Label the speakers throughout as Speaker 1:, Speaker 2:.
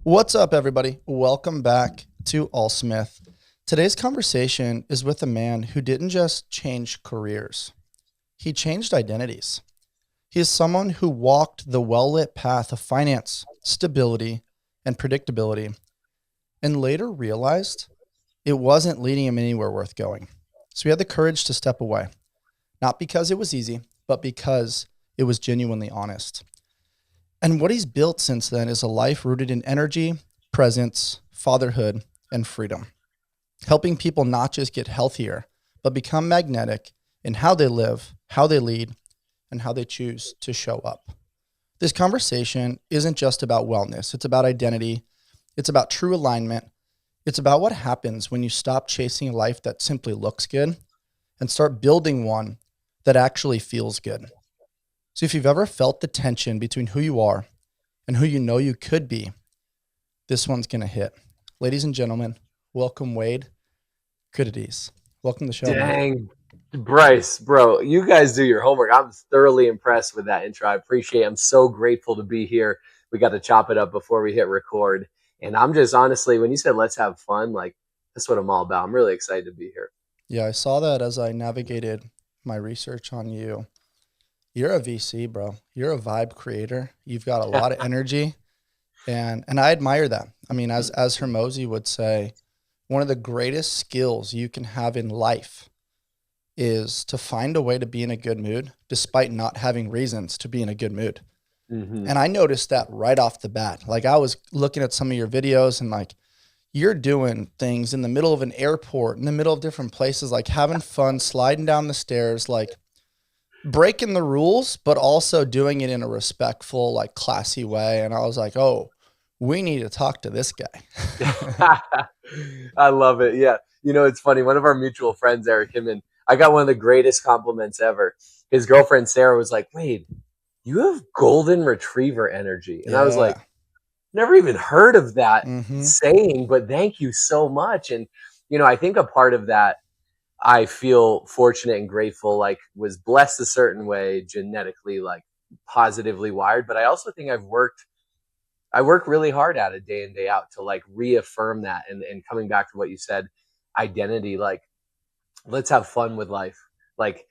Speaker 1: What's up, everybody? Welcome back to All Smith. Today's conversation is with a man who didn't just change careers, he changed identities. He is someone who walked the well-lit path of finance, stability, and predictability, and later realized it wasn't leading him anywhere worth going. So he had the courage to step away, not because it was easy, but because it was genuinely honest. And what he's built since then is a life rooted in energy, presence, fatherhood, and freedom, helping people not just get healthier, but become magnetic in how they live, how they lead, and how they choose to show up. This conversation isn't just about wellness. It's about identity. It's about true alignment. It's about what happens when you stop chasing a life that simply looks good and start building one that actually feels good. So if you've ever felt the tension between who you are and who you know you could be, this one's going to hit. Ladies and gentlemen, welcome Wade Critides. Welcome to the show.
Speaker 2: Dang, Bryce, bro, you guys do your homework. I'm thoroughly impressed with that intro. I appreciate it. I'm so grateful to be here. We got to chop it up before we hit record. And I'm just honestly, when you said let's have fun, like that's what I'm all about. I'm really excited to be here.
Speaker 1: Yeah, I saw that as I navigated my research on you. You're a VC, bro. You're a vibe creator. You've got a lot of energy, and I admire that. I mean, as Hermosi would say, one of the greatest skills you can have in life is to find a way to be in a good mood despite not having reasons to be in a good mood.
Speaker 2: Mm-hmm.
Speaker 1: And I noticed that right off the bat. Like, I was looking at some of your videos and like, you're doing things in the middle of an airport, in the middle of different places, like having fun, sliding down the stairs, like breaking the rules, but also doing it in a respectful, like classy way. And I was like, oh, we need to talk to this guy.
Speaker 2: I love it. Yeah. You know, it's funny. One of our mutual friends, Eric Hinman, I got one of the greatest compliments ever. His girlfriend, Sarah, was like, Wade, you have golden retriever energy. And I was like, never even heard of that saying, but thank you so much. And, you know, I think a part of that, I feel fortunate and grateful, like was blessed a certain way, genetically, like positively wired. But I also think I work really hard at it day in, day out to like reaffirm that. And coming back to what you said, identity, like let's have fun with life. Like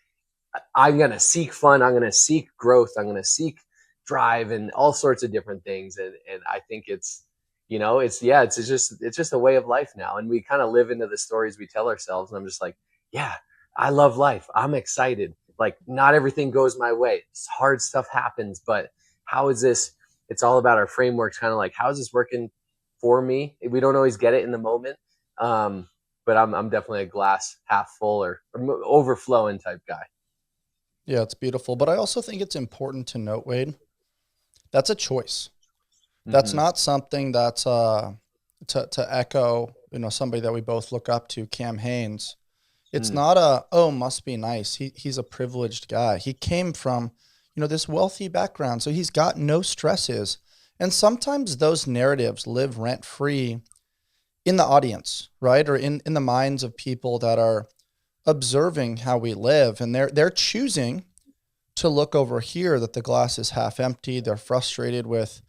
Speaker 2: I'm going to seek fun. I'm going to seek growth. I'm going to seek drive and all sorts of different things. And I think it's, you know, it's just a way of life now. And we kind of live into the stories we tell ourselves. And I'm just like, yeah, I love life. I'm excited. Like not everything goes my way. Hard stuff happens, but how is this? It's all about our frameworks. Kind of like, how is this working for me? We don't always get it in the moment. But I'm definitely a glass half full or overflowing type guy.
Speaker 1: Yeah, it's beautiful. But I also think it's important to note, Wade, that's a choice. That's not something that's to echo, you know, somebody that we both look up to, Cam Haynes. It's not must be nice. He's a privileged guy. He came from, you know, this wealthy background, so he's got no stresses. And sometimes those narratives live rent free in the audience, right? Or in the minds of people that are observing how we live, and they're choosing to look over here that the glass is half empty. They're frustrated with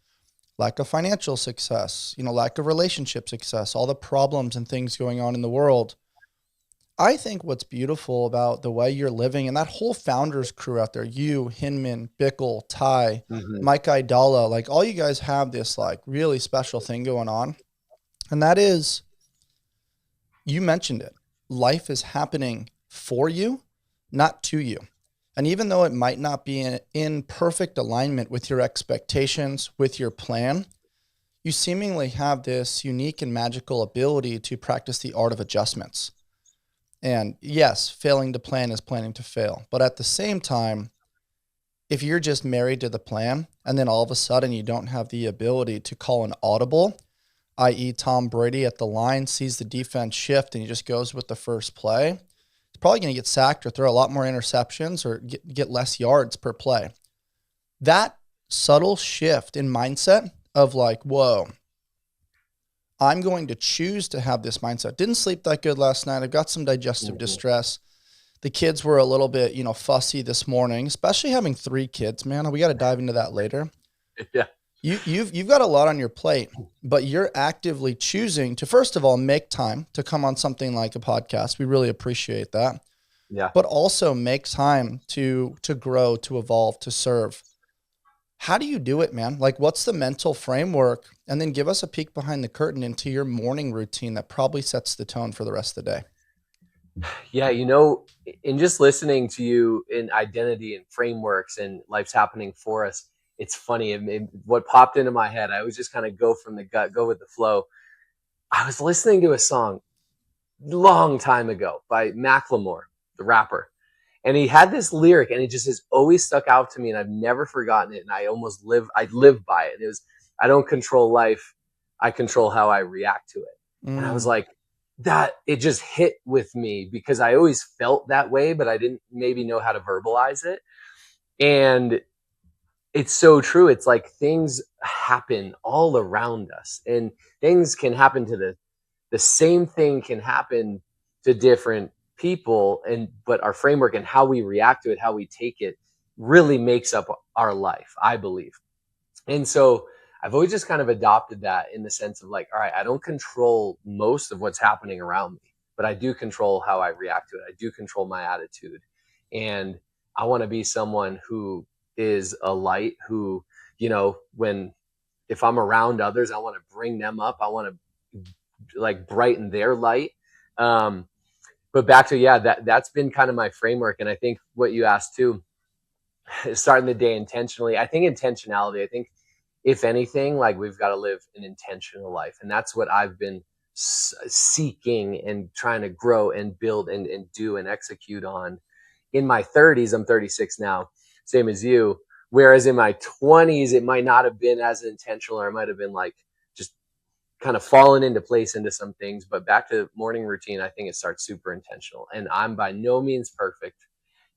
Speaker 1: lack of financial success, you know, lack of relationship success, all the problems and things going on in the world. I think what's beautiful about the way you're living and that whole founders crew out there, you, Hinman, Bickle, Ty, Mike Idala, like all you guys have this like really special thing going on. And that is, you mentioned it, life is happening for you, not to you. And even though it might not be in perfect alignment with your expectations, with your plan, you seemingly have this unique and magical ability to practice the art of adjustments. And yes, failing to plan is planning to fail. But at the same time, if you're just married to the plan and then all of a sudden you don't have the ability to call an audible, i.e. Tom Brady at the line sees the defense shift and he just goes with the first play, he's probably going to get sacked or throw a lot more interceptions or get less yards per play. That subtle shift in mindset of like, whoa, I'm going to choose to have this mindset. Didn't sleep that good last night. I've got some digestive distress. The kids were a little bit, fussy this morning, especially having 3 kids, man. We got to dive into that later.
Speaker 2: Yeah.
Speaker 1: You've got a lot on your plate, but you're actively choosing to, first of all, make time to come on something like a podcast. We really appreciate that.
Speaker 2: Yeah.
Speaker 1: But also make time to grow, to evolve, to serve. How do you do it, man? Like, what's the mental framework? And then give us a peek behind the curtain into your morning routine that probably sets the tone for the rest of the day.
Speaker 2: Yeah, in just listening to you in identity and frameworks and life's happening for us, it's funny. What popped into my head, I always just kind of go from the gut, go with the flow. I was listening to a song long time ago by Macklemore, the rapper. And he had this lyric and it just has always stuck out to me and I've never forgotten it. And I live by it. It was, I don't control life. I control how I react to it. And I was
Speaker 1: Mm.
Speaker 2: like, that it just hit with me because I always felt that way, but I didn't maybe know how to verbalize it. And it's so true. It's like things happen all around us and things can happen to the same thing can happen to different people, but our framework and how we react to it, how we take it, really makes up our life, I believe. And so I've always just kind of adopted that in the sense of like, all right, I don't control most of what's happening around me, but I do control how I react to it. I do control my attitude. And I want to be someone who is a light, who, when if I'm around others, I want to bring them up. I want to like brighten their light. But back to, yeah, that's been kind of my framework. And I think what you asked too, is starting the day intentionally. I think intentionality, I think if anything, like we've got to live an intentional life. And that's what I've been seeking and trying to grow and build and do and execute on in my 30s. I'm 36 now, same as you. Whereas in my 20s, it might not have been as intentional, or it might have been like just kind of fallen into place into some things. But back to morning routine, I think it starts super intentional. And I'm by no means perfect.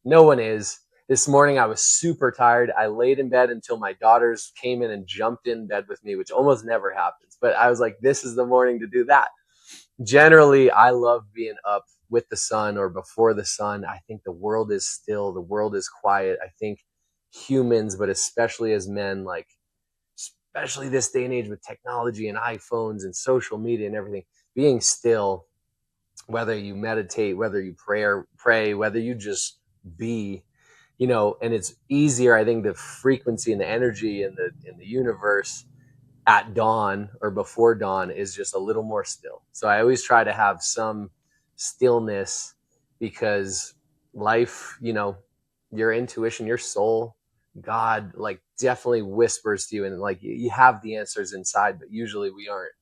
Speaker 2: No one is. This morning I was super tired. I laid in bed until my daughters came in and jumped in bed with me, which almost never happens. But I was like, this is the morning to do that. Generally, I love being up with the sun or before the sun. I think the world is still, the world is quiet. I think humans, but especially as men, like especially this day and age with technology and iPhones and social media and everything, being still, whether you meditate, whether you pray, whether you just be, and it's easier. I think the frequency and the energy in the universe at dawn or before dawn is just a little more still. So I always try to have some stillness because life, your intuition, your soul, God, like definitely whispers to you and like you have the answers inside, but usually we aren't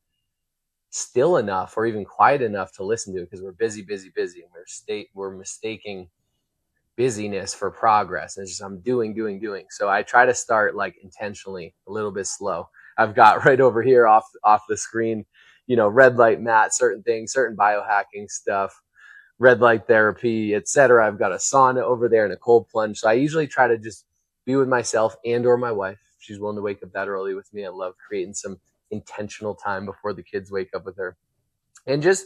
Speaker 2: still enough or even quiet enough to listen to it because we're busy, busy, busy. And we're mistaking busyness for progress. And it's just, I'm doing, doing, doing. So I try to start like intentionally a little bit slow. I've got right over here off the screen, red light mat, certain things, certain biohacking stuff, red light therapy, etc. I've got a sauna over there and a cold plunge. So I usually try to just be with myself and or my wife. She's willing to wake up that early with me. I love creating some intentional time before the kids wake up with her and just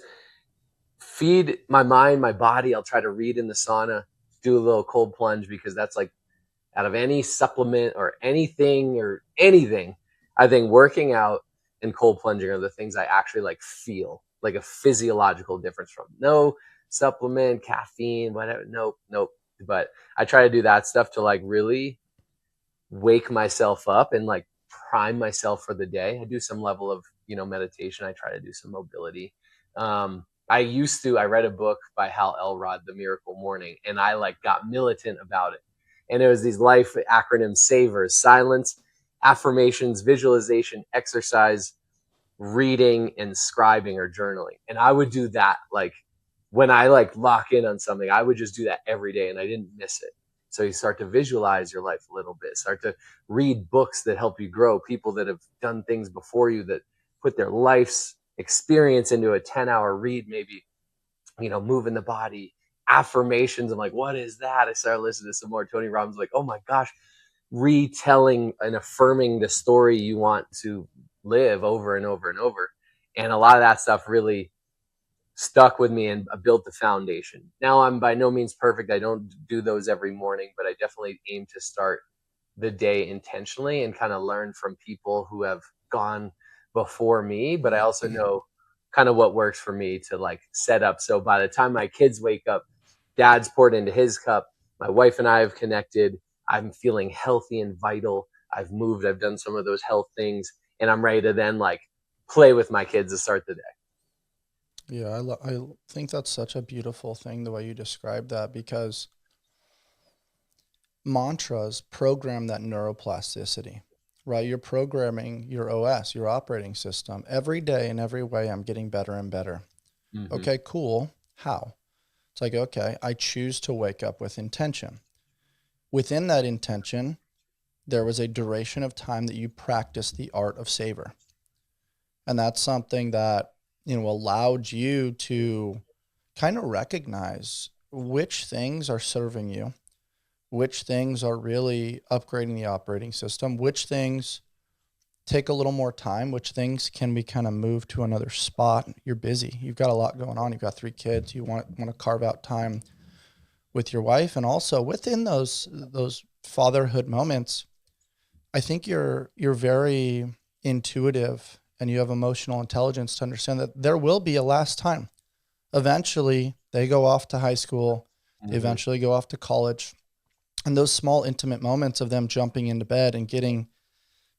Speaker 2: feed my mind, my body. I'll try to read in the sauna, do a little cold plunge because that's like out of any supplement or anything, I think working out and cold plunging are the things I actually like feel like a physiological difference from. No supplement, caffeine, whatever. Nope. But I try to do that stuff to like really wake myself up and like prime myself for the day. I do some level of, meditation. I try to do some mobility. I read a book by Hal Elrod, The Miracle Morning, and I like got militant about it. And it was these life acronym savers: silence, affirmations, visualization, exercise, reading, and scribing or journaling. And I would do that like when I like lock in on something, I would just do that every day and I didn't miss it. So you start to visualize your life a little bit, start to read books that help you grow, people that have done things before you that put their life's experience into a 10-hour read, maybe, moving the body, affirmations. I'm like, what is that? I started listening to some more Tony Robbins, like, oh my gosh, retelling and affirming the story you want to live over and over and over. And a lot of that stuff really stuck with me and built the foundation. Now I'm by no means perfect. I don't do those every morning, but I definitely aim to start the day intentionally and kind of learn from people who have gone before me. But I also know kind of what works for me to like set up. So by the time my kids wake up, dad's poured into his cup. My wife and I have connected. I'm feeling healthy and vital. I've moved. I've done some of those health things, and I'm ready to then like play with my kids to start the day.
Speaker 1: Yeah, I think that's such a beautiful thing the way you describe that, because mantras program that neuroplasticity, right? You're programming your OS, your operating system. Every day in every way, I'm getting better and better.
Speaker 2: Mm-hmm.
Speaker 1: Okay, cool. How? It's like, okay, I choose to wake up with intention. Within that intention, there was a duration of time that you practiced the art of savor. And that's something that, allowed you to kind of recognize which things are serving you, which things are really upgrading the operating system, which things take a little more time, which things can be kind of moved to another spot. You're busy. You've got a lot going on. You've got 3 kids. You want to carve out time with your wife. And also within those fatherhood moments, I think you're very intuitive and you have emotional intelligence to understand that there will be a last time. Eventually, they go off to high school. They
Speaker 2: Mm-hmm.
Speaker 1: eventually go off to college. And those small intimate moments of them jumping into bed and getting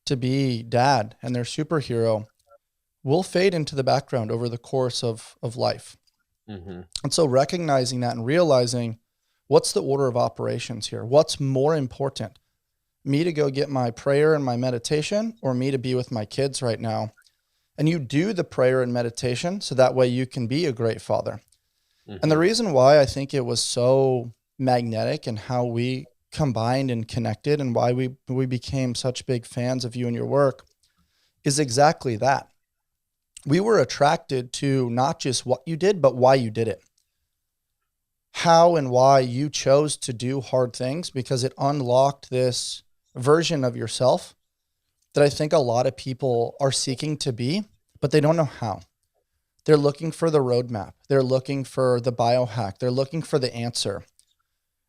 Speaker 1: to be dad and their superhero will fade into the background over the course of life.
Speaker 2: Mm-hmm.
Speaker 1: And so recognizing that and realizing what's the order of operations here? What's more important? Me to go get my prayer and my meditation, or me to be with my kids right now? And you do the prayer and meditation so that way you can be a great father.
Speaker 2: Mm-hmm.
Speaker 1: And the reason why I think it was so magnetic and how we combined and connected and why we became such big fans of you and your work is exactly that. We were attracted to not just what you did, but why you did it. How and why you chose to do hard things, because it unlocked this version of yourself that I think a lot of people are seeking to be, but they don't know how. They're looking for the roadmap. They're looking for the biohack. They're looking for the answer.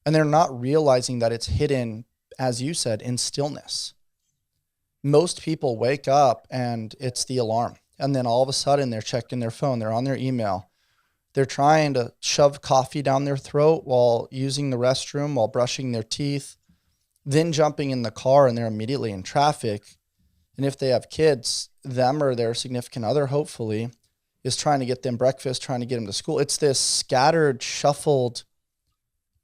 Speaker 1: And they're not realizing that it's hidden, as you said, in stillness. Most people wake up and it's the alarm. And then all of a sudden they're checking their phone. They're on their email. They're trying to shove coffee down their throat while using the restroom, while brushing their teeth, then jumping in the car and they're immediately in traffic. And if they have kids, them or their significant other, hopefully, is trying to get them breakfast, trying to get them to school. It's this scattered, shuffled,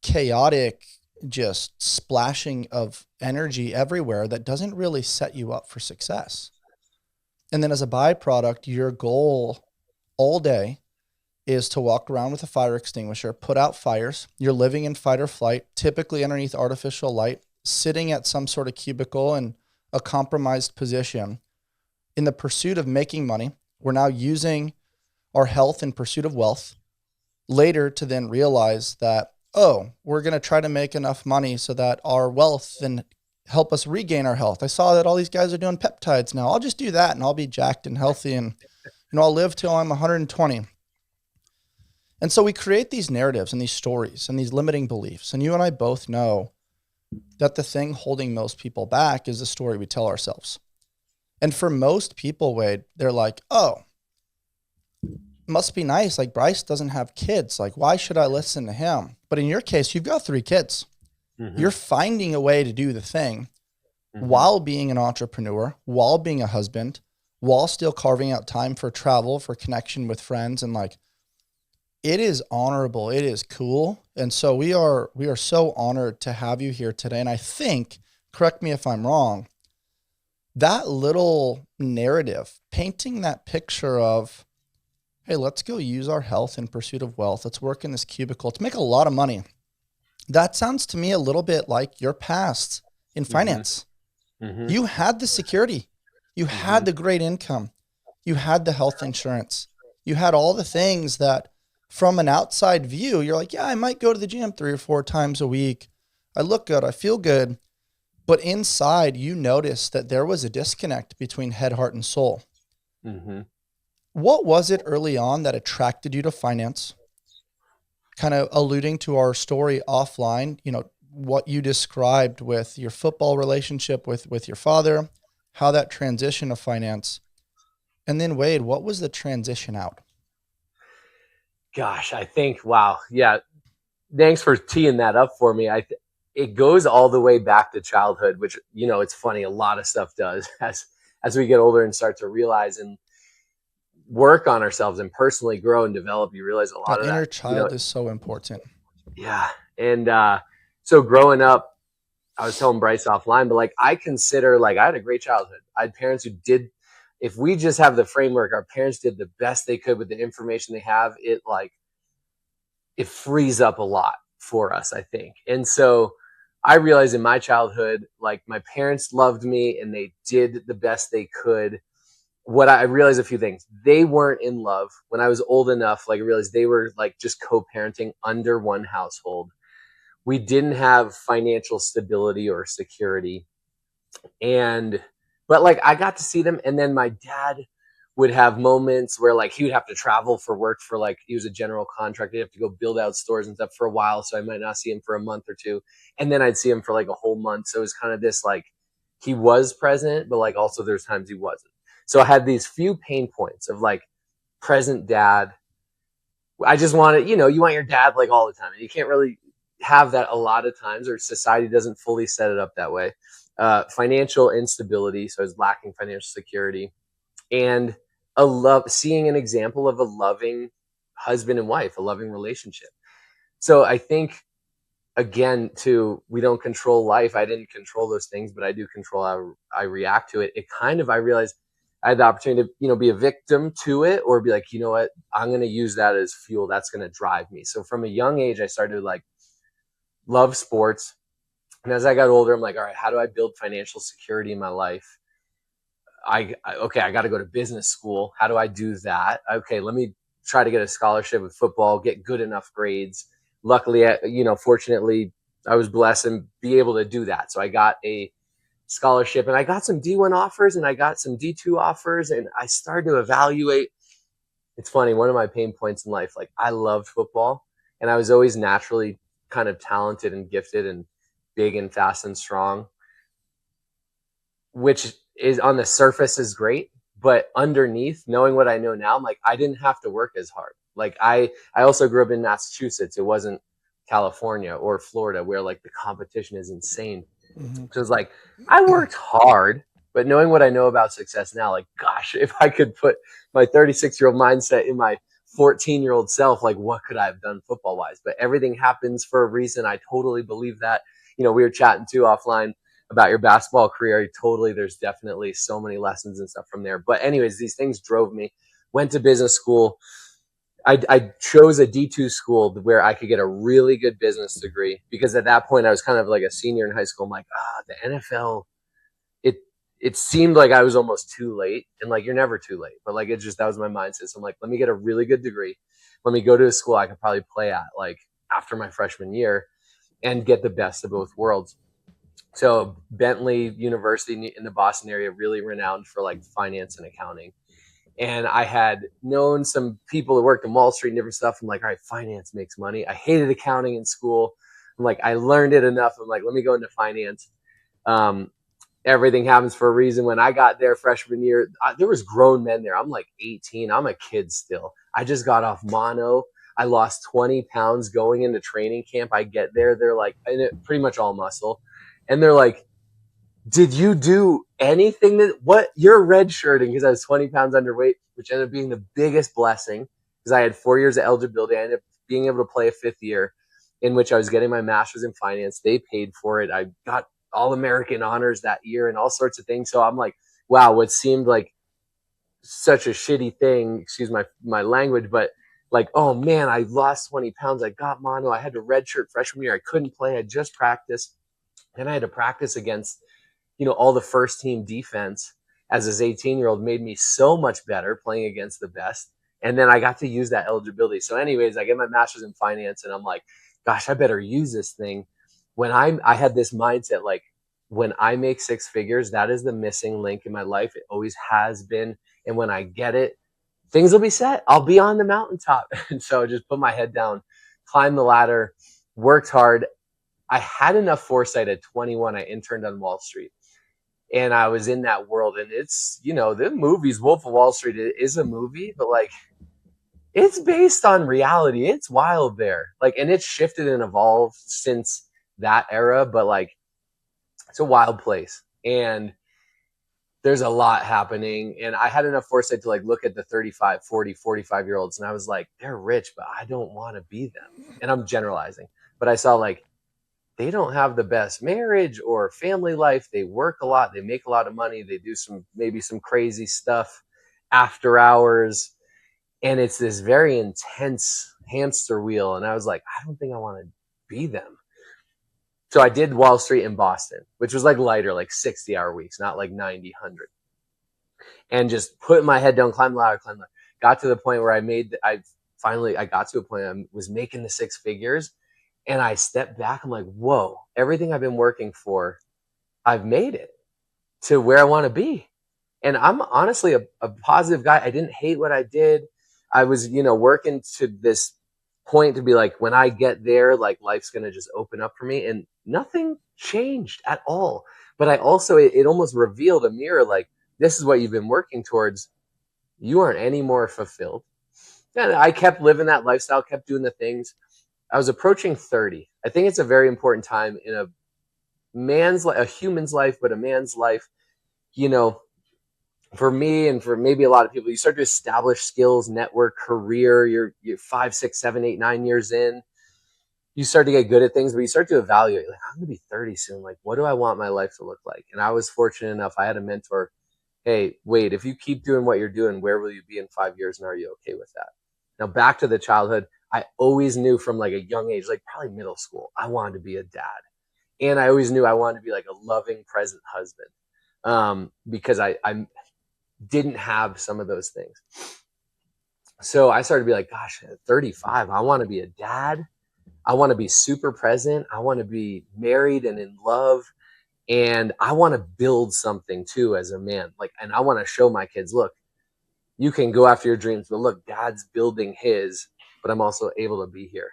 Speaker 1: chaotic, just splashing of energy everywhere that doesn't really set you up for success. And then as a byproduct, your goal all day is to walk around with a fire extinguisher, put out fires. You're living in fight or flight, typically underneath artificial light, sitting at some sort of cubicle in a compromised position in the pursuit of making money. We're now using our health in pursuit of wealth, later to then realize that, oh, we're going to try to make enough money so that our wealth then help us regain our health. I saw that all these guys are doing peptides now. I'll just do that and I'll be jacked and healthy and I'll live till I'm 120. And so we create these narratives and these stories and these limiting beliefs. And you and I both know that the thing holding most people back is the story we tell ourselves. And for most people, Wade, they're like, oh, must be nice. Like Bryce doesn't have kids. Like, why should I listen to him? But in your case, you've got 3 kids. Mm-hmm. You're finding a way to do the thing while being an entrepreneur, while being a husband, while still carving out time for travel, for connection with friends. And like, it is honorable. It is cool. And so we are so honored to have you here today. And I think, correct me if I'm wrong, that little narrative, painting that picture of, hey, let's go use our health in pursuit of wealth. Let's work in this cubicle to make a lot of money. That sounds to me a little bit like your past in finance. Mm-hmm. You had the security. You had the great income. You had the health insurance. You had all the things that from an outside view, you're like, yeah, I might go to the gym 3 or 4 times a week. I look good. I feel good. But inside, you noticed that there was a disconnect between head, heart, and soul. Mm-hmm. What was it early on that attracted you to finance? Kind of alluding to our story offline, what you described with your football relationship with your father, how that transition of finance. And then Wade, what was the transition out?
Speaker 2: Gosh, I think, wow. Yeah. Thanks for teeing that up for me. It goes all the way back to childhood, which, it's funny. A lot of stuff does as we get older and start to realize and work on ourselves and personally grow and develop. You realize a lot
Speaker 1: That
Speaker 2: of that,
Speaker 1: inner child is so important.
Speaker 2: yeah. And, so growing up, I was telling Bryce offline, but like I consider like I had a great childhood. I had parents who did, if we just have the framework, our parents did the best they could with the information they have. It frees up a lot for us, I think. And so I realized in my childhood, like my parents loved me and they did the best they could. What I realized a few things. They weren't in love. When I was old enough, like I realized they were like just co-parenting under one household. We didn't have financial stability or security. And but like I got to see them, and then my dad would have moments where like he would have to travel for work, for like he was a general contractor. He'd have to go build out stores and stuff for a while, so I might not see him for a month or two, and then I'd see him for like a whole month. So it was kind of this like he was present, but like also there's times he wasn't. So I had these few pain points of like present dad. I just wanted, you want your dad like all the time, and you can't really have that a lot of times, or society doesn't fully set it up that way. Financial instability, so I was lacking financial security, and seeing an example of a loving husband and wife, a loving relationship. So I think, again, we don't control life. I didn't control those things, but I do control how I react to it. I realized I had the opportunity to, be a victim to it, or be like, you know what, I'm going to use that as fuel. That's going to drive me. So from a young age, I started to like love sports. And as I got older, I'm like, all right, how do I build financial security in my life? Okay, I got to go to business school. How do I do that? Okay, let me try to get a scholarship with football, get good enough grades. Luckily, fortunately, I was blessed and be able to do that. So I got a scholarship, and I got some D1 offers, and I got some D2 offers, and I started to evaluate. It's funny, one of my pain points in life, like I loved football, and I was always naturally kind of talented and gifted and big and fast and strong, which is on the surface is great, but underneath, knowing what I know now, I'm like, I didn't have to work as hard. Like I also grew up in Massachusetts. It wasn't California or Florida where like the competition is insane.
Speaker 1: Mm-hmm.
Speaker 2: So it's like, I worked hard, but knowing what I know about success now, like, gosh, if I could put my 36-year-old mindset in my 14-year-old self, like what could I have done football wise? But everything happens for a reason. I totally believe that. We were chatting too offline about your basketball career. There's definitely so many lessons and stuff from there. But anyways, these things drove me. Went to business school. I chose a D2 school where I could get a really good business degree, because at that point I was kind of like a senior in high school. I'm like, the NFL, it seemed like I was almost too late, and like, you're never too late, but like, that was my mindset. So I'm like, let me get a really good degree. Let me go to a school I could probably play at like after my freshman year and get the best of both worlds. So Bentley University in the Boston area, really renowned for like finance and accounting. And I had known some people that worked in Wall Street and different stuff. I'm like, all right, finance makes money. I hated accounting in school. I'm like, I learned it enough. I'm like, let me go into finance. Everything happens for a reason. When I got there freshman year, there was grown men there. I'm like 18. I'm a kid still. I just got off mono. I lost 20 pounds going into training camp. I get there. They're like, pretty much all muscle. And they're like, did you do anything you're redshirting? Because I was 20 pounds underweight, which ended up being the biggest blessing, because I had 4 years of eligibility. I ended up being able to play a fifth year, in which I was getting my master's in finance. They paid for it. I got All-American honors that year and all sorts of things. So I'm like, wow, what seemed like such a shitty thing, excuse my language, but like, oh man, I lost 20 pounds. I got mono. I had to redshirt freshman year. I couldn't play. I just practiced. Then I had to practice against, all the first team defense as this 18-year-old made me so much better playing against the best. And then I got to use that eligibility. So anyways, I get my master's in finance, and I'm like, gosh, I better use this thing. I had this mindset, like, when I make six figures, that is the missing link in my life. It always has been. And when I get it, things will be set. I'll be on the mountaintop. And so I just put my head down, climbed the ladder, worked hard. I had enough foresight at 21. I interned on Wall Street, and I was in that world. And it's, the movies, Wolf of Wall Street is a movie, but like it's based on reality. It's wild there. Like, and it's shifted and evolved since that era, but like it's a wild place. And there's a lot happening. And I had enough foresight to like look at the 35, 40, 45-year olds, and I was like, they're rich, but I don't want to be them. And I'm generalizing, but I saw like they don't have the best marriage or family life. They work a lot, they make a lot of money, they do maybe some crazy stuff after hours, and it's this very intense hamster wheel. And I was like, I don't think I want to be them. So I did Wall Street in Boston, which was like lighter, like 60-hour weeks, not like 90, 100. And just put my head down, climb ladder. Got to the point where I got to a point I was making the six figures, and I stepped back. I'm like, whoa, everything I've been working for, I've made it to where I want to be. And I'm honestly a positive guy. I didn't hate what I did. I was, working to this point to be like, when I get there, like life's going to just open up for me. And nothing changed at all. But I also, it almost revealed a mirror, like, this is what you've been working towards. You aren't any more fulfilled. And I kept living that lifestyle, kept doing the things. I was approaching 30. I think it's a very important time in a human's life, but a man's life, for me and for maybe a lot of people, you start to establish skills, network, career. You're 5, 6, 7, 8, 9 years in. You start to get good at things, but you start to evaluate, like, I'm going to be 30 soon. Like, what do I want my life to look like? And I was fortunate enough. I had a mentor. Hey, Wade, if you keep doing what you're doing, where will you be in 5 years? And are you okay with that? Now, back to the childhood, I always knew from like a young age, like probably middle school, I wanted to be a dad. And I always knew I wanted to be like a loving, present husband, because I didn't have some of those things. So I started to be like, gosh, at 35, I want to be a dad. I want to be super present. I want to be married and in love. And I want to build something too as a man. Like, and I want to show my kids, look, you can go after your dreams, but look, dad's building his, but I'm also able to be here.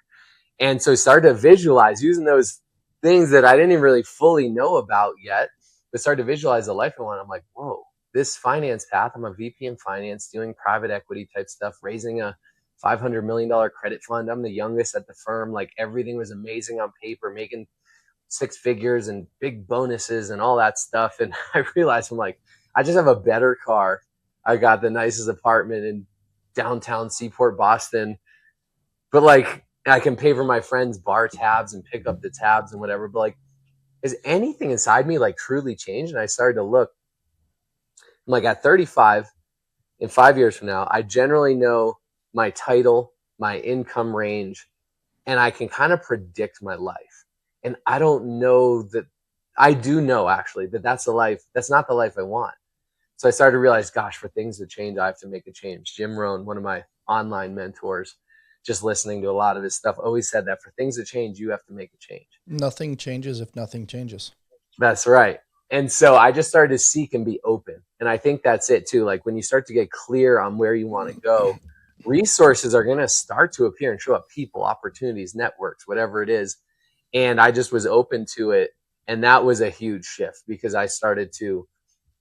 Speaker 2: And so I started to visualize using those things that I didn't even really fully know about yet, but started to visualize the life I want. I'm like, whoa, this finance path, I'm a VP in finance, doing private equity type stuff, raising a $500 million credit fund. I'm the youngest at the firm. Like, everything was amazing on paper, making six figures and big bonuses and all that stuff. And I realized, I'm like, I just have a better car. I got the nicest apartment in downtown Seaport, Boston. But like, I can pay for my friends' bar tabs and pick up the tabs and whatever. But like, has anything inside me like truly changed? And I started to look. I'm like, at 35, in 5 years from now, I generally know my title, my income range, and I can kind of predict my life. And I don't know that, I do know actually that that's not the life I want. So I started to realize, gosh, for things to change, I have to make a change. Jim Rohn, one of my online mentors, just listening to a lot of his stuff, always said that for things to change, you have to make a change.
Speaker 1: Nothing changes if nothing changes.
Speaker 2: That's right. And so I just started to seek and be open. And I think that's it too. Like, when you start to get clear on where you want to go, resources are going to start to appear and show up, people, opportunities, networks, whatever it is. And I just was open to it. And that was a huge shift, because I started to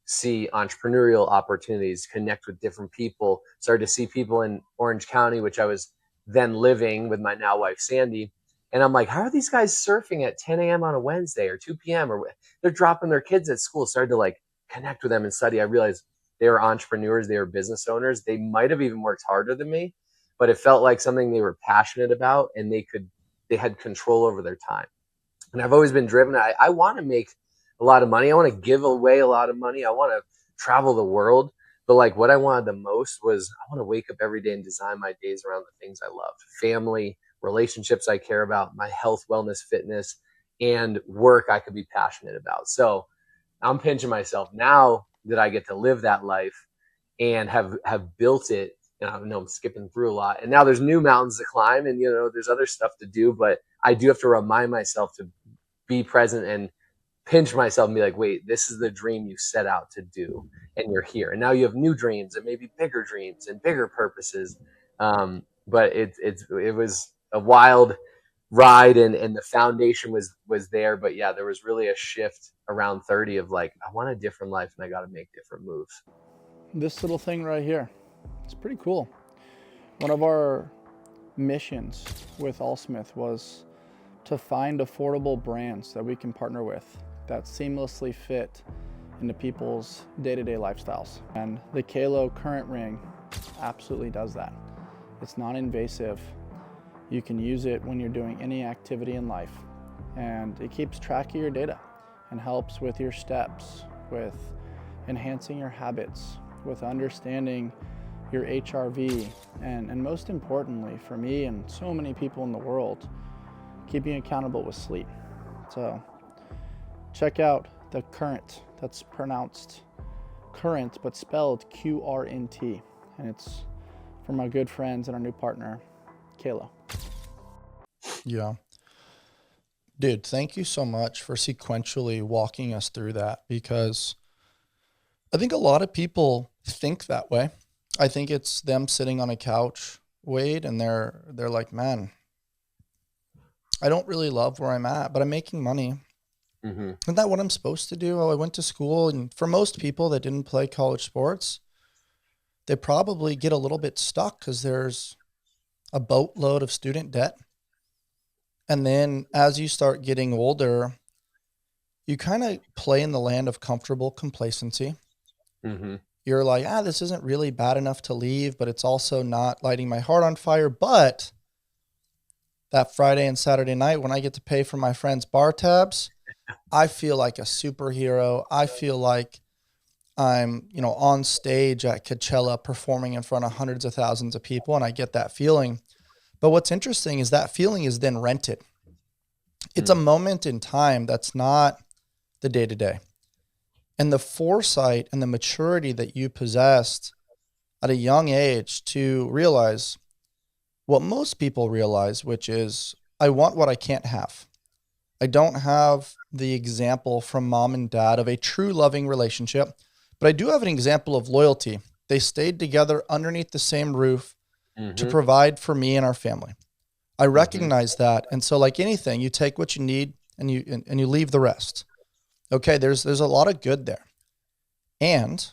Speaker 2: see entrepreneurial opportunities, connect with different people, started to see people in Orange County, which I was then living with my now wife, Sandy. And I'm like, how are these guys surfing at 10 a.m. on a Wednesday or 2 p.m. or they're dropping their kids at school? Started to like connect with them and study. I realized they were entrepreneurs. They were business owners. They might have even worked harder than me, but it felt like something they were passionate about, and they had control over their time. And I've always been driven. I want to make a lot of money. I want to give away a lot of money. I want to travel the world. But like, what I wanted the most was, I want to wake up every day and design my days around the things I love: family, relationships I care about, my health, wellness, fitness, and work I could be passionate about. So I'm pinching myself now that I get to live that life and have built it. And I know I'm skipping through a lot. And now there's new mountains to climb, and there's other stuff to do, but I do have to remind myself to be present and pinch myself and be like, wait, this is the dream you set out to do, and you're here. And now you have new dreams and maybe bigger dreams and bigger purposes. But it was a wild ride, and the foundation was there. But yeah, there was really a shift around 30 of like, I want a different life and I got to make different moves.
Speaker 1: This little thing right here, it's pretty cool. One of our missions with Allsmith was to find affordable brands that we can partner with that seamlessly fit into people's day-to-day lifestyles. And the Kalo current ring absolutely does that. It's non-invasive. You can use it when you're doing any activity in life, and it keeps track of your data and helps with your steps, with enhancing your habits, with understanding your HRV, and most importantly for me and so many people in the world, keeping accountable with sleep. So check out the Current. That's pronounced current, but spelled QRNT. And it's from our good friends and our new partner, Kalo. Yeah. Dude, thank you so much for sequentially walking us through that, because I think a lot of people think that way. I think it's them sitting on a couch, Wade, and they're like, man, I don't really love where I'm at, but I'm making money.
Speaker 2: Mm-hmm.
Speaker 1: Isn't that what I'm supposed to do? Oh, I went to school. And for most people that didn't play college sports, they probably get a little bit stuck because there's a boatload of student debt. And then as you start getting older, you kind of play in the land of comfortable complacency.
Speaker 2: Mm-hmm.
Speaker 1: You're like, this isn't really bad enough to leave, but it's also not lighting my heart on fire. But that Friday and Saturday night, when I get to pay for my friends' bar tabs, I feel like a superhero. I feel like I'm, on stage at Coachella performing in front of hundreds of thousands of people, and I get that feeling. But what's interesting is that feeling is then rented. It's a moment in time that's not the day-to-day. And the foresight and the maturity that you possessed at a young age to realize what most people realize, which is, I want what I can't have. I don't have the example from mom and dad of a true loving relationship, but I do have an example of loyalty. They stayed together underneath the same roof to provide for me and our family. I recognize that. And so like anything, you take what you need and you leave the rest. Okay, there's a lot of good there. And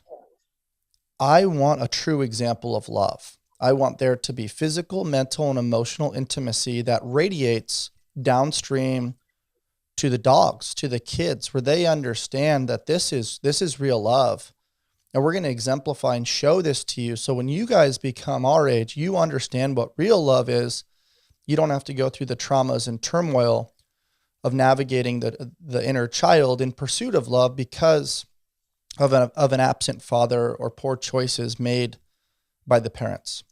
Speaker 1: I want a true example of love. I want there to be physical, mental, and emotional intimacy that radiates downstream to the dogs, to the kids, where they understand that this is real love. And we're going to exemplify and show this to you. So when you guys become our age, you understand what real love is. You don't have to go through the traumas and turmoil of navigating the inner child in pursuit of love because of an absent father or poor choices made by the parents.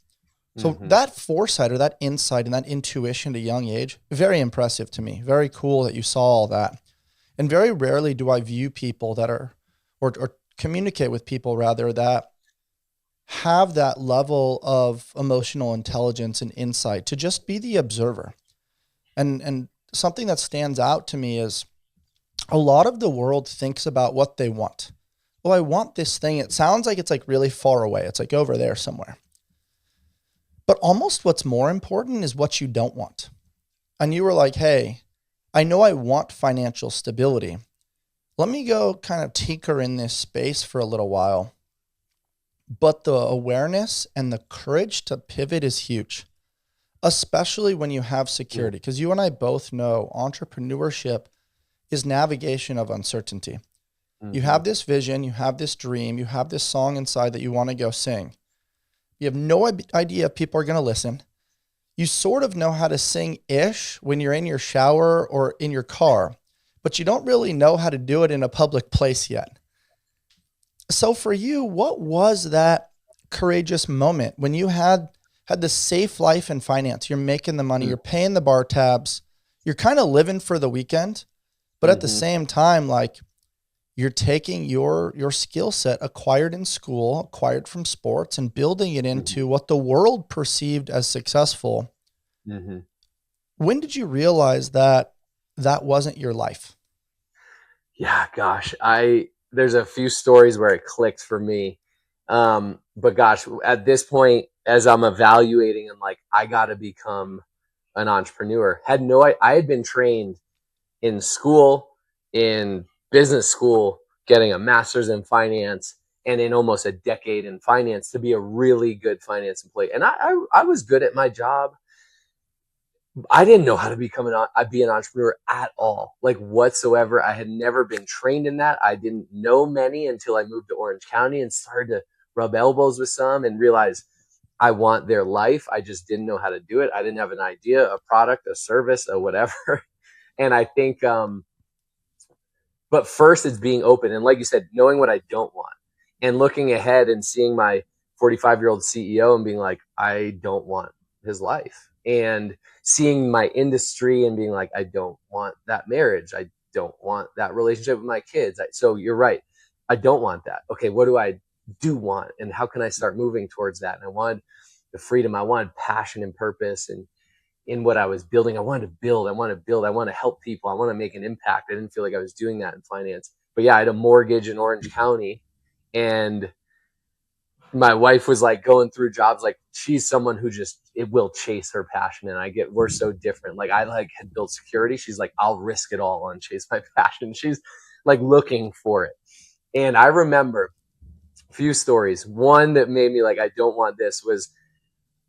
Speaker 1: So that foresight or that insight and that intuition at a young age, very impressive to me. Very cool that you saw all that. And very rarely do I view people that are, or communicate with people rather, that have that level of emotional intelligence and insight to just be the observer. And something that stands out to me is a lot of the world thinks about what they want. Well, I want this thing. It sounds like it's like really far away. It's like over there somewhere. But almost what's more important is what you don't want. And you were like, hey, I know I want financial stability. Let me go kind of tinker in this space for a little while. But the awareness and the courage to pivot is huge, especially when you have security. Because you and I both know entrepreneurship is navigation of uncertainty. You have this vision, you have this dream, you have this song inside that you want to go sing. You have no idea if people are going to listen. You sort of know how to sing-ish when you're in your shower or in your car, but you don't really know how to do it in a public place yet. So for you, what was that courageous moment when you had the safe life and finance? You're making the money, you're paying the bar tabs, you're kind of living for the weekend, but at the same time, like, you're taking your skill set acquired in school, acquired from sports, and building it into what the world perceived as successful. When did you realize that that wasn't your life?
Speaker 2: Yeah, gosh, there's a few stories where it clicked for me. But gosh, at this point, as I'm evaluating, I'm like, I got to become an entrepreneur. I had been trained in school, in business school, getting a master's in finance, and in almost a decade in finance to be a really good finance employee. And I was good at my job. I didn't know how to be an entrepreneur at all, like whatsoever. I had never been trained in that. I didn't know many until I moved to Orange County and started to rub elbows with some and realize I want their life. I just didn't know how to do it. I didn't have an idea, a product, a service, or whatever. And I think, but first it's being open. And like you said, knowing what I don't want and looking ahead and seeing my 45-year-old CEO and being like, I don't want his life. And seeing my industry and being like, I don't want that marriage. I don't want that relationship with my kids. So you're right. I don't want that. Okay, what do I do want? And how can I start moving towards that? And I wanted the freedom. I wanted passion and purpose. And in what I was building, I wanted to build. I want to help people. I want to make an impact. I didn't feel like I was doing that in finance. But yeah, I had a mortgage in Orange County, and my wife was like going through jobs. Like, she's someone who it will chase her passion. And we're so different. Like, I had built security. She's like, I'll risk it all and chase my passion. She's like looking for it. And I remember a few stories. One that made me like, I don't want this was,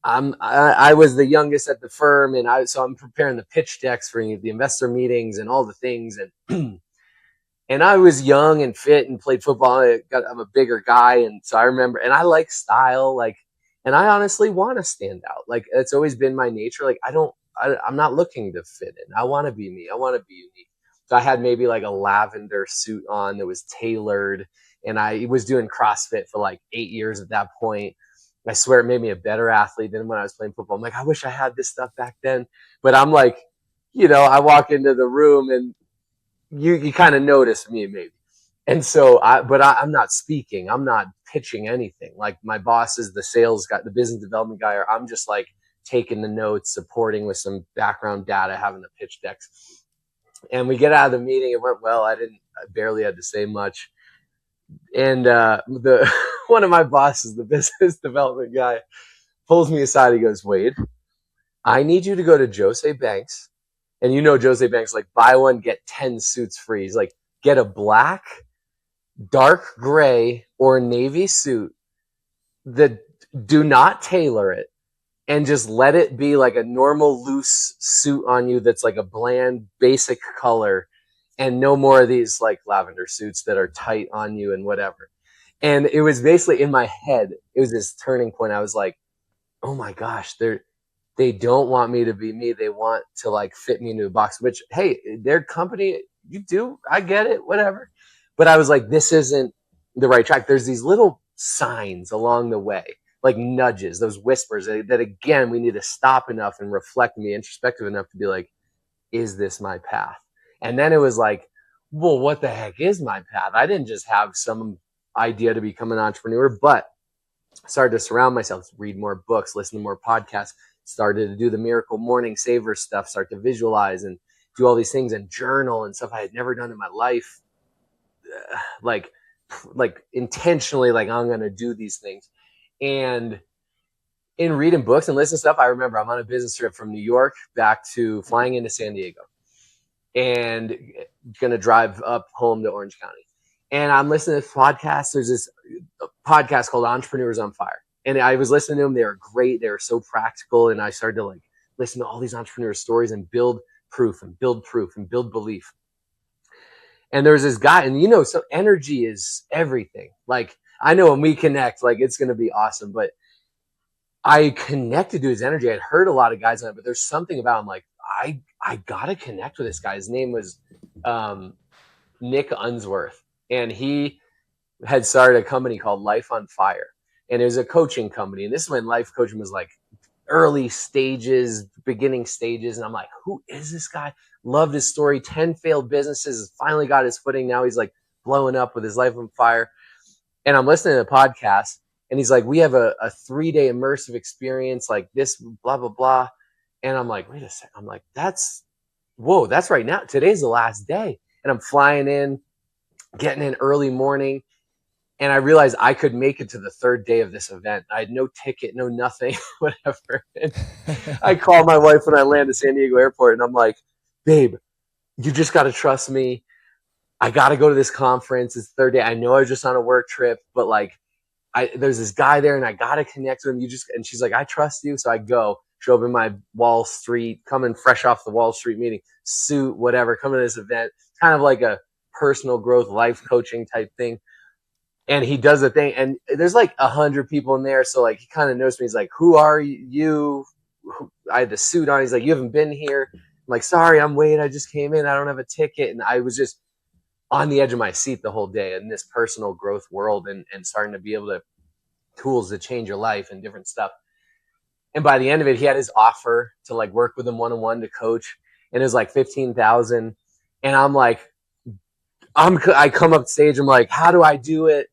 Speaker 2: I was the youngest at the firm, and so I'm preparing the pitch decks for the investor meetings and all the things. And and I was young and fit and played football. I'm a bigger guy, and so I remember, and I like style, like, and I honestly want to stand out. Like, it's always been my nature. Like, I'm not looking to fit in. I want to be me. I want to be unique. So I had maybe like a lavender suit on that was tailored, and I was doing CrossFit for like 8 years at that point. I swear it made me a better athlete than when I was playing football. I'm like, I wish I had this stuff back then. But I'm like, I walk into the room and you kind of notice me maybe. And so I'm not speaking. I'm not pitching anything. Like, my boss is the sales guy, the business development guy, or I'm just like taking the notes, supporting with some background data, having the pitch decks. And we get out of the meeting. It went well. I barely had to say much. And one of my bosses, the business development guy, pulls me aside. He goes, Wade, I need you to go to Jose Banks. And Jose Banks, like, buy one, get 10 suits free. He's like, get a black, dark gray, or navy suit that do not tailor it, and just let it be like a normal loose suit on you that's like a bland, basic color, and no more of these like lavender suits that are tight on you and whatever. And it was basically in my head, it was this turning point. I was like, oh my gosh, they don't want me to be me. They want to like fit me into a box, which, hey, their company, you do, I get it, whatever. But I was like, this isn't the right track. There's these little signs along the way, like nudges, those whispers that again, we need to stop enough and reflect and be introspective enough to be like, is this my path? And then it was like, well, what the heck is my path? I didn't just have some idea to become an entrepreneur, but I started to surround myself, read more books, listen to more podcasts, started to do the Miracle Morning Saver stuff, start to visualize and do all these things and journal and stuff I had never done in my life. Like intentionally, like, I'm going to do these things. And in reading books and listening to stuff, I remember I'm on a business trip from New York back to flying into San Diego and going to drive up home to Orange County. And I'm listening to podcasts. There's this podcast called Entrepreneurs on Fire. And I was listening to them. They were great. They were so practical. And I started to like listen to all these entrepreneur stories and build proof and build belief. And there was this guy, and so energy is everything. Like, I know when we connect, like, it's going to be awesome. But I connected to his energy. I'd heard a lot of guys on it, but there's something about him. Like, I got to connect with this guy. His name was Nick Unsworth. And he had started a company called Life on Fire. And it was a coaching company. And this is when life coaching was like early stages, beginning stages. And I'm like, who is this guy? Loved his story. 10 failed businesses, finally got his footing. Now he's like blowing up with his Life on Fire. And I'm listening to the podcast, and he's like, we have a 3-day immersive experience like this, blah, blah, blah. And I'm like, wait a second. I'm like, that's right now. Today's the last day. And I'm flying in, getting in early morning. And I realized I could make it to the third day of this event. I had no ticket, no nothing, whatever. And I called my wife when I landed at San Diego airport, and I'm like, babe, you just got to trust me. I got to go to this conference. It's the third day. I know I was just on a work trip, but like, there's this guy there and I got to connect with him. And she's like, I trust you. So I go, show up in my Wall Street, coming fresh off the Wall Street meeting, suit, whatever, come to this event, kind of like a personal growth, life coaching type thing. And he does the thing, and there's like 100 people in there. So like, he kind of knows me. He's like, who are you? I had the suit on. He's like, you haven't been here. I'm like, sorry, I'm Wade. I just came in. I don't have a ticket. And I was just on the edge of my seat the whole day in this personal growth world, and starting to be able to tools to change your life and different stuff. And by the end of it, he had his offer to like work with him one-on-one to coach, and it was like 15,000. And I'm like, I come up stage. I'm like, how do I do it?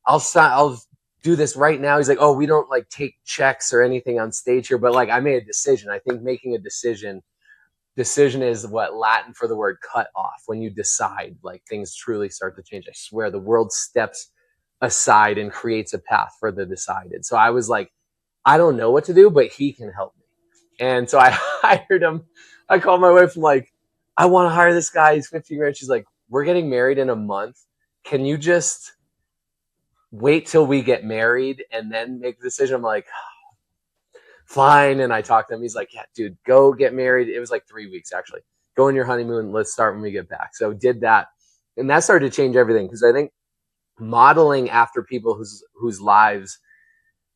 Speaker 2: I'll do this right now. He's like, oh, we don't like take checks or anything on stage here. But like, I made a decision. I think making a decision is what Latin for the word cut off. When you decide, like, things truly start to change. I swear the world steps aside and creates a path for the decided. So I was like, I don't know what to do, but he can help me. And so I hired him. I called my wife. I'm like, I want to hire this guy. He's 50 grand. She's like, we're getting married in a month. Can you just wait till we get married and then make the decision? I'm like, fine. And I talked to him. He's like, yeah, dude, go get married. It was like 3 weeks, actually. Go on your honeymoon. Let's start when we get back. So did that. And that started to change everything, because I think modeling after people whose lives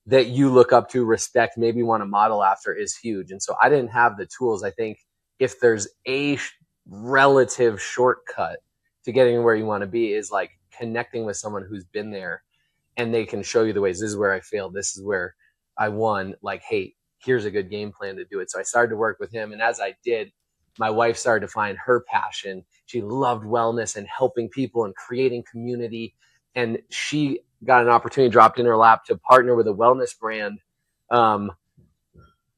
Speaker 2: that you look up to, respect, maybe want to model after, is huge. And so I didn't have the tools. I think if there's a relative shortcut to getting where you want to be, is like connecting with someone who's been there, and they can show you the ways. This is where I failed. This is where I won. Like, hey, here's a good game plan to do it. So I started to work with him. And as I did, my wife started to find her passion. She loved wellness and helping people and creating community. And she got an opportunity dropped in her lap to partner with a wellness brand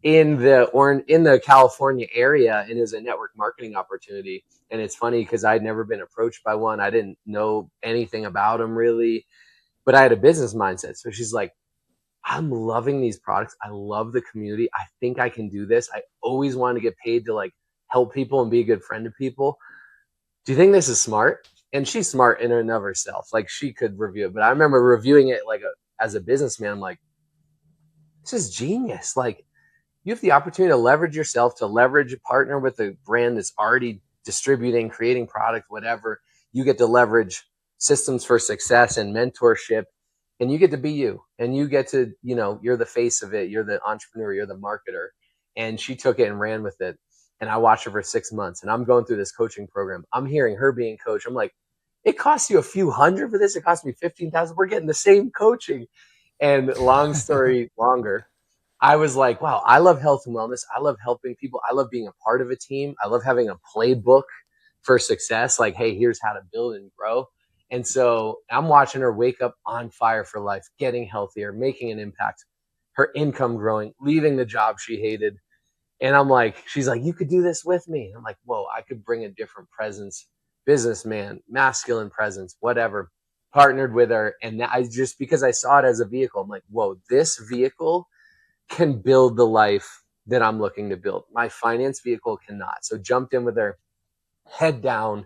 Speaker 2: in the California area. And it was a network marketing opportunity. And it's funny because I'd never been approached by one. I didn't know anything about them really, but I had a business mindset. So she's like, I'm loving these products. I love the community. I think I can do this. I always wanted to get paid to like help people and be a good friend to people. Do you think this is smart? And she's smart in and of herself. Like, she could review it, but I remember reviewing it like as a businessman. I'm like, this is genius. Like, you have the opportunity to leverage yourself, to leverage a partner with a brand that's already distributing, creating product, whatever. You get to leverage systems for success and mentorship, and you get to be you, and you get to, you're the face of it. You're the entrepreneur, you're the marketer. And she took it and ran with it. And I watched her for 6 months, and I'm going through this coaching program. I'm hearing her being coached. I'm like, it costs you a few hundred for this. It cost me 15,000. We're getting the same coaching. And long story longer, I was like, wow, I love health and wellness. I love helping people. I love being a part of a team. I love having a playbook for success. Like, hey, here's how to build and grow. And so I'm watching her wake up on fire for life, getting healthier, making an impact, her income growing, leaving the job she hated. And I'm like, she's like, you could do this with me. I'm like, whoa, I could bring a different presence, businessman, masculine presence, whatever. Partnered with her. And because I saw it as a vehicle, I'm like, whoa, this vehicle can build the life that I'm looking to build. My finance vehicle cannot. So jumped in with her, head down,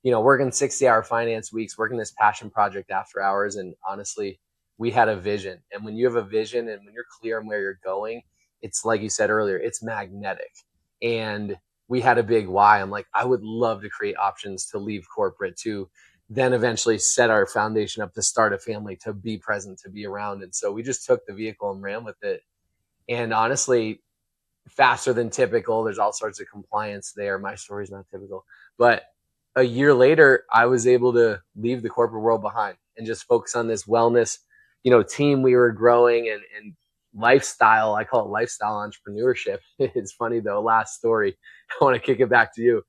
Speaker 2: working 60-hour finance weeks, working this passion project after hours. And honestly, we had a vision. And when you have a vision and when you're clear on where you're going, it's like you said earlier, it's magnetic. And we had a big why. I'm like, I would love to create options to leave corporate, to then eventually set our foundation up to start a family, to be present, to be around. And so we just took the vehicle and ran with it. And honestly, faster than typical. There's all sorts of compliance there. My story's not typical. But a year later, I was able to leave the corporate world behind and just focus on this wellness, team we were growing, and lifestyle. I call it lifestyle entrepreneurship. It's funny though. Last story. I want to kick it back to you.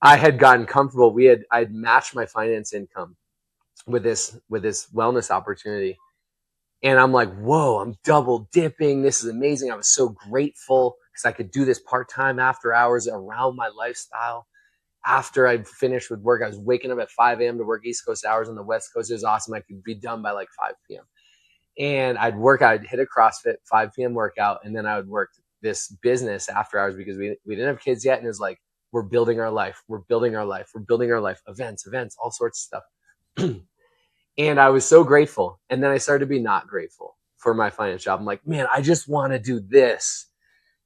Speaker 2: I had gotten comfortable. I'd matched my finance income with this wellness opportunity. And I'm like, whoa, I'm double dipping. This is amazing. I was so grateful because I could do this part-time after hours around my lifestyle. after I finished with work, I was waking up at 5 a.m. to work East Coast hours on the West Coast. It was awesome. I could be done by like 5 p.m. And I'd hit a CrossFit 5 p.m. workout, and then I would work this business after hours because we didn't have kids yet. And it was like, we're building our life. We're building our life. We're building our life. Events, all sorts of stuff. And I was so grateful. And then I started to be not grateful for my finance job. I'm like, man, I just want to do this.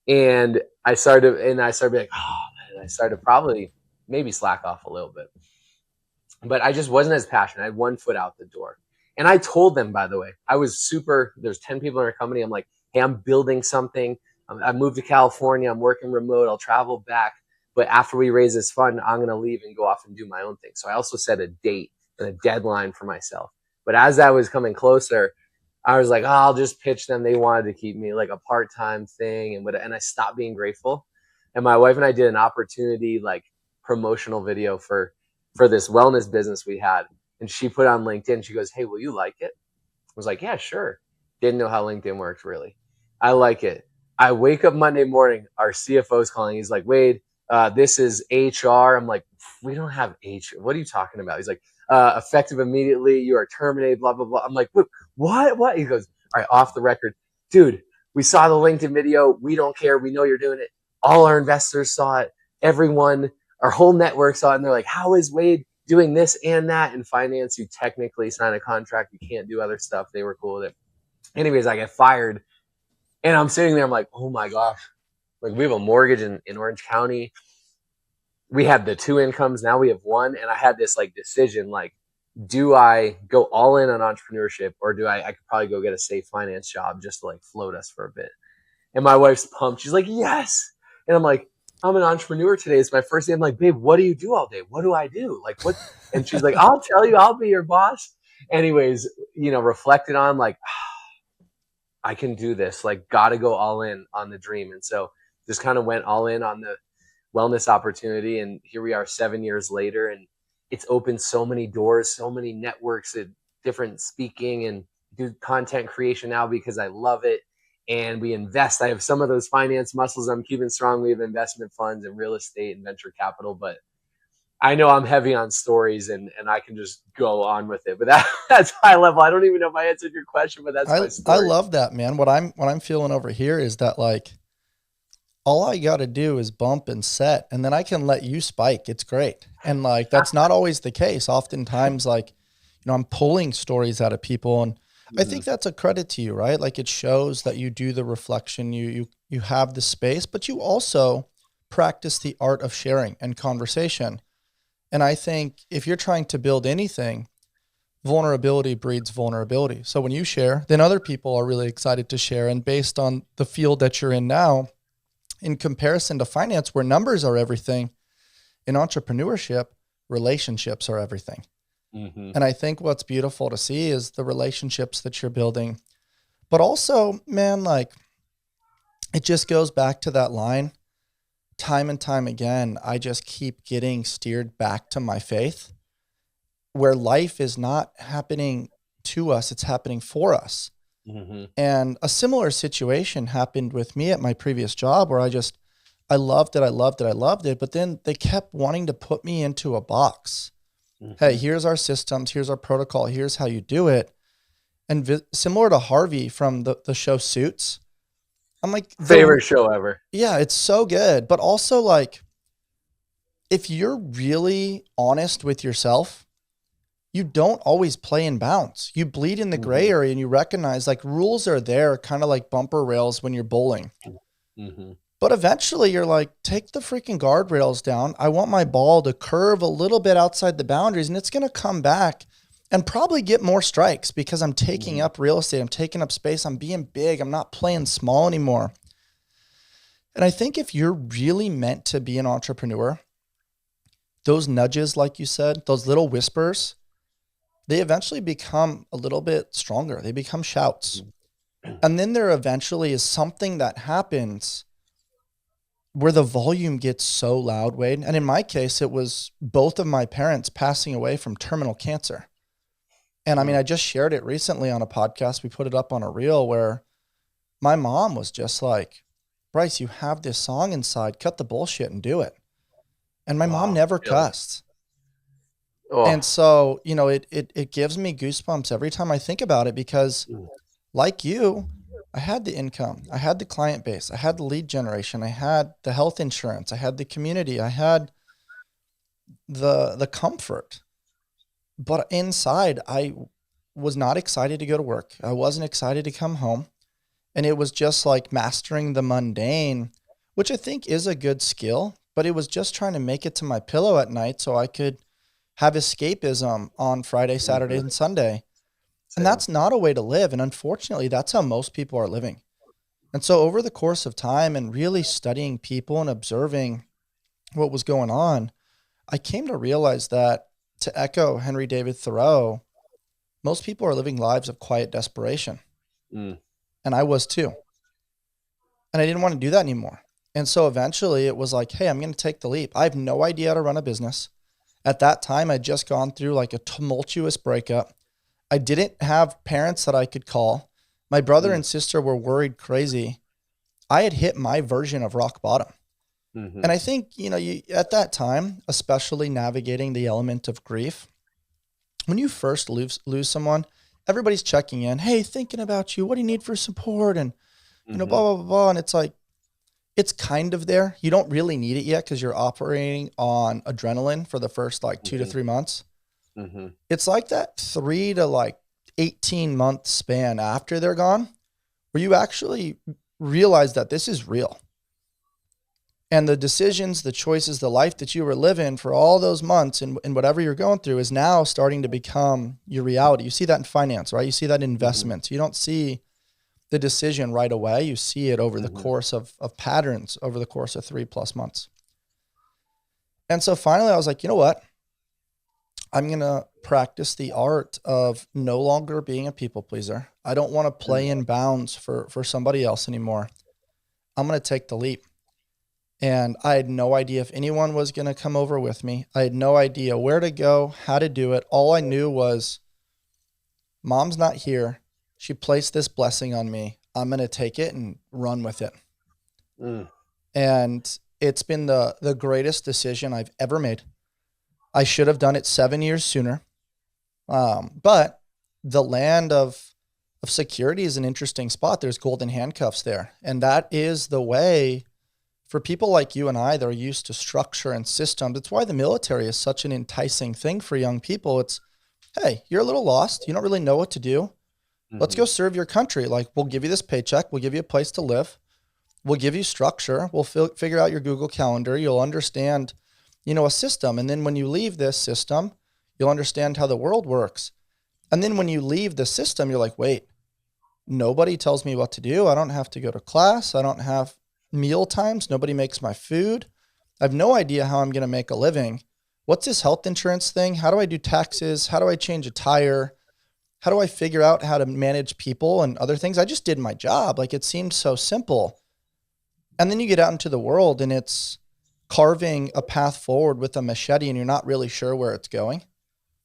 Speaker 2: And I started to be like, oh man, I started to probably maybe slack off a little bit. But I just wasn't as passionate. I had one foot out the door. And I told them, by the way, there's 10 people in our company. I'm like, hey, I'm building something. I moved to California. I'm working remote. I'll travel back. But after we raise this fund, I'm going to leave and go off and do my own thing. So I also set a date and a deadline for myself. But as that was coming closer, I was like, oh, I'll just pitch them. They wanted to keep me like a part-time thing. And I stopped being grateful. And my wife and I did an opportunity, like promotional video for this wellness business we had. And she put on LinkedIn. She goes, hey, will you like it? I was like, yeah, sure. Didn't know how LinkedIn worked really. I like it. I wake up Monday morning. Our CFO's calling. He's like, Wade, this is HR. I'm like, we don't have HR. What are you talking about? He's like, effective immediately. You are terminated, blah, blah, blah. I'm like, what? He goes, all right, off the record. Dude, we saw the LinkedIn video. We don't care. We know you're doing it. All our investors saw it. Everyone, our whole network saw it. And they're like, how is Wade doing this and that? In finance, you technically sign a contract. You can't do other stuff. They were cool with it. Anyways, I get fired. And I'm sitting there. I'm like, oh my gosh. Like, we have a mortgage in Orange County. We had the 2 incomes. Now we have one. And I had this like decision, like, do I go all in on entrepreneurship, or do I could probably go get a safe finance job just to like float us for a bit? And my wife's pumped. She's like, yes. And I'm like, I'm an entrepreneur today. It's my first day. I'm like, babe, what do you do all day? What do I do? Like, what? And she's like, I'll tell you, I'll be your boss. Anyways, reflected on like, I can do this. Like, got to go all in on the dream. And so just kind of went all in on the wellness opportunity. And here we are 7 years later. And it's opened so many doors, so many networks at different speaking, and do content creation now because I love it. And we invest. I have some of those finance muscles I'm keeping strong. We have investment funds and real estate and venture capital, but I know I'm heavy on stories and I can just go on with it. But that's high level. I don't even know if I answered your question, but that's my story.
Speaker 1: I love that, man. What I'm feeling over here is that like, all I got to do is bump and set, and then I can let you spike. It's great. And like, that's not always the case. Oftentimes, like, I'm pulling stories out of people, and I think that's a credit to you, right? Like, it shows that you do the reflection, you have the space, but you also practice the art of sharing and conversation. And I think if you're trying to build anything, vulnerability breeds vulnerability. So when you share, then other people are really excited to share. And based on the field that you're in now, in comparison to finance, where numbers are everything, in entrepreneurship, relationships are everything. Mm-hmm. And I think what's beautiful to see is the relationships that you're building. But also, man, like, it just goes back to that line. Time and time again, I just keep getting steered back to my faith, where life is not happening to us, it's happening for us. Mm-hmm. And a similar situation happened with me at my previous job, where I loved it. But then they kept wanting to put me into a box. Mm-hmm. Hey, here's our systems. Here's our protocol. Here's how you do it. And similar to Harvey from the show Suits, I'm like,
Speaker 2: favorite show ever.
Speaker 1: Yeah, it's so good. But also, like, if you're really honest with yourself, you don't always play in bounds. You bleed in the gray area, and you recognize like rules are there, kind of like bumper rails when you're bowling. Mm-hmm. But eventually you're like, take the freaking guardrails down. I want my ball to curve a little bit outside the boundaries, and it's going to come back and probably get more strikes because I'm taking up real estate. I'm taking up space. I'm being big. I'm not playing small anymore. And I think if you're really meant to be an entrepreneur, those nudges, like you said, those little whispers, they eventually become a little bit stronger. They become shouts. And then there eventually is something that happens where the volume gets so loud, Wade. And in my case, it was both of my parents passing away from terminal cancer. And I mean, I just shared it recently on a podcast. We put it up on a reel where my mom was just like, Bryce, you have this song inside, cut the bullshit and do it. and my mom
Speaker 2: Wow.
Speaker 1: never
Speaker 2: Feeling.
Speaker 1: cussed. And
Speaker 2: Oh.
Speaker 1: so, it gives me goosebumps every time I think about it, because
Speaker 2: Mm.
Speaker 1: like you, I had the income, I had the client base, I had the lead generation, I had the health insurance, I had the community, I had the comfort. But inside, I was not excited to go to work. I wasn't excited to come home. And it was just like mastering the mundane, which I think is a good skill, but it was just trying to make it to my pillow at night so I could have escapism on Friday, Saturday,
Speaker 2: Hmm.
Speaker 1: and Sunday. And
Speaker 2: Same.
Speaker 1: that's not a way to live. And unfortunately, that's how most people are living. And so over the course of time and really studying people and observing what was going on, I came to realize that, to echo Henry David Thoreau, most people are living lives of quiet desperation.
Speaker 2: Mm.
Speaker 1: And I was too. And I didn't want to do that anymore. And so eventually it was like, hey, I'm going to take the leap. I have no idea how to run a business. At that time, I'd just gone through like a tumultuous breakup. I didn't have parents that I could call. My brother
Speaker 2: Mm.
Speaker 1: and sister were worried crazy. I had hit my version of rock bottom.
Speaker 2: Hmm.
Speaker 1: And I think, you at that time, especially navigating the element of grief, when you first lose someone, everybody's checking in. Hey, thinking about you. What do you need for support? And, blah,
Speaker 2: Hmm.
Speaker 1: blah, blah, blah. And it's like, it's kind of there. You don't really need it yet because you're operating on adrenaline for the first like 2 to 3 months.
Speaker 2: Hmm.
Speaker 1: It's like that 3 to like 18-month span after they're gone, where you actually realize that this is real. And the decisions, the choices, the life that you were living for all those months and whatever you're going through is now starting to become your reality. You see that in finance, right? You see that in
Speaker 2: Hmm.
Speaker 1: investments. You don't see the decision right away. You see it over the
Speaker 2: Hmm.
Speaker 1: course of patterns over the course of 3+ months. And so finally I was like, you know what? I'm going to practice the art of no longer being a people pleaser. I don't want to play in bounds for somebody else anymore. I'm going to take the leap. And I had no idea if anyone was going to come over with me. I had no idea where to go, how to do it. All I knew was mom's not here. She placed this blessing on me. I'm going to take it and run with it.
Speaker 2: Mm.
Speaker 1: And it's been the greatest decision I've ever made. I should have done it 7 years sooner. But the land of security is an interesting spot. There's golden handcuffs there. And that is the way for people like you and I that are used to structure and systems. It's why the military is such an enticing thing for young people. It's, hey, you're a little lost. You don't really know what to do. Let's
Speaker 2: Hmm.
Speaker 1: go serve your country. Like, we'll give you this paycheck. We'll give you a place to live. We'll give you structure. We'll figure out your Google Calendar. You'll understand, a system. And then when you leave this system, you'll understand how the world works. And then when you leave the system, you're like, wait, nobody tells me what to do. I don't have to go to class. I don't have meal times. Nobody makes my food. I have no idea how I'm going to make a living. What's this health insurance thing? How do I do taxes? How do I change a tire? How do I figure out how to manage people and other things? I just did my job. Like, it seemed so simple. And then you get out into the world and it's carving a path forward with a machete and you're not really sure where it's going.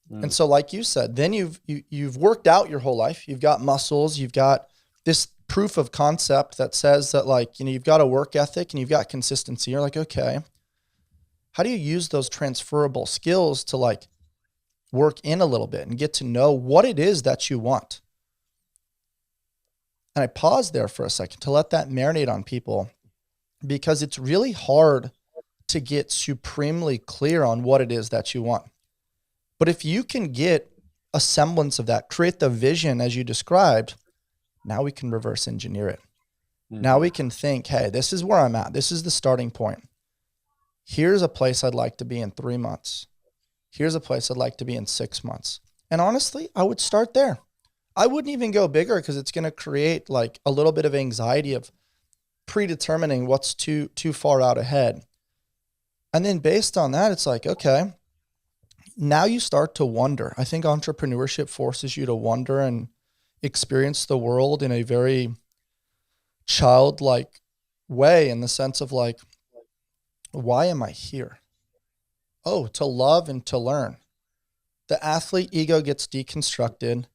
Speaker 1: And
Speaker 2: Mm.
Speaker 1: so, like you said, then you've worked out your whole life. You've got muscles. You've got this proof of concept that says that, like, you've got a work ethic and you've got consistency. You're like, okay, how do you use those transferable skills to like work in a little bit and get to know what it is that you want? And I paused there for a second to let that marinate on people, because it's really hard to get supremely clear on what it is that you want. But if you can get a semblance of that, create the vision as you described, now we can reverse engineer it. Now
Speaker 2: Hmm.
Speaker 1: we can think, hey, this is where I'm at. This is the starting point. Here's a place I'd like to be in 3 months. Here's a place I'd like to be in 6 months. And honestly, I would start there. I wouldn't even go bigger because it's going to create like a little bit of anxiety of predetermining what's too far out ahead. And then based on that, it's like, okay, now you start to wonder. I think entrepreneurship forces you to wonder and experience the world in a very childlike way, in the sense of like, why am I here? Oh, to love and to learn. The athlete ego gets deconstructed.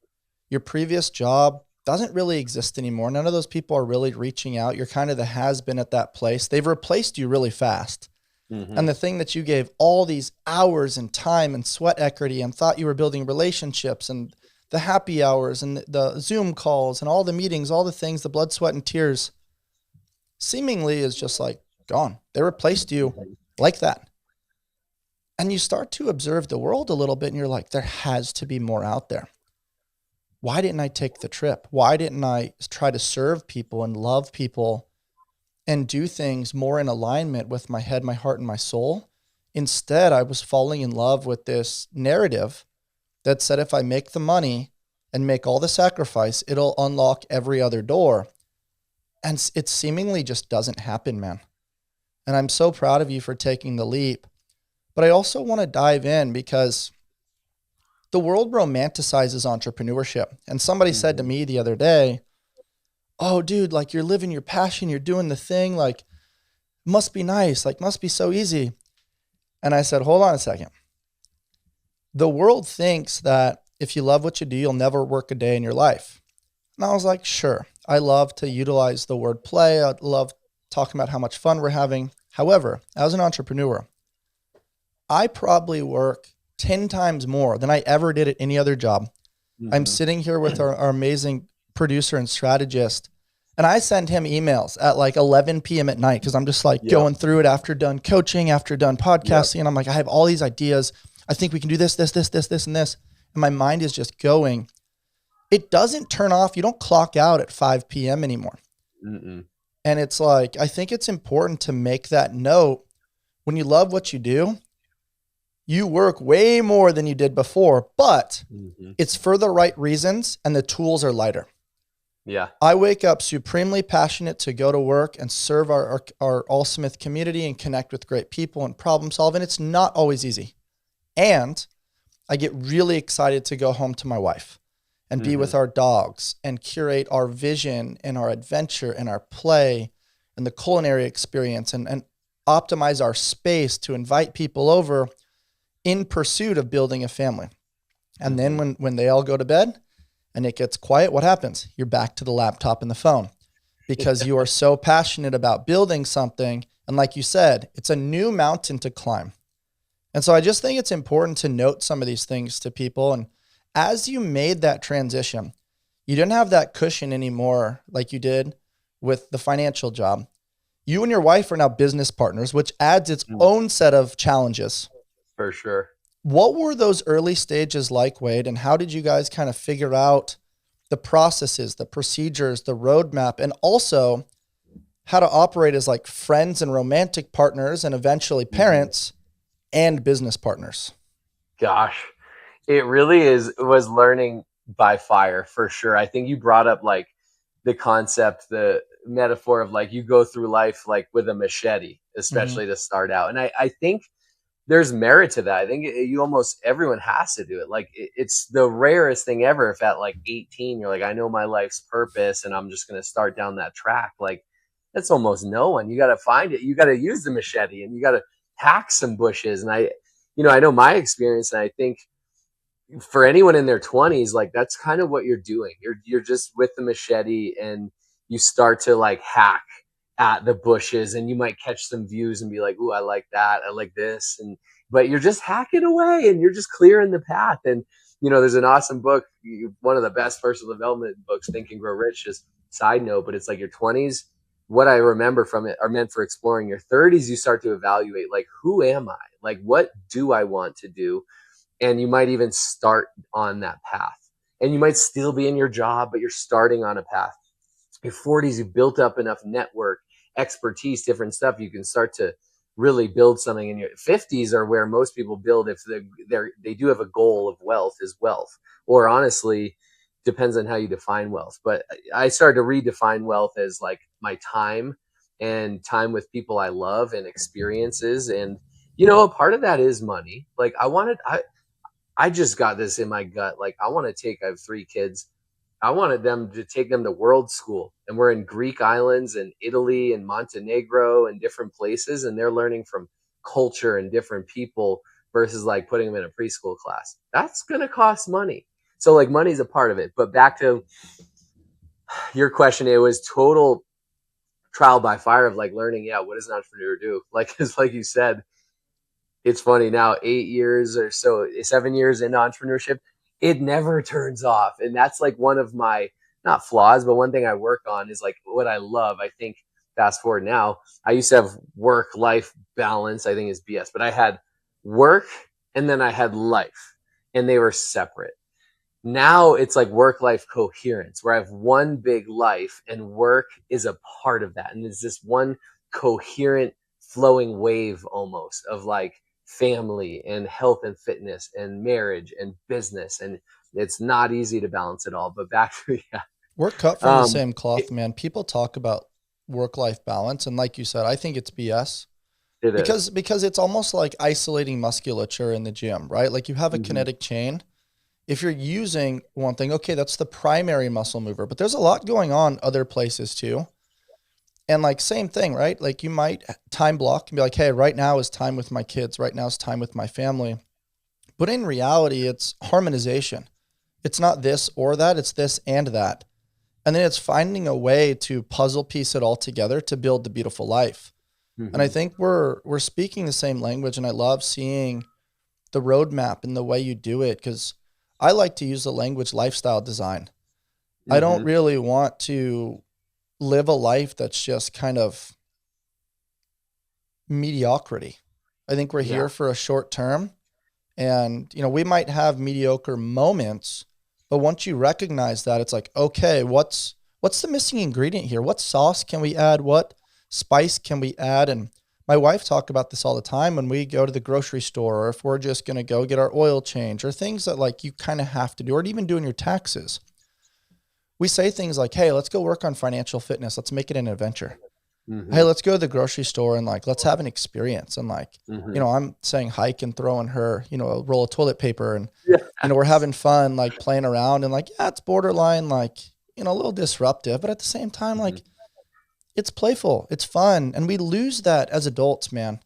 Speaker 1: Your previous job doesn't really exist anymore. None of those people are really reaching out. You're kind of the has been at that place. They've replaced you really fast. And
Speaker 2: Mm-hmm.
Speaker 1: the thing that you gave all these hours and time and sweat equity and thought you were building relationships and the happy hours and the Zoom calls and all the meetings, all the things, the blood, sweat, and tears seemingly is just like gone. They replaced you like that. And you start to observe the world a little bit and you're like, there has to be more out there. Why didn't I take the trip? Why didn't I try to serve people and love people and do things more in alignment with my head, my heart, and my soul? Instead, I was falling in love with this narrative that said if I make the money and make all the sacrifice, it'll unlock every other door. And it seemingly just doesn't happen, man. And I'm so proud of you for taking the leap. But I also want to dive in because the world romanticizes entrepreneurship. And somebody said to
Speaker 2: Mm-hmm.
Speaker 1: me the other day, oh, dude, like you're living your passion, you're doing the thing, like must be nice, like must be so easy. And I said, hold on a second. The world thinks that if you love what you do, you'll never work a day in your life. And I was like, sure, I love to utilize the word play. I love talking about how much fun we're having. However, as an entrepreneur, I probably work 10 times more than I ever did at any other job. I'm
Speaker 2: Mm-hmm.
Speaker 1: sitting here with our amazing producer and strategist, and I send him emails at like 11 p.m. at night because I'm just like
Speaker 2: Yep.
Speaker 1: going through it after done coaching, after done
Speaker 2: Yep.
Speaker 1: podcasting. And I'm like, I have all these ideas. I think we can do this, this, this, this, this, and this. And my mind is just going. It doesn't turn off. You don't clock out at 5 p.m. anymore.
Speaker 2: Mm-mm.
Speaker 1: And it's like, I think it's important to make that note. When you love what you do, you work way more than you did before, but
Speaker 2: Mm-hmm.
Speaker 1: it's for the right reasons and the tools are lighter.
Speaker 2: Yeah.
Speaker 1: I wake up supremely passionate to go to work and serve our Allsmith community and connect with great people and problem solve. And it's not always easy. And I get really excited to go home to my wife and be
Speaker 2: Mm-hmm.
Speaker 1: with our dogs and curate our vision and our adventure and our play and the culinary experience and optimize our space to invite people over in pursuit of building a family. And
Speaker 2: Mm-hmm.
Speaker 1: then when they all go to bed and it gets quiet, what happens? You're back to the laptop and the phone because you are so passionate about building something. And like you said, it's a new mountain to climb. And so I just think it's important to note some of these things to people. And as you made that transition, you didn't have that cushion anymore like you did with the financial job. You and your wife are now business partners, which adds its
Speaker 2: Mm.
Speaker 1: own set of challenges.
Speaker 2: For sure.
Speaker 1: What were those early stages like, Wade? And how did you guys kind of figure out the processes, the procedures, the roadmap, and also how to operate as like friends and romantic partners and eventually
Speaker 2: Mm-hmm.
Speaker 1: parents and business partners?
Speaker 2: Gosh, it really was learning by fire for sure. I think you brought up like the concept, the metaphor of like you go through life like with a machete,
Speaker 1: Mm-hmm.
Speaker 2: especially to start out. And I think there's merit to that. I think you almost everyone has to do it. Like it's the rarest thing ever. If at like 18, you're like, I know my life's purpose and I'm just going to start down that track. Like that's almost no one. You got to find it. You got to use the machete and you got to hack some bushes. And I know my experience and I think for anyone in their 20s, like that's kind of what you're doing. You're just with the machete and you start to like hack at the bushes and you might catch some views and be like, "Ooh, I like that. I like this." And but you're just hacking away and you're just clearing the path. And there's an awesome book, one of the best personal development books, Think and Grow Rich, just side note, but it's like your 20s. What I remember from it are meant for exploring. Your 30s, you start to evaluate like, who am I? Like, what do I want to do? And you might even start on that path. And you might still be in your job, but you're starting on a path. Your 40s, you've built up enough network, expertise, different stuff. You can start to really build something. In your 50s are where most people build if they do have a goal of wealth is wealth. Or honestly, depends on how you define wealth. But I started to redefine wealth as like my time and time with people I love and experiences. And a part of that is money. Like I just got this in my gut. Like I have 3 kids. I wanted them to take them to world school. And we're in Greek islands and Italy and Montenegro and different places. And they're learning from culture and different people versus like putting them in a preschool class. That's going to cost money. So like money's a part of it. But back to your question, it was total trial by fire of like learning, yeah, what does an entrepreneur do? Like, it's like you said, it's funny now, 8 years or so, 7 years into entrepreneurship, it never turns off. And that's like one of my, not flaws, but one thing I work on is like what I love. I think fast forward now, I used to have work life balance, I think is BS, but I had work and then I had life and they were separate. Now it's like work life coherence where I have one big life and work is a part of that. And it's this one coherent flowing wave almost of like family and health and fitness and marriage and business. And it's not easy to balance it all, but back to, yeah.
Speaker 1: We're cut from the
Speaker 2: Um,
Speaker 1: same
Speaker 2: it,
Speaker 1: cloth, man. People talk about work-life balance, and like you said, I think it's BS
Speaker 2: it is.
Speaker 1: because it's almost like isolating musculature in the gym, right? Like you have a
Speaker 2: Mm-hmm.
Speaker 1: kinetic chain. If you're using one thing, okay, that's the primary muscle mover, but there's a lot going on other places too. And like same thing, right? Like you might time block and be like, hey, right now is time with my kids. Right now is time with my family. But in reality, it's harmonization. It's not this or that, it's this and that. And then it's finding a way to puzzle piece it all together to build the beautiful life. And I
Speaker 2: Mm-hmm.
Speaker 1: think we're speaking the same language, and I love seeing the roadmap and the way you do it, because I like to use the language lifestyle design. I don't
Speaker 2: Mm-hmm.
Speaker 1: really want to live a life that's just kind of mediocrity. I think we're
Speaker 2: Yeah.
Speaker 1: here for a short term, and we might have mediocre moments, but once you recognize that, it's like, okay, what's the missing ingredient here? What sauce can we add? What spice can we add? And my wife talk about this all the time when we go to the grocery store, or if we're just going to go get our oil change, or things that like you kind of have to do, or even doing your taxes. We say things like, hey, let's go work on financial fitness. Let's make it an adventure. Hey,
Speaker 2: Mm-hmm.
Speaker 1: let's go to the grocery store and like, let's have an experience. And like,
Speaker 2: Mm-hmm.
Speaker 1: I'm saying hike and throwing her, a roll of toilet paper, and, we're
Speaker 2: Yes.
Speaker 1: having fun, like playing around, and like, yeah, it's borderline, like, a little disruptive, but at the same time,
Speaker 2: Mm-hmm.
Speaker 1: like it's playful, it's fun. And we lose that as adults, man.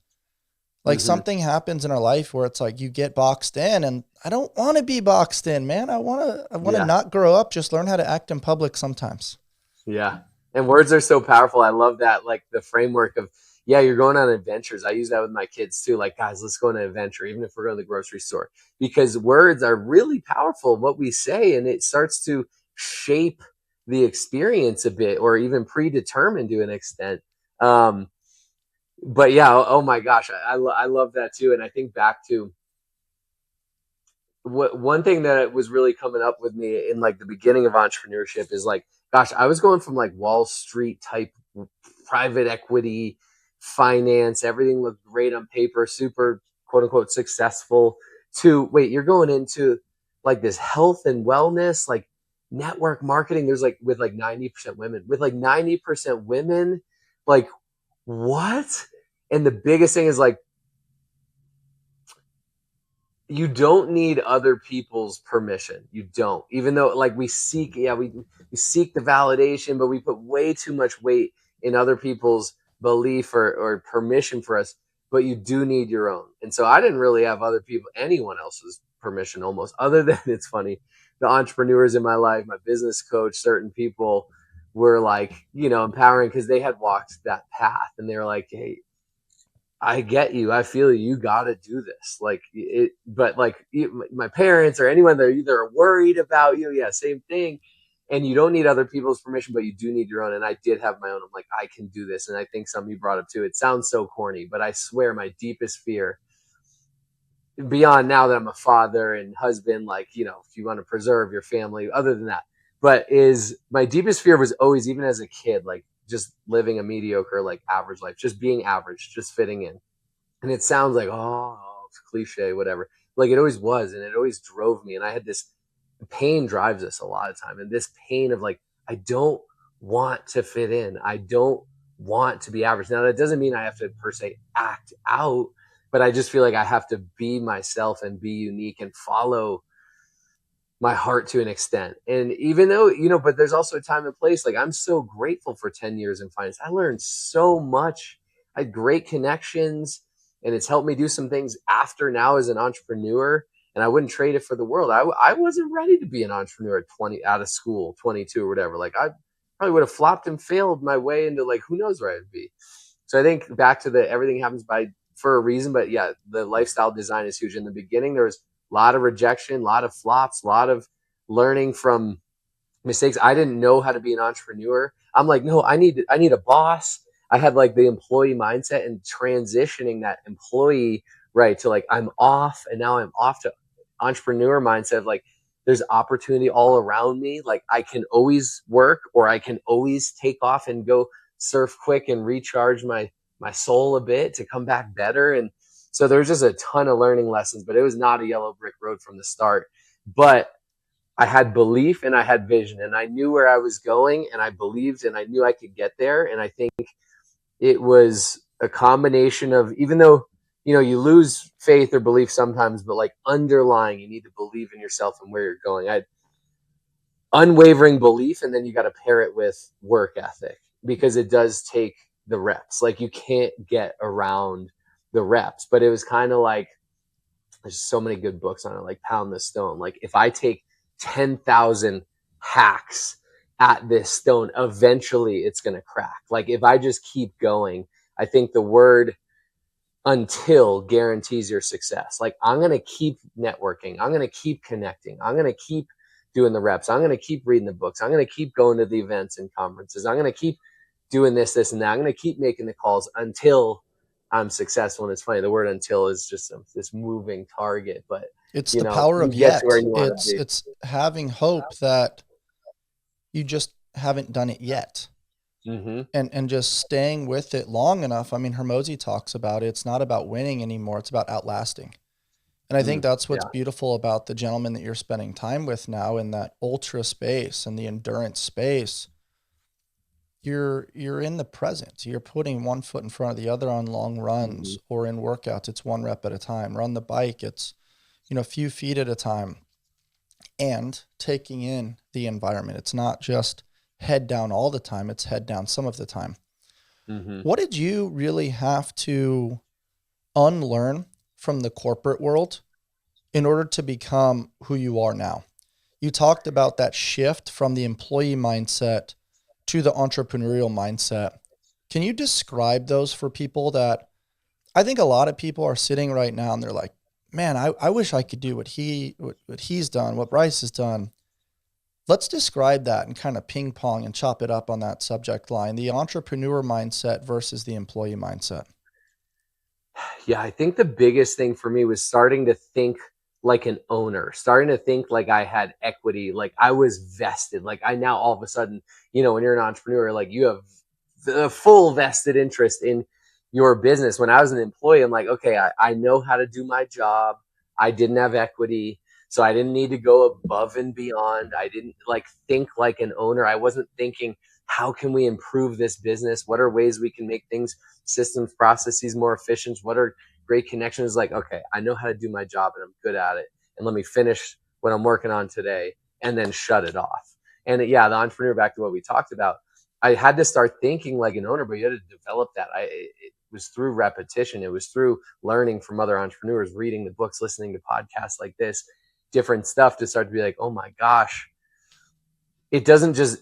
Speaker 1: Like
Speaker 2: Mm-hmm.
Speaker 1: something happens in our life where it's like you get boxed in, and I don't want to be boxed in, man. I want to
Speaker 2: Yeah.
Speaker 1: not grow up, just learn how to act in public sometimes.
Speaker 2: Yeah. And words are so powerful. I love that, like the framework of, yeah, you're going on adventures. I use that with my kids too. Like, guys, let's go on an adventure, even if we're going to the grocery store, because words are really powerful, what we say, and it starts to shape the experience a bit or even predetermine to an extent. Um, but yeah, oh my gosh, I love that too. And I think back to what one thing that was really coming up with me in like the beginning of entrepreneurship is like, gosh, I was going from like Wall Street type private equity finance, everything looked great on paper, super quote unquote successful, to wait, you're going into like this health and wellness, like network marketing. There's like with like 90% women, like what? And the biggest thing is like, you don't need other people's permission. You don't. Even though like we seek, yeah, we seek the validation, but we put way too much weight in other people's belief or permission for us. But you do need your own. And so I didn't really have other people, anyone else's permission almost, other than it's funny, the entrepreneurs in my life, my business coach, certain people were like, empowering because they had walked that path and they were like, hey, I get you. I feel you. You got to do this. Like it, but like my parents or anyone that either are worried about you. Yeah, same thing. And you don't need other people's permission, but you do need your own. And I did have my own. I'm like, I can do this. And I think something you brought up too. It sounds so corny, but I swear my deepest fear, beyond now that I'm a father and husband, like, if you want to preserve your family, other than that, but is my deepest fear was always, even as a kid, like just living a mediocre, like average life, just being average, just fitting in. And it sounds like, oh, it's cliche, whatever. Like it always was. And it always drove me. And I had this pain drives us a lot of time. And this pain of like, I don't want to fit in. I don't want to be average. Now, that doesn't mean I have to per se act out, but I just feel like I have to be myself and be unique and follow my heart to an extent. And even though, but there's also a time and place. Like I'm so grateful for 10 years in finance. I learned so much. I had great connections and it's helped me do some things after now as an entrepreneur. And I wouldn't trade it for the world. I wasn't ready to be an entrepreneur at 20 out of school, 22 or whatever. Like probably would have flopped and failed my way into like, who knows where I'd be. So I think back to the everything happens for a reason, but yeah, the lifestyle design is huge. In the beginning, there was a lot of rejection, a lot of flops, a lot of learning from mistakes. I didn't know how to be an entrepreneur. I'm like, no, I need a boss. I had like the employee mindset, and transitioning that employee right to like, I'm off, and now I'm off to entrepreneur mindset of like, there's opportunity all around me. Like I can always work, or I can always take off and go surf quick and recharge my soul a bit to come back better. And so there's just a ton of learning lessons, but it was not a yellow brick road from the start. But I had belief and I had vision, and I knew where I was going, and I believed and I knew I could get there. And I think it was a combination of, even though, you lose faith or belief sometimes, but like underlying, you need to believe in yourself and where you're going. I had unwavering belief, and then you got to pair it with work ethic, because it does take the reps. Like you can't get around the reps, but it was kind of like, there's so many good books on it, like Pound the Stone. Like if I take 10,000 hacks at this stone, eventually it's going to crack. Like if I just keep going, I think the word until guarantees your success. Like I'm going to keep networking. I'm going to keep connecting. I'm going to keep doing the reps. I'm going to keep reading the books. I'm going to keep going to the events and conferences. I'm going to keep doing this, and that. I'm going to keep making the calls until I'm successful. And it's funny, the word until is just this moving target, but
Speaker 1: it's the power of
Speaker 2: get
Speaker 1: yet.
Speaker 2: To where you want to be.
Speaker 1: It's having hope that you just haven't done it yet.
Speaker 2: Mm-hmm.
Speaker 1: And just staying with it long enough. I mean, Hormozi talks about it. It's not about winning anymore. It's about outlasting. And I think that's what's beautiful about the gentleman that you're spending time with now in that ultra space and the endurance space. You're in the present. You're putting one foot in front of the other on long runs or in workouts. It's one rep at a time. Run the bike. It's, a few feet at a time, and taking in the environment. It's not just head down all the time. It's head down some of the time. What did you really have to unlearn from the corporate world in order to become who you are now? You talked about that shift from the employee mindset to the entrepreneurial mindset. Can you describe those for people? That I think a lot of people are sitting right now and they're like, man, I wish I could do what he's done, what Bryce has done. Let's describe that and kind of ping pong and chop it up on that subject line, the entrepreneur mindset versus the employee mindset.
Speaker 2: Yeah, I think the biggest thing for me was starting to think like an owner, starting to think like I had equity, like I was vested. Like I now all of a sudden, when you're an entrepreneur, like you have the full vested interest in your business. When I was an employee, I'm like, okay, I know how to do my job. I didn't have equity, so I didn't need to go above and beyond. I didn't think like an owner. I wasn't thinking, how can we improve this business? What are ways we can make things, systems, processes more efficient? What are great connections? Like, okay, I know how to do my job and I'm good at it. And let me finish what I'm working on today and then shut it off. And the entrepreneur, back to what we talked about, I had to start thinking like an owner, but you had to develop that. It was through repetition. It was through learning from other entrepreneurs, reading the books, listening to podcasts like this, different stuff, to start to be like, oh my gosh, it doesn't just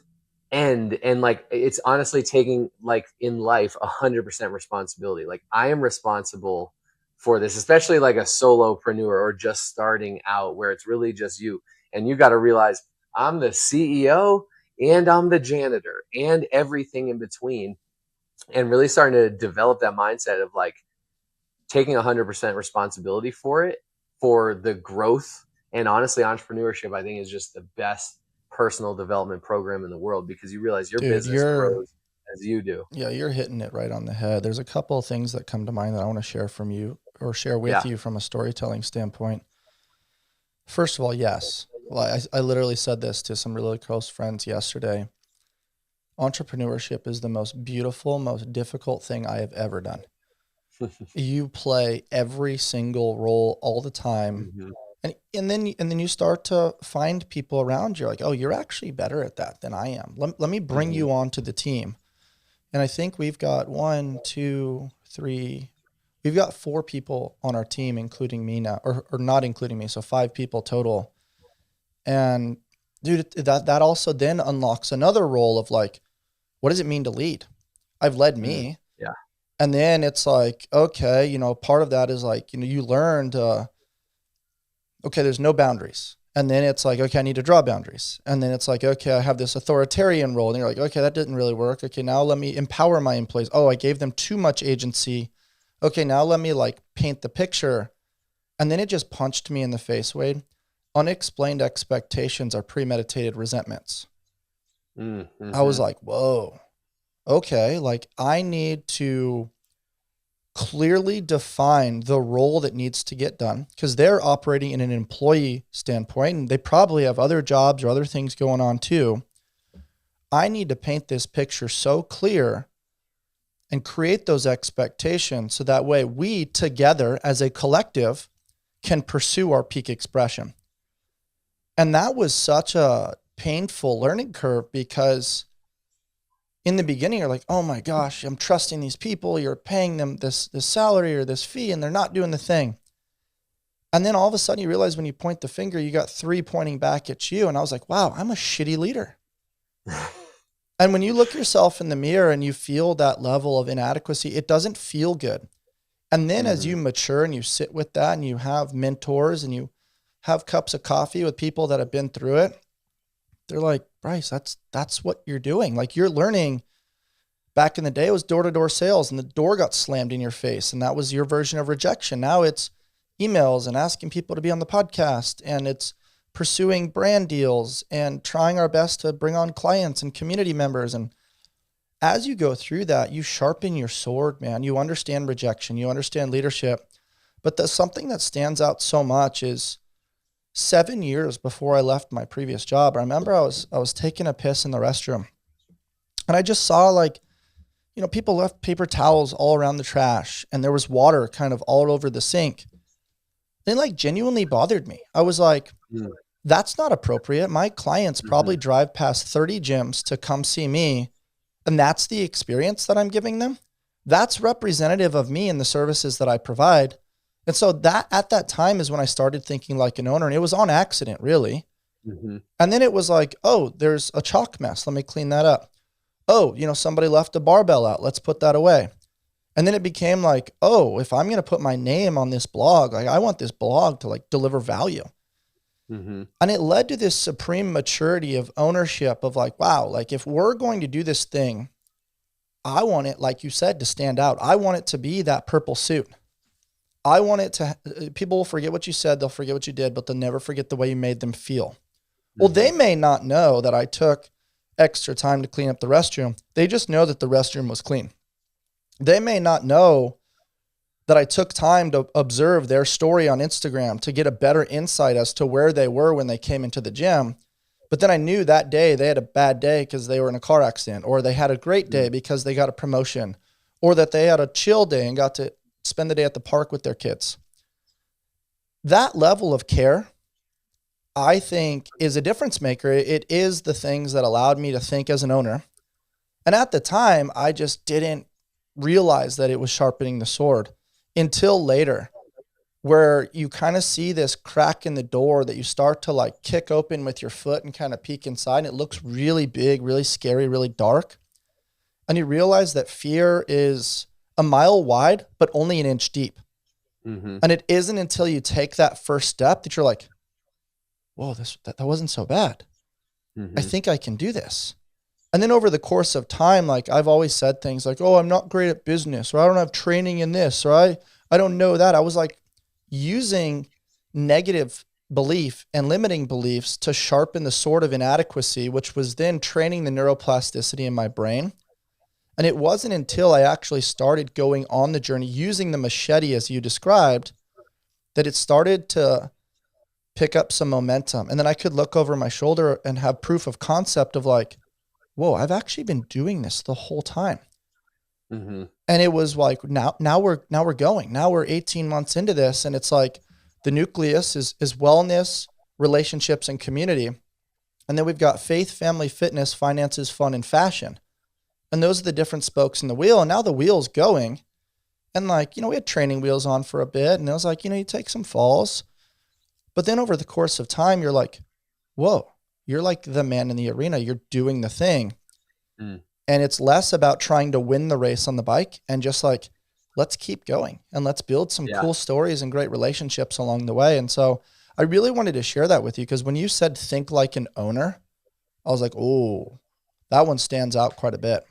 Speaker 2: end. And like, it's honestly taking like in life 100% responsibility. Like I am responsible for this, especially like a solopreneur or just starting out where it's really just you. And you got to realize I'm the CEO and I'm the janitor and everything in between. And really starting to develop that mindset of like taking 100% responsibility for it, for the growth. And honestly, entrepreneurship, I think, is just the best personal development program in the world, because you realize your business grows as you do.
Speaker 1: Yeah, you're hitting it right on the head. There's a couple of things that come to mind that I want to share from you, or share with you from a storytelling standpoint. First of all, yes. Well, I literally said this to some really close friends yesterday. Entrepreneurship is the most beautiful, most difficult thing I have ever done. You play every single role all the time. And then you start to find people around you like, oh, you're actually better at that than I am. Let me bring you onto the team. And I think we've got 1, 2, 3, we've got 4 people on our team, including me now, or not including me. So 5 people total. And dude, that also then unlocks another role of like, what does it mean to lead? I've led me.
Speaker 2: Yeah.
Speaker 1: And then it's like, okay, you know, part of that is like, you know, you learned, okay, there's no boundaries. And then it's like, okay, I need to draw boundaries. And then it's like, okay, I have this authoritarian role. And you're like, okay, that didn't really work. Okay, now let me empower my employees. Oh, I gave them too much agency. Okay, now let me like paint the picture. And then it just punched me in the face, Wade. Unexplained expectations are premeditated resentments.
Speaker 2: Mm-hmm.
Speaker 1: I was like, whoa, okay, like I need to clearly define the role that needs to get done because they're operating in an employee standpoint and they probably have other jobs or other things going on too. I need to paint this picture so clear and create those expectations so that way we together as a collective can pursue our peak expression. And that was such a painful learning curve because in the beginning, you're like, oh my gosh, I'm trusting these people. You're paying them this salary or this fee, and they're not doing the thing. And then all of a sudden you realize when you point the finger, you got 3 pointing back at you. And I was like, wow, I'm a shitty leader. And when you look yourself in the mirror and you feel that level of inadequacy, it doesn't feel good. And then as you mature and you sit with that and you have mentors and you have cups of coffee with people that have been through it, they're like, Bryce, that's what you're doing. Like you're learning. Back in the day, it was door-to-door sales and the door got slammed in your face. And that was your version of rejection. Now it's emails and asking people to be on the podcast, and it's pursuing brand deals and trying our best to bring on clients and community members. And as you go through that, you sharpen your sword, man. You understand rejection, you understand leadership. But the something that stands out so much is 7 years before I left my previous job, I remember I was taking a piss in the restroom and I just saw like, you know, people left paper towels all around the trash and there was water kind of all over the sink. They like genuinely bothered me. I was like, that's not appropriate. My clients probably drive past 30 gyms to come see me. And that's the experience that I'm giving them. That's representative of me and the services that I provide. And so that at that time is when I started thinking like an owner, and it was on accident really. And then it was like, oh, there's a chalk mess. Let me clean that up. Oh, you know, somebody left a barbell out. Let's put that away. And then it became like, oh, if I'm going to put my name on this blog, like I want this blog to like deliver value. And it led to this supreme maturity of ownership of like, wow, like if we're going to do this thing, I want it, like you said, to stand out. I want it to be that purple suit. I want it to, people will forget what you said. They'll forget what you did, but they'll never forget the way you made them feel. Well, they may not know that I took extra time to clean up the restroom. They just know that the restroom was clean. They may not know that I took time to observe their story on Instagram to get a better insight as to where they were when they came into the gym. But then I knew that day they had a bad day because they were in a car accident, or they had a great day because they got a promotion, or that they had a chill day and got to spend the day at the park with their kids. That level of care, I think, is a difference maker. It is the things that allowed me to think as an owner. And at the time, I just didn't realize that it was sharpening the sword until later, where you kind of see this crack in the door that you start to like kick open with your foot and kind of peek inside. And it looks really big, really scary, really dark. And you realize that fear is a mile wide, but only an inch deep. And it isn't until you take that first step that you're like, whoa, that wasn't so bad. I think I can do this. And then over the course of time, like I've always said things like, oh, I'm not great at business, or I don't have training in this, or I don't know that. I was like using negative belief and limiting beliefs to sharpen the sword of inadequacy, which was then training the neuroplasticity in my brain. And it wasn't until I actually started going on the journey using the machete, as you described, that it started to pick up some momentum. And then I could look over my shoulder and have proof of concept of like, whoa, I've actually been doing this the whole time. And it was like, now we're going. Now we're 18 months into this. And it's like the nucleus is wellness, relationships, and community. And then we've got faith, family, fitness, finances, fun, and fashion. And those are the different spokes in the wheel. And now the wheel's going. And like, you know, we had training wheels on for a bit. And it was like, you know, you take some falls. But then over the course of time, you're like, whoa, you're like the man in the arena. You're doing the thing. And it's less about trying to win the race on the bike and just like, let's keep going and let's build some
Speaker 2: Yeah.
Speaker 1: cool stories and great relationships along the way. And so I really wanted to share that with you because when you said think like an owner, I was like, oh, that one stands out quite a bit.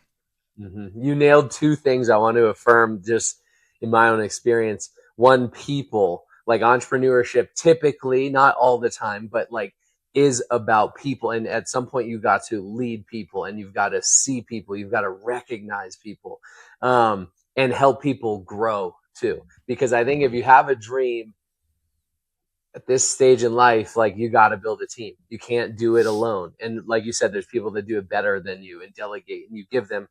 Speaker 2: You nailed two things I want to affirm just in my own experience. One, people, like entrepreneurship, typically, not all the time, but like is about people. And at some point, you got to lead people and you've got to see people, you've got to recognize people, and help people grow too. Because I think if you have a dream, at this stage in life, like you got to build a team. You can't do it alone. And like you said, there's people that do it better than you and delegate, and you give them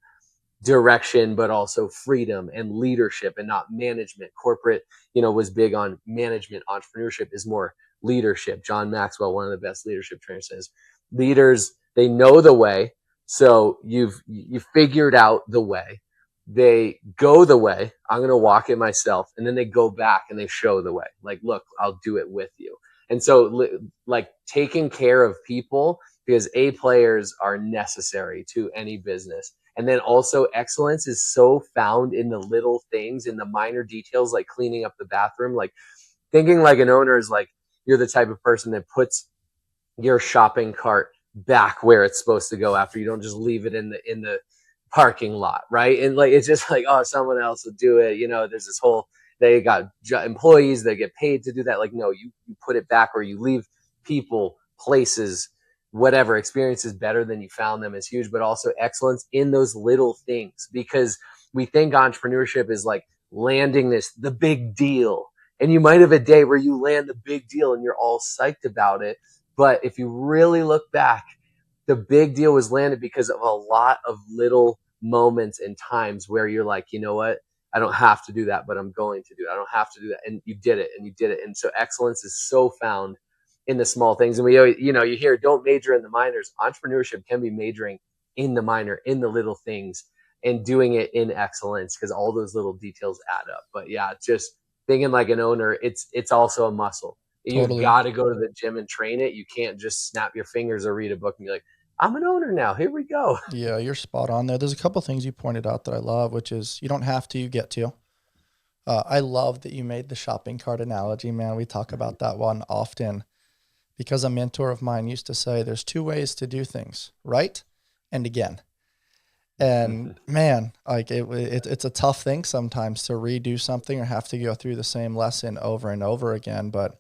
Speaker 2: direction, but also freedom and leadership and not management. Corporate, was big on management. Entrepreneurship is more leadership. John Maxwell, one of the best leadership trainers, says leaders, they know the way. So you figured out the way. They go the way. I'm going to walk it myself. And then they go back and they show the way. Like, look, I'll do it with you. And so like taking care of people, because A, players are necessary to any business. And then also excellence is so found in the little things, in the minor details, like cleaning up the bathroom. Like thinking like an owner is like, you're the type of person that puts your shopping cart back where it's supposed to go after. You don't just leave it in the parking lot, right? And like it's just like, oh, someone else will do it. There's this whole, they got employees that get paid to do that. Like, no, you put it back, or you leave people, places, whatever experiences better than you found them is huge. But also excellence in those little things, because we think entrepreneurship is like landing the big deal. And you might have a day where you land the big deal and you're all psyched about it. But if you really look back, the big deal was landed because of a lot of little moments and times where you're like, you know what? I don't have to do that, but I'm going to do it. I don't have to do that. And you did it, and you did it. And so excellence is so found in the small things. And we always, you hear, don't major in the minors. Entrepreneurship can be majoring in the minor, in the little things, and doing it in excellence, because all those little details add up. But yeah, just thinking like an owner, it's also a muscle. You've
Speaker 1: Totally.
Speaker 2: got to go to the gym and train it. You can't just snap your fingers or read a book and be like, I'm an owner now. Here we go.
Speaker 1: Yeah, you're spot on there. There's a couple things you pointed out that I love, which is you don't have to, you get to. I love that you made the shopping cart analogy, man. We talk about that one often because a mentor of mine used to say there's two ways to do things, right and again. And man, like it's a tough thing sometimes to redo something or have to go through the same lesson over and over again, but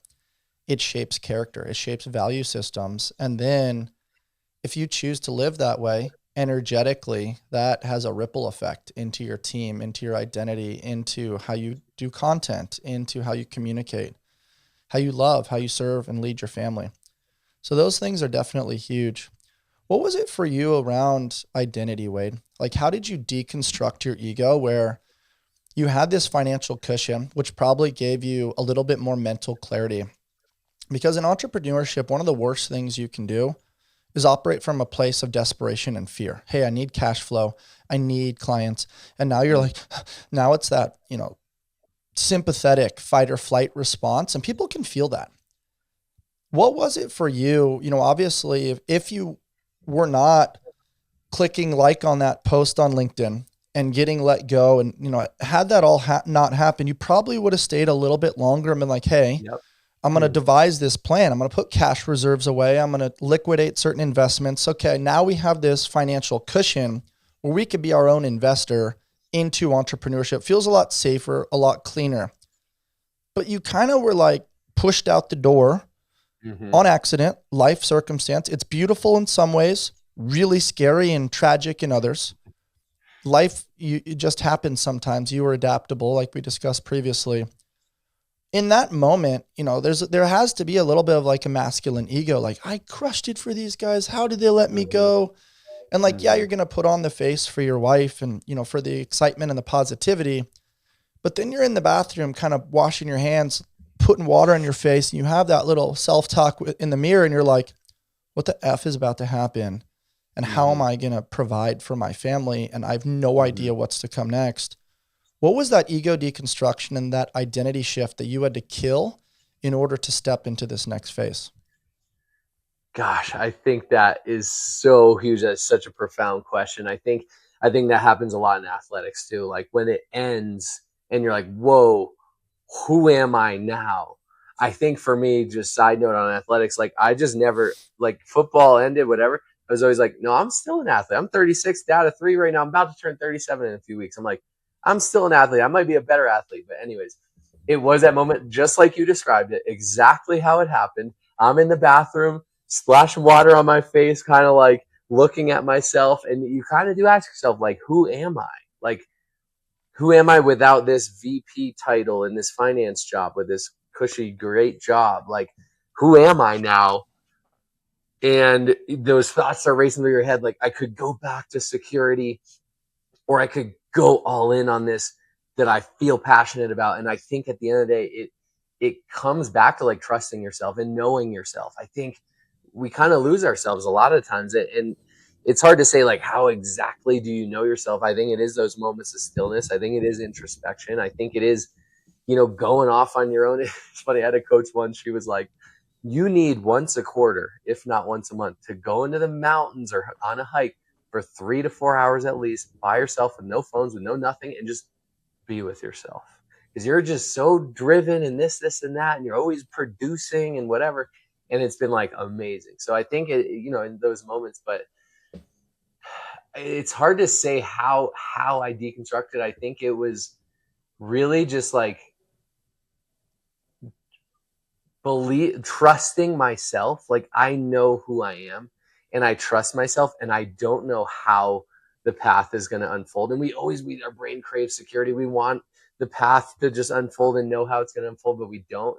Speaker 1: it shapes character, it shapes value systems. And then if you choose to live that way energetically, that has a ripple effect into your team, into your identity, into how you do content, into how you communicate, how you love, how you serve and lead your family. So those things are definitely huge. What was it for you around identity, Wade? Like, how did you deconstruct your ego where you had this financial cushion, which probably gave you a little bit more mental clarity? Because in entrepreneurship, one of the worst things you can do is operate from a place of desperation and fear. Hey, I need cash flow. I need clients. And now you're like, now it's that, sympathetic fight or flight response. And people can feel that. What was it for you? Obviously, if you were not clicking like on that post on LinkedIn and getting let go and, had that all not happen, you probably would have stayed a little bit longer and been like, hey,
Speaker 2: Yep.
Speaker 1: I'm going to devise this plan. I'm going to put cash reserves away. I'm going to liquidate certain investments. Okay, now we have this financial cushion where we could be our own investor into entrepreneurship. Feels a lot safer, a lot cleaner. But you kind of were like pushed out the door on accident, life circumstance. It's beautiful in some ways, really scary and tragic in others. Life, it just happens sometimes. You were adaptable, like we discussed previously. In that moment, there has to be a little bit of like a masculine ego. Like, I crushed it for these guys. How did they let me go? And like, yeah, you're going to put on the face for your wife and, for the excitement and the positivity. But then you're in the bathroom kind of washing your hands, putting water on your face, and you have that little self-talk in the mirror and you're like, what the F is about to happen? And how am I going to provide for my family? And I have no idea what's to come next. What was that ego deconstruction and that identity shift that you had to kill in order to step into this next phase?
Speaker 2: Gosh, I think that is so huge. That's such a profound question. I think I think that happens a lot in athletics too. Like when it ends and you're like, whoa, who am I now? I think for me, just side note on athletics, like I just never, like football ended, whatever. I was always like, no, I'm still an athlete. I'm 36 down to 3 right now. I'm about to turn 37 in a few weeks. I'm like, I'm still an athlete. I might be a better athlete. But anyways, it was that moment, just like you described it, exactly how it happened. I'm in the bathroom, splash water on my face, kind of like looking at myself. And you kind of do ask yourself, like, who am I? Like, who am I without this VP title and this finance job with this cushy, great job? Like, who am I now? And those thoughts are racing through your head. Like, I could go back to security, or I could go all in on this that I feel passionate about. And I think at the end of the day, it comes back to like trusting yourself and knowing yourself. I think we kind of lose ourselves a lot of times, and it's hard to say like how exactly do you know yourself. I think it is those moments of stillness. I think it is introspection. I think it is, going off on your own. It's funny. I had a coach once. She was like, you need once a quarter, if not once a month, to go into the mountains or on a hike for 3 to 4 hours at least by yourself with no phones, with no nothing, and just be with yourself. Because you're just so driven and this and that, and you're always producing and whatever. And it's been like amazing. So I think in those moments, but it's hard to say how I deconstructed. I think it was really just like trusting myself. Like I know who I am and I trust myself, and I don't know how the path is going to unfold. And our brain craves security. We want the path to just unfold and know how it's going to unfold, but we don't.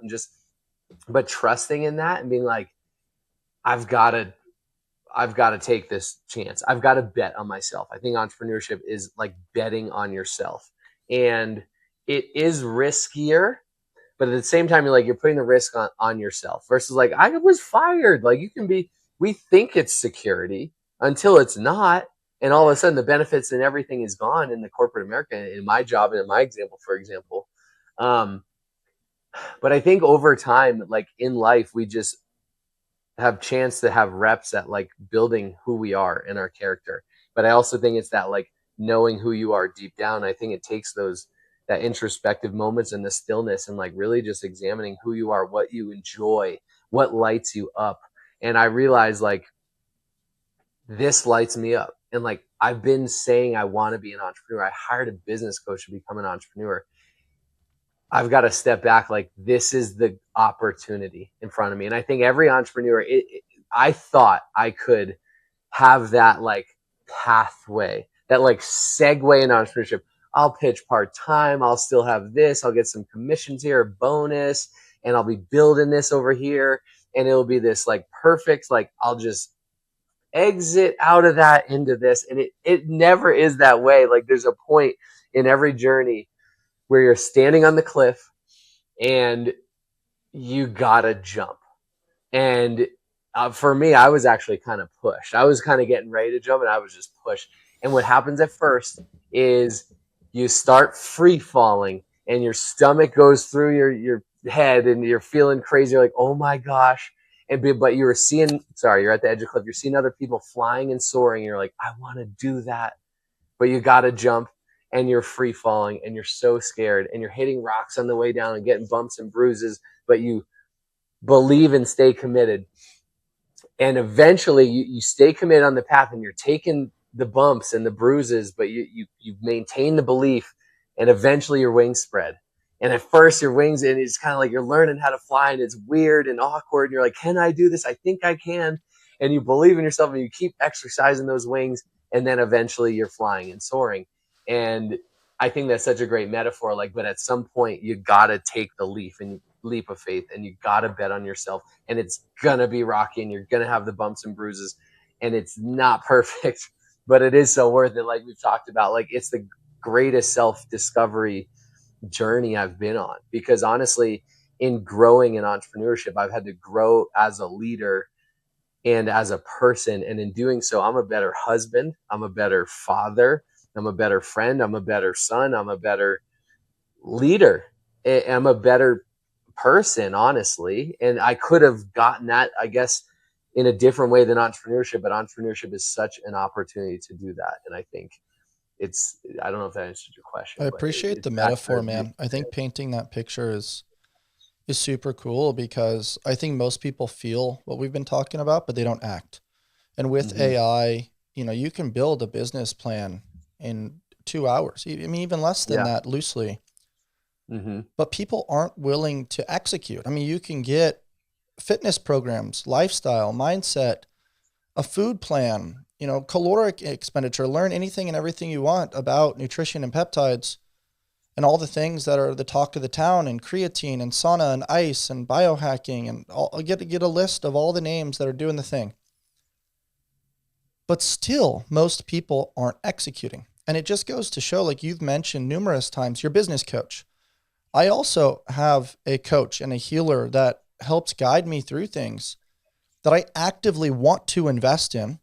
Speaker 2: But trusting in that and being like, I've got to take this chance. I've got to bet on myself. I think entrepreneurship is like betting on yourself, and it is riskier, but at the same time, you're putting the risk on yourself versus like, I was fired. Like we think it's security until it's not. And all of a sudden the benefits and everything is gone in the corporate America, in my job and in my example, for example. But I think over time, like in life, we just have chance to have reps at like building who we are and our character. But I also think it's that like knowing who you are deep down. I think it takes that introspective moments and the stillness and like really just examining who you are, what you enjoy, what lights you up. And I realized like this lights me up. And like I've been saying I want to be an entrepreneur. I hired a business coach to become an entrepreneur. I've got to step back. Like this is the opportunity in front of me. And I think every entrepreneur, I thought I could have that like pathway, that like segue in entrepreneurship. I'll pitch part-time. I'll still have this. I'll get some commissions here, bonus, and I'll be building this over here. And it'll be this like perfect, like I'll just exit out of that into this. And it never is that way. Like there's a point in every journey where you're standing on the cliff and you gotta jump. And for me, I was actually kind of pushed. I was kind of getting ready to jump and I was just pushed. And what happens at first is you start free falling and your stomach goes through your head and you're feeling crazy. You're like, oh my gosh. But you're at the edge of the cliff. You're seeing other people flying and soaring. And you're like, I want to do that. But you got to jump. And you're free falling and you're so scared and you're hitting rocks on the way down and getting bumps and bruises, but you believe and stay committed. And eventually you stay committed on the path and you're taking the bumps and the bruises, but you maintain the belief, and eventually your wings spread. And at first your wings, and it's kind of like you're learning how to fly and it's weird and awkward. And you're like, can I do this? I think I can. And you believe in yourself and you keep exercising those wings. And then eventually you're flying and soaring. And I think that's such a great metaphor. Like, but at some point you gotta take the leap of faith, and you gotta bet on yourself. And it's gonna be rocky, and you're gonna have the bumps and bruises, and it's not perfect, but it is so worth it. Like we've talked about, like it's the greatest self-discovery journey I've been on, because honestly, in growing in entrepreneurship, I've had to grow as a leader and as a person. And in doing so, I'm a better husband. I'm a better father. I'm a better friend. I'm a better son. I'm a better leader. I'm a better person, honestly. And I could have gotten that, I guess, in a different way than entrepreneurship, but entrepreneurship is such an opportunity to do that. And I think I don't know if that answered your
Speaker 1: I
Speaker 2: question, but
Speaker 1: appreciate the
Speaker 2: it's that
Speaker 1: metaphor,
Speaker 2: crazy.
Speaker 1: man. I think painting that picture is super cool because I think most people feel what we've been talking about, but they don't act. And with
Speaker 2: Mm-hmm.
Speaker 1: AI, you can build a business plan in 2 hours. I mean, even less than
Speaker 2: Yeah.
Speaker 1: that loosely,
Speaker 2: Mm-hmm.
Speaker 1: but people aren't willing to execute. I mean, you can get fitness programs, lifestyle, mindset, a food plan, caloric expenditure, learn anything and everything you want about nutrition and peptides and all the things that are the talk of the town, and creatine and sauna and ice and biohacking, and get a list of all the names that are doing the thing. But still, most people aren't executing. And it just goes to show, like you've mentioned numerous times, your business coach. I also have a coach and a healer that helps guide me through things that I actively want to invest in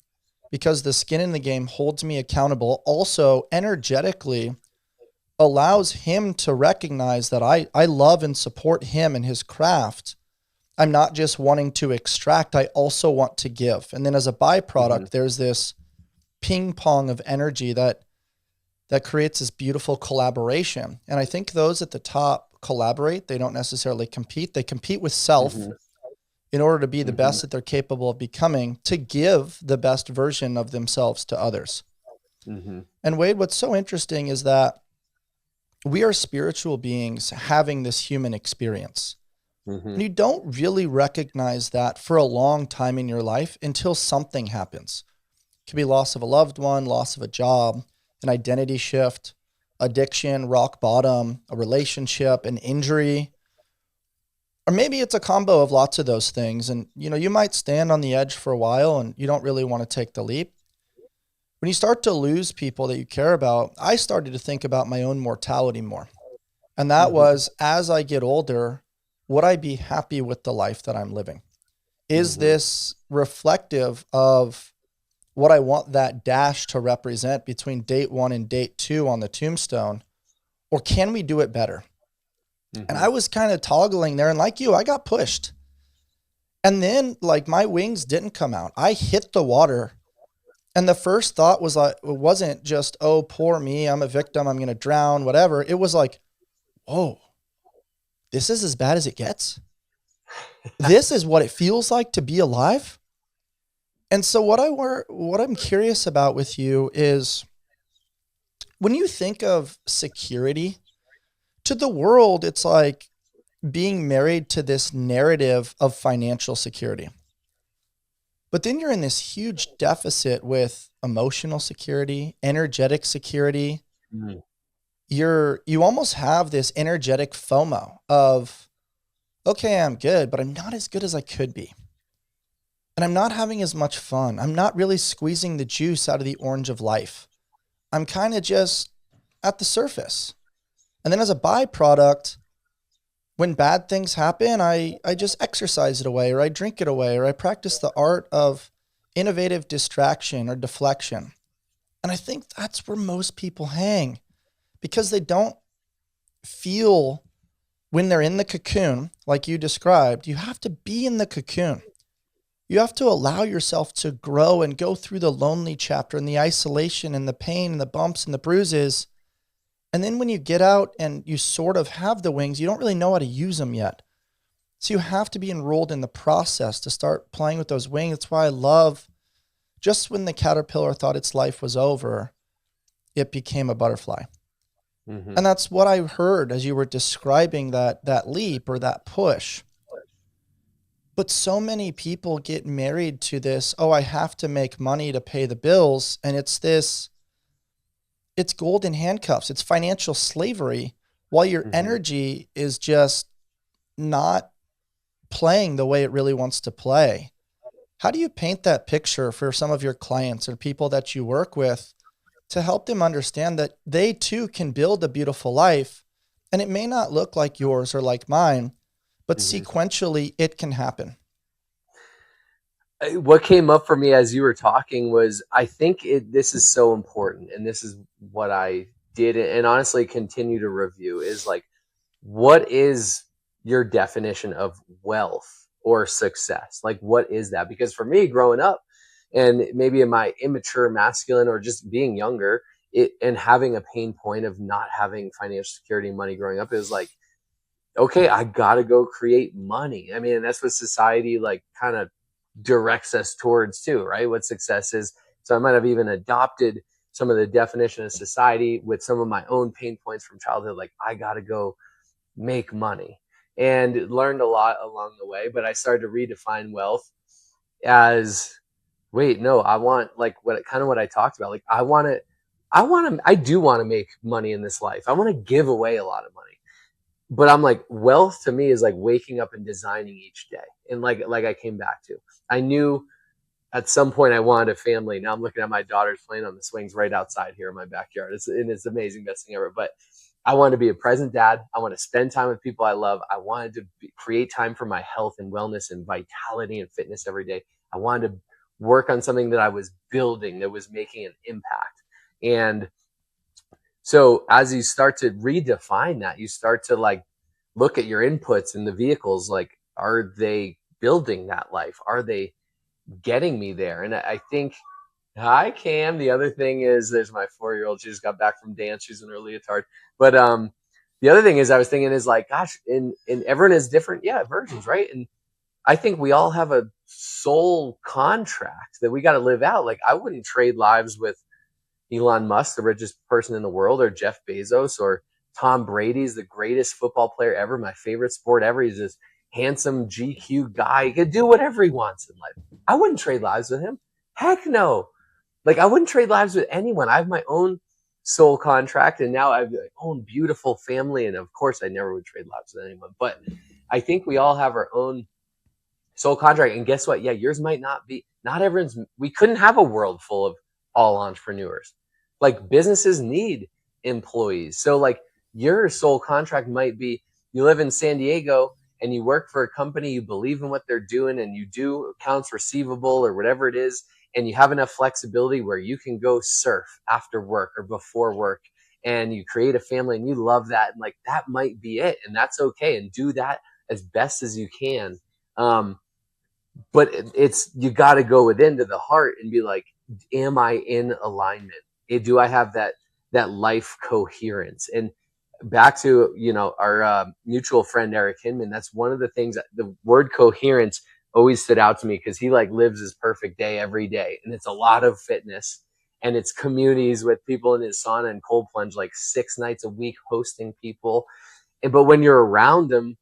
Speaker 1: because the skin in the game holds me accountable. Also, energetically allows him to recognize that I love and support him and his craft. I'm not just wanting to extract, I also want to give. And then as a
Speaker 2: Mm-hmm.
Speaker 1: byproduct, there's this ping pong of energy that creates this beautiful collaboration. And I think those at the top collaborate. They don't necessarily compete. They compete with self
Speaker 2: Mm-hmm.
Speaker 1: in order to be the
Speaker 2: Mm-hmm.
Speaker 1: best that they're capable of becoming, to give the best version of themselves to others.
Speaker 2: Mm-hmm.
Speaker 1: And Wade, what's so interesting is that we are spiritual beings having this human experience.
Speaker 2: Mm-hmm.
Speaker 1: And you don't really recognize that for a long time in your life until something happens. It could be loss of a loved one, loss of a job, an identity shift, addiction, rock bottom, a relationship, an injury, or maybe it's a combo of lots of those things. And, you might stand on the edge for a while and you don't really want to take the leap. When you start to lose people that you care about, I started to think about my own mortality more. And that
Speaker 2: Mm-hmm.
Speaker 1: was, as I get older, would I be happy with the life that I'm living? Is
Speaker 2: Mm-hmm.
Speaker 1: this reflective of what I want that dash to represent between date 1 and date 2 on the tombstone? Or can we do it better? And
Speaker 2: Mm-hmm.
Speaker 1: I was kind of toggling there. And like you, I got pushed. And then, like, my wings didn't come out. I hit the water. And the first thought was like, it wasn't just, oh, poor me, I'm a victim, I'm going to drown, whatever. It was like, whoa, this is as bad as it gets. This is what it feels like to be alive. And so what I'm curious about with you is, when you think of security, to the world, it's like being married to this narrative of financial security. But then you're in this huge deficit with emotional security, energetic security.
Speaker 2: Mm-hmm.
Speaker 1: You almost have this energetic FOMO of, okay, I'm good, but I'm not as good as I could be. And I'm not having as much fun. I'm not really squeezing the juice out of the orange of life. I'm kind of just at the surface. And then as a byproduct, when bad things happen, I just exercise it away, or I drink it away, or I practice the art of innovative distraction or deflection. And I think that's where most people hang, because they don't feel, when they're in the cocoon, like you described. You have to be in the cocoon. You have to allow yourself to grow and go through the lonely chapter and the isolation and the pain and the bumps and the bruises. And then when you get out and you sort of have the wings, you don't really know how to use them yet. So you have to be enrolled in the process to start playing with those wings. That's why I love, just when the caterpillar thought its life was over, it became a butterfly.
Speaker 2: Mm-hmm.
Speaker 1: And that's what I heard as you were describing that leap or that push. But so many people get married to this, oh, I have to make money to pay the bills. And it's golden handcuffs. It's financial slavery, while your
Speaker 2: Mm-hmm.
Speaker 1: energy is just not playing the way it really wants to play. How do you paint that picture for some of your clients or people that you work with, to help them understand that they too can build a beautiful life, and it may not look like yours or like mine, but
Speaker 2: Mm-hmm.
Speaker 1: sequentially it can happen?
Speaker 2: What came up for me as you were talking was, I think this is so important, and this is what I did and honestly continue to review, is like, what is your definition of wealth or success? Like, what is that? Because for me, growing up, and maybe in my immature masculine or just being younger, and having a pain point of not having financial security and money growing up, it was like, okay, I gotta go create money. I mean, and that's what society like kind of directs us towards too, right? What success is. So I might have even adopted some of the definition of society with some of my own pain points from childhood. Like, I gotta go make money, and learned a lot along the way. But I started to redefine wealth as, wait, no, I want, like, what I talked about. Like, I do want to make money in this life. I want to give away a lot of money. But I'm like, wealth to me is like waking up and designing each day. And like I came back to, I knew at some point I wanted a family. Now I'm looking at my daughters playing on the swings right outside here in my backyard. It's amazing, best thing ever. But I wanted to be a present dad. I want to spend time with people I love. I wanted to create time for my health and wellness and vitality and fitness every day. I wanted to work on something that I was building that was making an impact. And so as you start to redefine that, you start to like look at your inputs in the vehicles. Like, are they building that life? Are they getting me there? And I think, hi Cam. The other thing is, there's my 4-year-old. She just got back from dance. She's in her leotard. But the other thing is, I was thinking is like, gosh, and everyone is different, versions, right? And I think we all have a soul contract that we got to live out. Like, I wouldn't trade lives with Elon Musk, the richest person in the world, or Jeff Bezos, or Tom Brady's the greatest football player ever, my favorite sport ever. He's this handsome GQ guy. He could do whatever he wants in life. I wouldn't trade lives with him. Heck no. Like, I wouldn't trade lives with anyone. I have my own soul contract, and now I have my own beautiful family. And of course, I never would trade lives with anyone. But I think we all have our own soul contract. And guess what? Yeah, yours might not be. Not everyone's. We couldn't have a world full of all entrepreneurs. Like, businesses need employees. So like, your soul contract might be, you live in San Diego and you work for a company, you believe in what they're doing, and you do accounts receivable or whatever it is, and you have enough flexibility where you can go surf after work or before work, and you create a family and you love that. And like, that might be it. And that's okay. And do that as best as you can. But it's, you got to go within to the heart and be like, am I in alignment? Do I have that life coherence? And back to, our mutual friend Eric Hinman, that's one of the things that the word coherence always stood out to me, because he like lives his perfect day every day, and it's a lot of fitness, and it's communities with people in his sauna and cold plunge like 6 nights a week, hosting people. But when you're around them,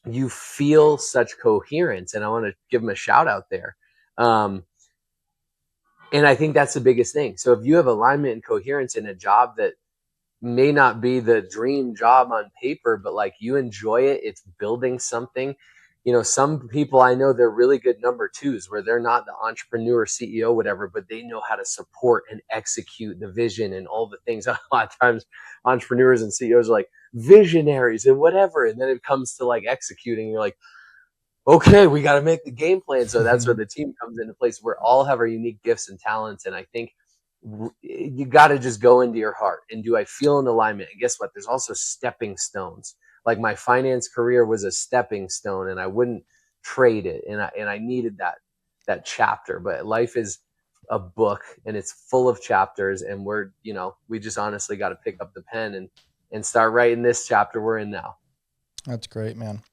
Speaker 2: you feel such coherence, and I want to give him a shout out there. And I think that's the biggest thing. So if you have alignment and coherence in a job that may not be the dream job on paper, but like, you enjoy it, it's building something. Some people I know, they're really good number twos, where they're not the entrepreneur, CEO, whatever, but they know how to support and execute the vision and all the things. A lot of times entrepreneurs and CEOs are like visionaries and whatever. And then it comes to like executing, you're like, okay, we got to make the game plan. So that's where the team comes into place. We all have our unique gifts and talents. And I think you got to just go into your heart and, do I feel in alignment? And guess what? There's also stepping stones. Like, my finance career was a stepping stone, and I wouldn't trade it. And I needed that chapter. But life is a book, and it's full of chapters. And we just honestly got to pick up the pen and start writing this chapter we're in now.
Speaker 1: That's great, man.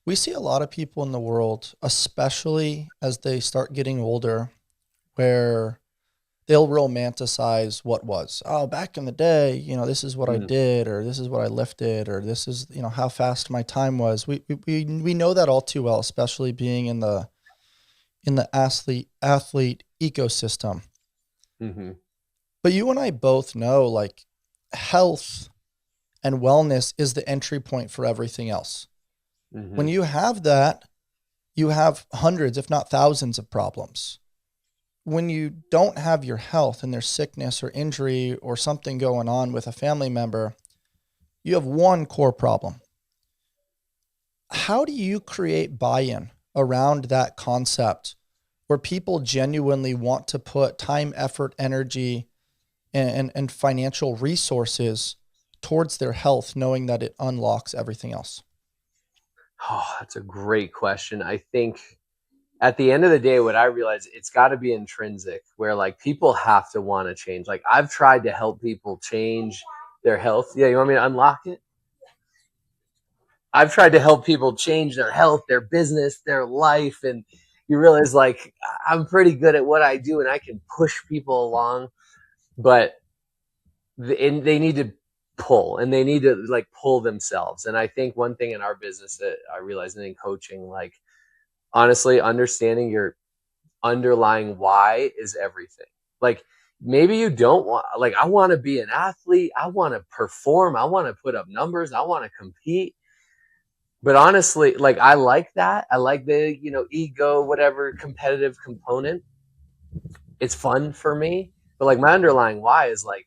Speaker 1: We see a lot of people in the world, especially as they start getting older, where they'll romanticize what was. Oh, back in the day, this is what I did, or this is what I lifted, or this is, how fast my time was. We know that all too well, especially being in the athlete ecosystem.
Speaker 2: Mm-hmm.
Speaker 1: But you and I both know, like, health and wellness is the entry point for everything else. Mm-hmm. When you have that, you have hundreds, if not thousands, of problems. When you don't have your health and there's sickness or injury or something going on with a family member, you have one core problem. How do you create buy-in around that concept where people genuinely want to put time, effort, energy, and financial resources towards their health, knowing that it unlocks everything else?
Speaker 2: Oh, that's a great question. I think at the end of the day, what I realize, it's got to be intrinsic, where like people have to want to change. Like I've tried to help people change their health. Yeah, you want me to unlock it? I've tried to help people change their health, their business, their life, and you realize like I'm pretty good at what I do and I can push people along, but they need to pull, and they need to like pull themselves. And I think one thing in our business that I realized, and in coaching, like honestly, understanding your underlying why is everything. Like maybe you don't want, like, I want to be an athlete, I want to perform, I want to put up numbers, I want to compete. But honestly, like I like that. I like the, ego, whatever competitive component. It's fun for me. But like my underlying why is like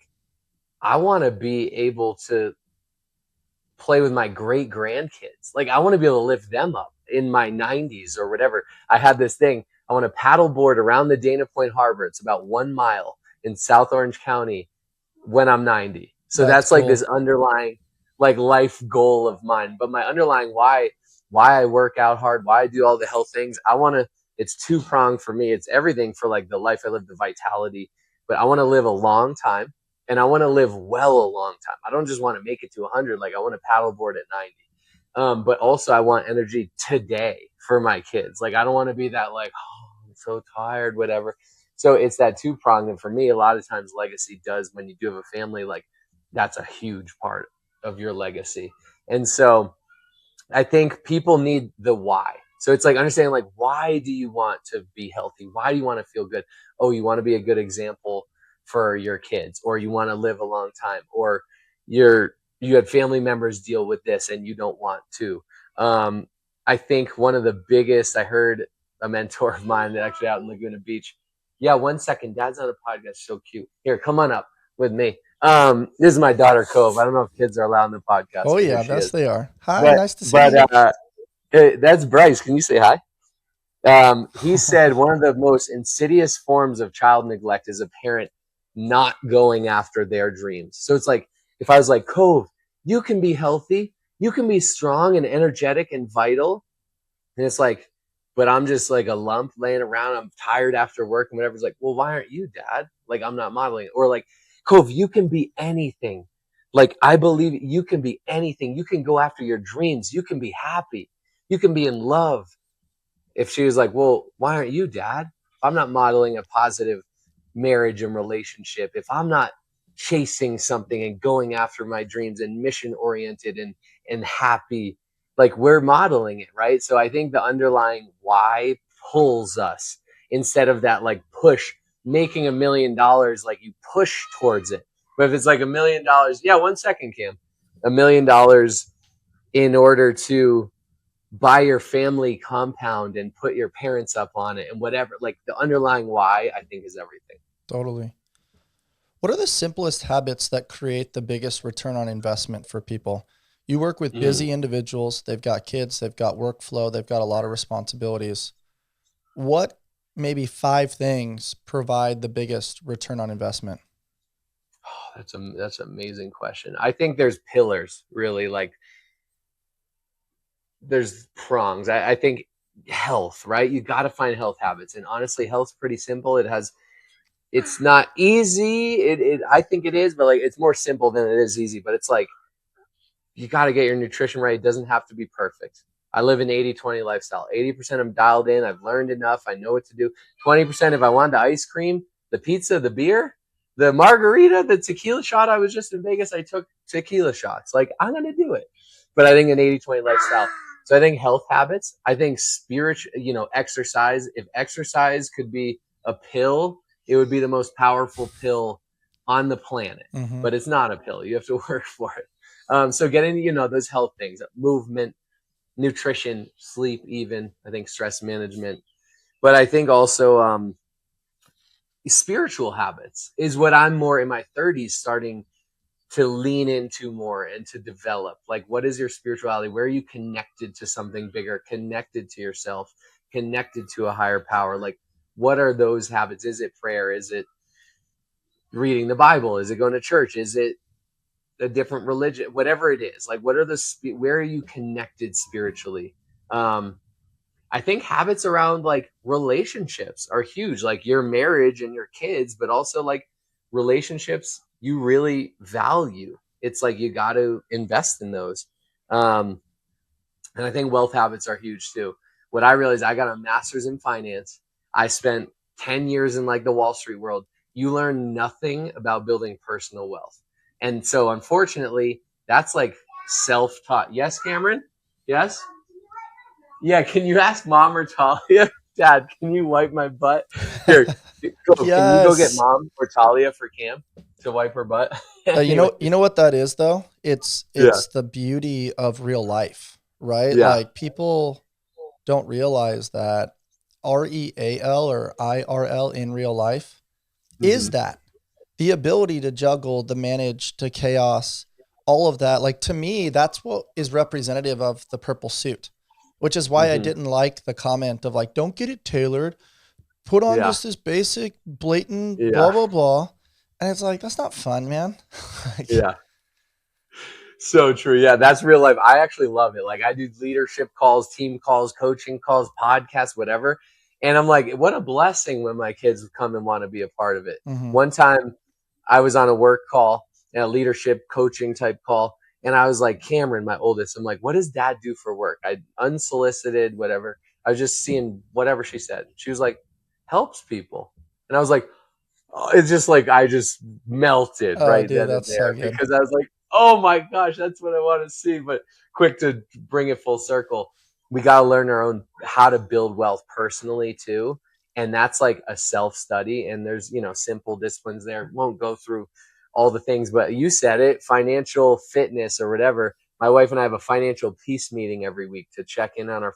Speaker 2: I want to be able to play with my great grandkids. Like I want to be able to lift them up in my 90s or whatever. I had this thing. I want to paddleboard around the Dana Point Harbor. It's about 1 mile in South Orange County when I'm 90. So
Speaker 1: That's
Speaker 2: that's like
Speaker 1: cool.
Speaker 2: this underlying like life goal of mine. But my underlying why I work out hard, why I do all the health things, I want to, it's two pronged for me. It's everything for like the life I live, the vitality, but I want to live a long time, and I want to live well a long time. I don't just want to make it to 100. Like I want to paddleboard at 90. But also I want energy today for my kids. Like I don't want to be that like, oh, I'm so tired, whatever. So it's that two pronged. And for me, a lot of times legacy does, when you do have a family, like that's a huge part of your legacy. And so I think people need the why. So it's like understanding like, why do you want to be healthy? Why do you want to feel good? Oh, you want to be a good example for your kids, or you want to live a long time, or you had family members deal with this and you don't want to. I think one of the biggest, I heard a mentor of mine that actually out in Laguna Beach. Yeah, 1 second. Dad's on a podcast. So cute. Here, come on up with me. This is my daughter Cove. I don't know if kids are allowed on the podcast,
Speaker 1: Oh
Speaker 2: but here
Speaker 1: yeah,
Speaker 2: she
Speaker 1: yes
Speaker 2: is.
Speaker 1: they are. Hi,
Speaker 2: But
Speaker 1: nice to see
Speaker 2: but
Speaker 1: you.
Speaker 2: that's Bryce. Can you say hi? He said one of the most insidious forms of child neglect is a parent not going after their dreams. So it's like if I was like, Cove, you can be healthy, you can be strong and energetic and vital, and it's like, but I'm just like a lump laying around. I'm tired after work and whatever. It's like, well, why aren't you, Dad? Like, I'm not modeling it. Or like, Cove, you can be anything. Like, I believe you can be anything. You can go after your dreams. You can be happy. You can be in love. If she was like, well, why aren't you, Dad? If I'm not modeling a positive marriage and relationship, if I'm not chasing something and going after my dreams and mission oriented and happy, like we're modeling it, right? So I think the underlying why pulls us instead of that like push. Making $1 million, like you push towards it. But if it's like $1 million, yeah, 1 second, Cam, $1 million in order to buy your family compound and put your parents up on it and whatever, like the underlying why, I think, is everything.
Speaker 1: Totally. What are the simplest habits that create the biggest return on investment for people? You work with busy individuals, they've got kids, they've got workflow, they've got a lot of responsibilities. What maybe 5 things provide the biggest return on investment?
Speaker 2: Oh, that's an amazing question. I think there's pillars, really, like there's prongs. I think health, right? You got to find health habits, and honestly, health's pretty simple. It's not easy. I think it is, but like it's more simple than it is easy. But it's like you got to get your nutrition right. It doesn't have to be perfect. I live an 80-20 lifestyle. 80% I'm dialed in. I've learned enough. I know what to do. 20%, if I want the ice cream, the pizza, the beer, the margarita, the tequila shot. I was just in Vegas. I took tequila shots. Like, I'm going to do it. But I think an 80-20 lifestyle. So I think health habits. I think spiritual, exercise. If exercise could be a pill, it would be the most powerful pill on the planet.
Speaker 1: Mm-hmm.
Speaker 2: But it's not a pill. You have to work for it. So getting, those health things, movement, nutrition, sleep, even, I think stress management. But I think also spiritual habits is what I'm more in my 30s starting to lean into more and to develop. Like, what is your spirituality? Where are you connected to something bigger, connected to yourself, connected to a higher power? Like, what are those habits? Is it prayer? Is it reading the Bible? Is it going to church? Is it a different religion? Whatever it is, like, what are where are you connected spiritually? I think habits around like relationships are huge, like your marriage and your kids, but also like relationships you really value. It's like you got to invest in those. Um, and I think wealth habits are huge too. What I realized, I got a master's in finance. I spent 10 years in like the Wall Street world. You learn nothing about building personal wealth. And so unfortunately, that's like self-taught. Yes, Cameron? Yes? Yeah, can you ask mom or Talia? Dad, can you wipe my butt? Here, go. Can you go get
Speaker 1: Yes.
Speaker 2: mom or Talia for Cam to wipe her butt?
Speaker 1: You
Speaker 2: Anyways,
Speaker 1: know what that is though? It's
Speaker 2: yeah,
Speaker 1: it's the beauty of real life, right?
Speaker 2: yeah,
Speaker 1: Like people don't realize that REAL or IRL in real life is
Speaker 2: hmm
Speaker 1: that the ability to juggle, to manage, to chaos, all of that. Like to me, that's what is representative of the purple suit, which is why I
Speaker 2: hmm
Speaker 1: didn't like the comment of like, don't get it tailored, put on
Speaker 2: yeah,
Speaker 1: just this basic, blatant, blah,
Speaker 2: yeah,
Speaker 1: blah, blah. And it's like, that's not fun, man. Like,
Speaker 2: yeah. So true. Yeah, that's real life. I actually love it. Like I do leadership calls, team calls, coaching calls, podcasts, whatever. And I'm like, what a blessing when my kids come and want to be a part of it.
Speaker 1: mhm.
Speaker 2: One time I was on a work call, a leadership coaching type call, and I was like, Cameron, my oldest, I'm like, what does dad do for work? I unsolicited, whatever. I was just seeing whatever she said. She was like, helps people. And I was like, oh, it's just like I just melted
Speaker 1: Oh,
Speaker 2: right
Speaker 1: dude,
Speaker 2: then and
Speaker 1: that's so
Speaker 2: there
Speaker 1: good.
Speaker 2: because I was like, oh my gosh, that's what I want to see. But quick to bring it full circle, we got to learn our own how to build wealth personally too. And that's like a self study. And there's, simple disciplines there. Won't go through all the things, but you said it, financial fitness or whatever. My wife and I have a financial peace meeting every week to check in on our,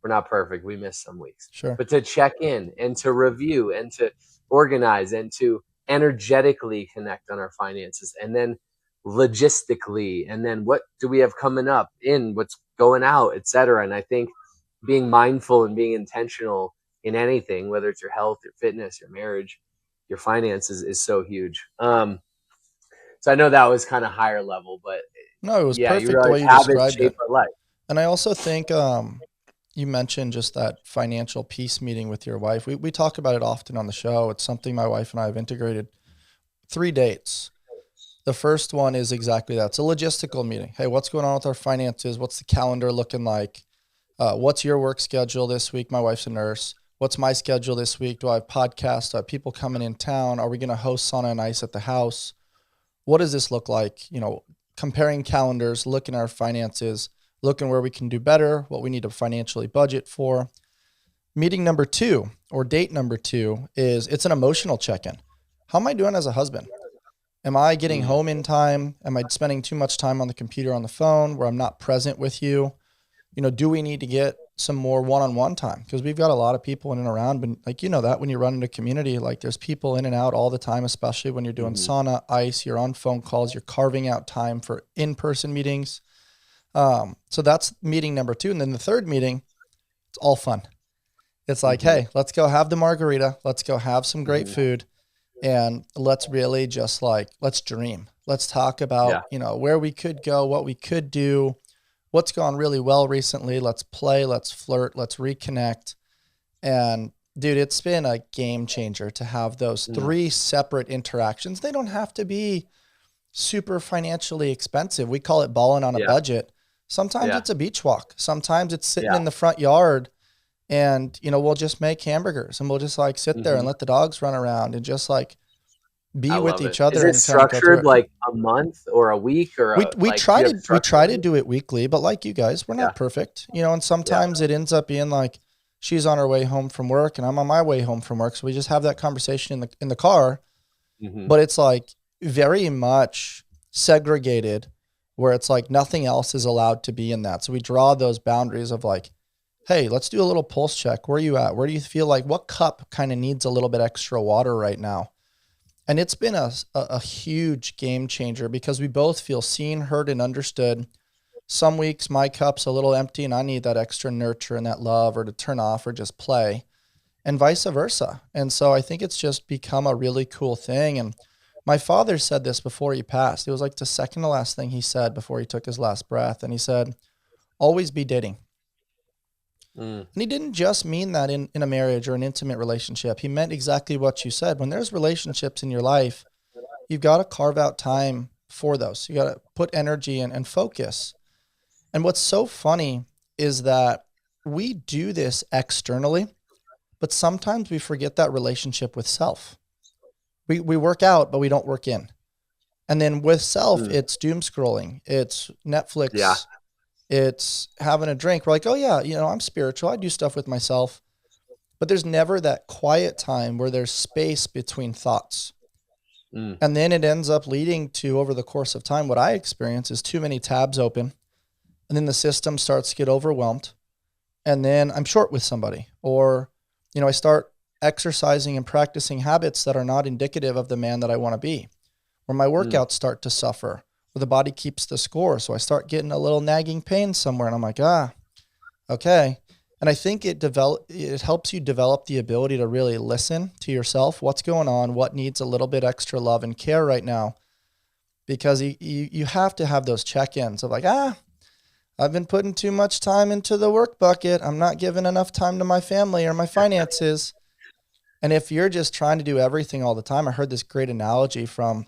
Speaker 2: we're not perfect. We miss some weeks,
Speaker 1: Sure.
Speaker 2: but to check in and to review and to organize and to energetically connect on our finances, and then logistically, and then what do we have coming up in what's going out, etc. And I think being mindful and being intentional in anything, whether it's your health, your fitness, your marriage, your finances, is so huge. So I know that was kind of higher level, but
Speaker 1: No, it was
Speaker 2: yeah, you
Speaker 1: perfect the
Speaker 2: realize
Speaker 1: way you
Speaker 2: habits
Speaker 1: described
Speaker 2: shape
Speaker 1: it.
Speaker 2: our life.
Speaker 1: And I also think you mentioned just that financial peace meeting with your wife. We talk about it often on the show. It's something my wife and I have integrated. 3 dates. The first one is exactly that. It's a logistical meeting. Hey, what's going on with our finances? What's the calendar looking like? What's your work schedule this week? My wife's a nurse. What's my schedule this week? Do I have podcasts? Do I have people coming in town? Are we going to host sauna and ice at the house? What does this look like? Comparing calendars, looking at our finances, looking where we can do better, what we need to financially budget for. Meeting number 2 or date number 2 is it's an emotional check-in. How am I doing as a husband? Am I getting
Speaker 2: Mm,
Speaker 1: home in time? Am I spending too much time on the computer, on the phone, where I'm not present with you? Do we need to get some more one-on-one time? Because we've got a lot of people in and around, but like, that when you run into community, like there's people in and out all the time, especially when you're doing
Speaker 2: mhm.
Speaker 1: sauna, ice, you're on phone calls, you're carving out time for in-person meetings. So that's meeting number 2. And then the third meeting, it's all fun. It's like,
Speaker 2: Mhm.
Speaker 1: hey, let's go have the margarita. Let's go have some great
Speaker 2: Mhm.
Speaker 1: food. And let's really just like, let's dream. Let's talk
Speaker 2: Yeah.
Speaker 1: about, where we could go, what we could do, what's gone really well recently. Let's play, let's flirt, let's reconnect. And dude, it's been a game changer to have those
Speaker 2: Mm.
Speaker 1: 3 separate interactions. They don't have to be super financially expensive. We call it balling on a
Speaker 2: Yeah.
Speaker 1: budget. Sometimes
Speaker 2: Yeah.
Speaker 1: it's a beach walk. Sometimes it's sitting
Speaker 2: Yeah.
Speaker 1: in the front yard and, we'll just make hamburgers and we'll just like sit there and
Speaker 2: Mhm.
Speaker 1: let the dogs run around and just like
Speaker 2: I
Speaker 1: be with
Speaker 2: love it.
Speaker 1: each
Speaker 2: Is
Speaker 1: other
Speaker 2: it
Speaker 1: and kind of go through
Speaker 2: structured
Speaker 1: it.
Speaker 2: like a month or a week or
Speaker 1: We
Speaker 2: a
Speaker 1: we
Speaker 2: like, do
Speaker 1: try
Speaker 2: you have
Speaker 1: to we
Speaker 2: structure
Speaker 1: try
Speaker 2: on
Speaker 1: to
Speaker 2: it?
Speaker 1: do it weekly, but like you guys, we're
Speaker 2: Yeah.
Speaker 1: not perfect, and
Speaker 2: Yeah.
Speaker 1: sometimes it ends up being like she's on her way home from work and I'm on my way home from work, so we just have that conversation in the car,
Speaker 2: Mhm.
Speaker 1: but it's like very much segregated where it's like nothing else is allowed to be in that. So we draw those boundaries of like, hey, let's do a little pulse check. Where are you at? Where do you feel like what cup kind of needs a little bit extra water right now? And it's been a huge game changer because we both feel seen, heard, and understood. Some weeks my cup's a little empty and I need that extra nurture and that love or to turn off or just play and vice versa. And so I think it's just become a really cool thing. And my father said this before he passed. It was like the second to last thing he said before he took his last breath. And he said, always be dating.
Speaker 2: Mm.
Speaker 1: And he didn't just mean that in a marriage or an intimate relationship. He meant exactly what you said. When there's relationships in your life, you've got to carve out time for those. You got to put energy and focus. And what's so funny is that we do this externally, but sometimes we forget that relationship with self. We work out, but we don't work in. And then with self,
Speaker 2: Mm.
Speaker 1: it's doom scrolling, it's
Speaker 2: Yeah.
Speaker 1: Netflix, it's having a drink. We're like, oh yeah, I'm spiritual. I do stuff with myself, but there's never that quiet time where there's space between thoughts.
Speaker 2: Mm.
Speaker 1: And then it ends up leading to, over the course of time, what I experience is too many tabs open. And then the system starts to get overwhelmed. And then I'm short with somebody, or, I start exercising and practicing habits that are not indicative of the man that I want to be, or my
Speaker 2: Mm.
Speaker 1: workouts start to suffer, or the body keeps the score. So I start getting a little nagging pain somewhere, and I'm like, okay. And I think it helps you develop the ability to really listen to yourself. What's going on? What needs a little bit extra love and care right now? Because you have to have those check-ins of like, I've been putting too much time into the work bucket. I'm not giving enough time to my family or my finances. And if you're just trying to do everything all the time, I heard this great analogy from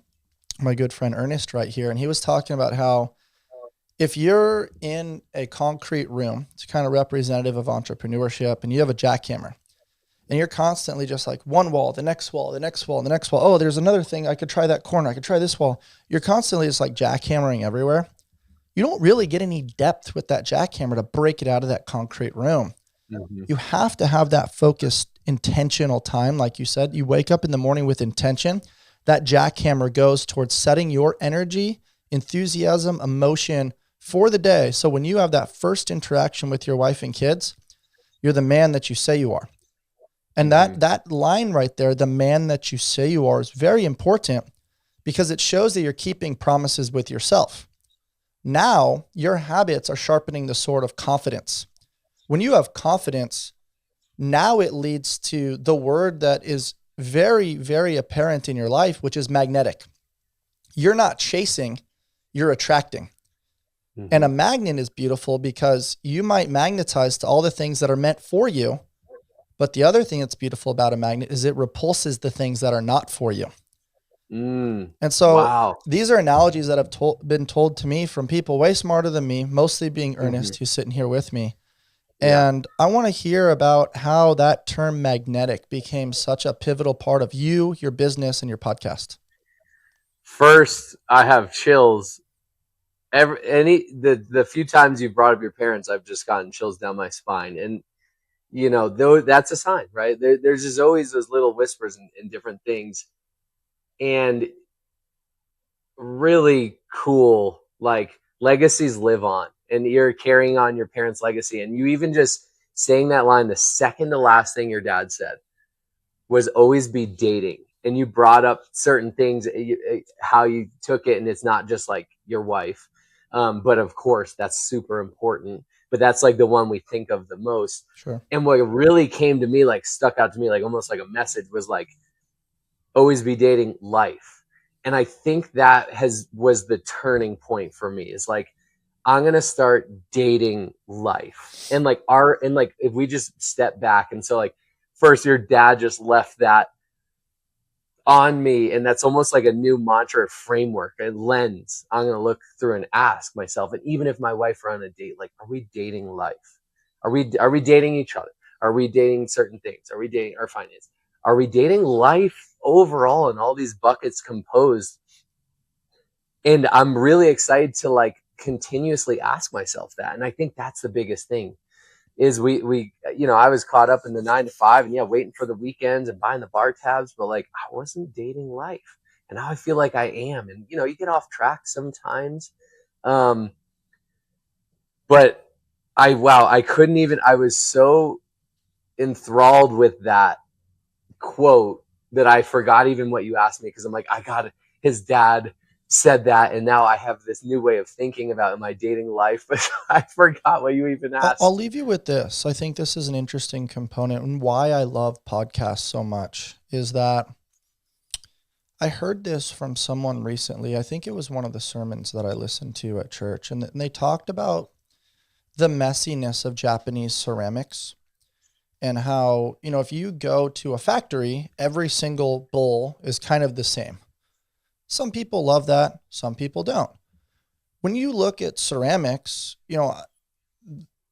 Speaker 1: my good friend Ernest right here. And he was talking about how if you're in a concrete room, it's kind of representative of entrepreneurship, and you have a jackhammer and you're constantly just like one wall, the next wall, the next wall, the next wall. Oh, there's another thing. I could try that corner. I could try this wall. You're constantly just like jackhammering everywhere. You don't really get any depth with that jackhammer to break it out of that concrete room.
Speaker 2: Mm-hmm.
Speaker 1: You have to have that focused, intentional time. Like you said, you wake up in the morning with intention. That jackhammer goes towards setting your energy, enthusiasm, emotion for the day. So when you have that first interaction with your wife and kids, you're the man that you say you are. And
Speaker 2: Mm-hmm.
Speaker 1: that line right there, the man that you say you are, is very important because it shows that you're keeping promises with yourself. Now your habits are sharpening the sword of confidence. When you have confidence, now it leads to the word that is very, very apparent in your life, which is magnetic. You're not chasing, you're attracting.
Speaker 2: Mm-hmm.
Speaker 1: And a magnet is beautiful because you might magnetize to all the things that are meant for you. But the other thing that's beautiful about a magnet is it repulses the things that are not for you.
Speaker 2: Mm.
Speaker 1: And so
Speaker 2: Wow.
Speaker 1: these are analogies that have been told to me from people way smarter than me, mostly being Ernest,
Speaker 2: Mm-hmm.
Speaker 1: who's sitting here with me.
Speaker 2: Yeah.
Speaker 1: And I want to hear about how that term magnetic became such a pivotal part of you, your business, and your podcast.
Speaker 2: First, I have chills. The few times you've brought up your parents, I've just gotten chills down my spine. And though that's a sign, right? There's just always those little whispers and different things. And really cool, like legacies live on, and you're carrying on your parents' legacy. And you even just saying that line, the second to last thing your dad said was always be dating. And you brought up certain things, how you took it. And it's not just like your wife. But of course that's super important, but that's like the one we think of the most.
Speaker 1: Sure.
Speaker 2: And what really came to me, like stuck out to me, like almost like a message, was like, always be dating life. And I think that was the turning point for me. Is like, I'm going to start dating life. And like if we just step back, and so like first your dad just left that on me, and that's almost like a new mantra, framework, a lens I'm going to look through and ask myself. And even if my wife were on a date, like, are we dating life? Are we dating each other? Are we dating certain things? Are we dating our finance? Are we dating life overall, and all these buckets composed? And I'm really excited to like continuously ask myself that. And I think that's the biggest thing is we I was caught up in the 9 to 5 and waiting for the weekends and buying the bar tabs, but like I wasn't dating life. And now I feel like I am. And you get off track sometimes. But I couldn't even, I was so enthralled with that quote that I forgot even what you asked me, because I'm like, I got it. His dad said that, and now I have this new way of thinking about my dating life, but I forgot what you even asked.
Speaker 1: I'll leave you with this. I think this is an interesting component, and why I love podcasts so much is that I heard this from someone recently. I think it was one of the sermons that I listened to at church, and they talked about the messiness of Japanese ceramics and how, if you go to a factory, every single bowl is kind of the same. Some people love that, some people don't. When you look at ceramics,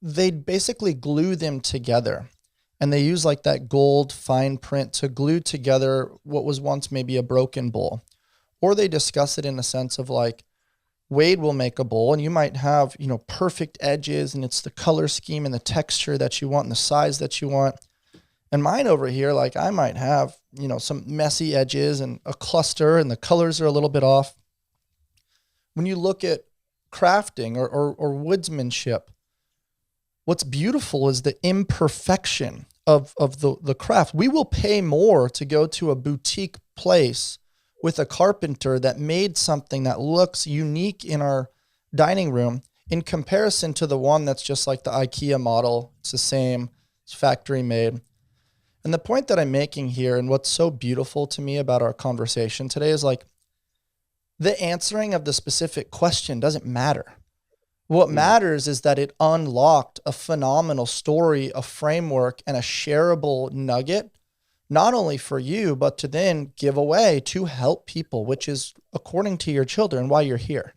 Speaker 1: they basically glue them together, and they use like that gold fine print to glue together what was once maybe a broken bowl. Or they discuss it in a sense of like, Wade will make a bowl and you might have, perfect edges, and it's the color scheme and the texture that you want and the size that you want. And mine over here, like I might have, some messy edges and a cluster and the colors are a little bit off. When you look at crafting or woodsmanship, what's beautiful is the imperfection of the craft. We will pay more to go to a boutique place with a carpenter that made something that looks unique in our dining room in comparison to the one that's just like the IKEA model. It's the same, it's factory made. And the point that I'm making here, and what's so beautiful to me about our conversation today, is like the answering of the specific question doesn't matter. What matters is that it unlocked a phenomenal story, a framework, and a shareable nugget, not only for you, but to then give away to help people, which is according to your children why you're here.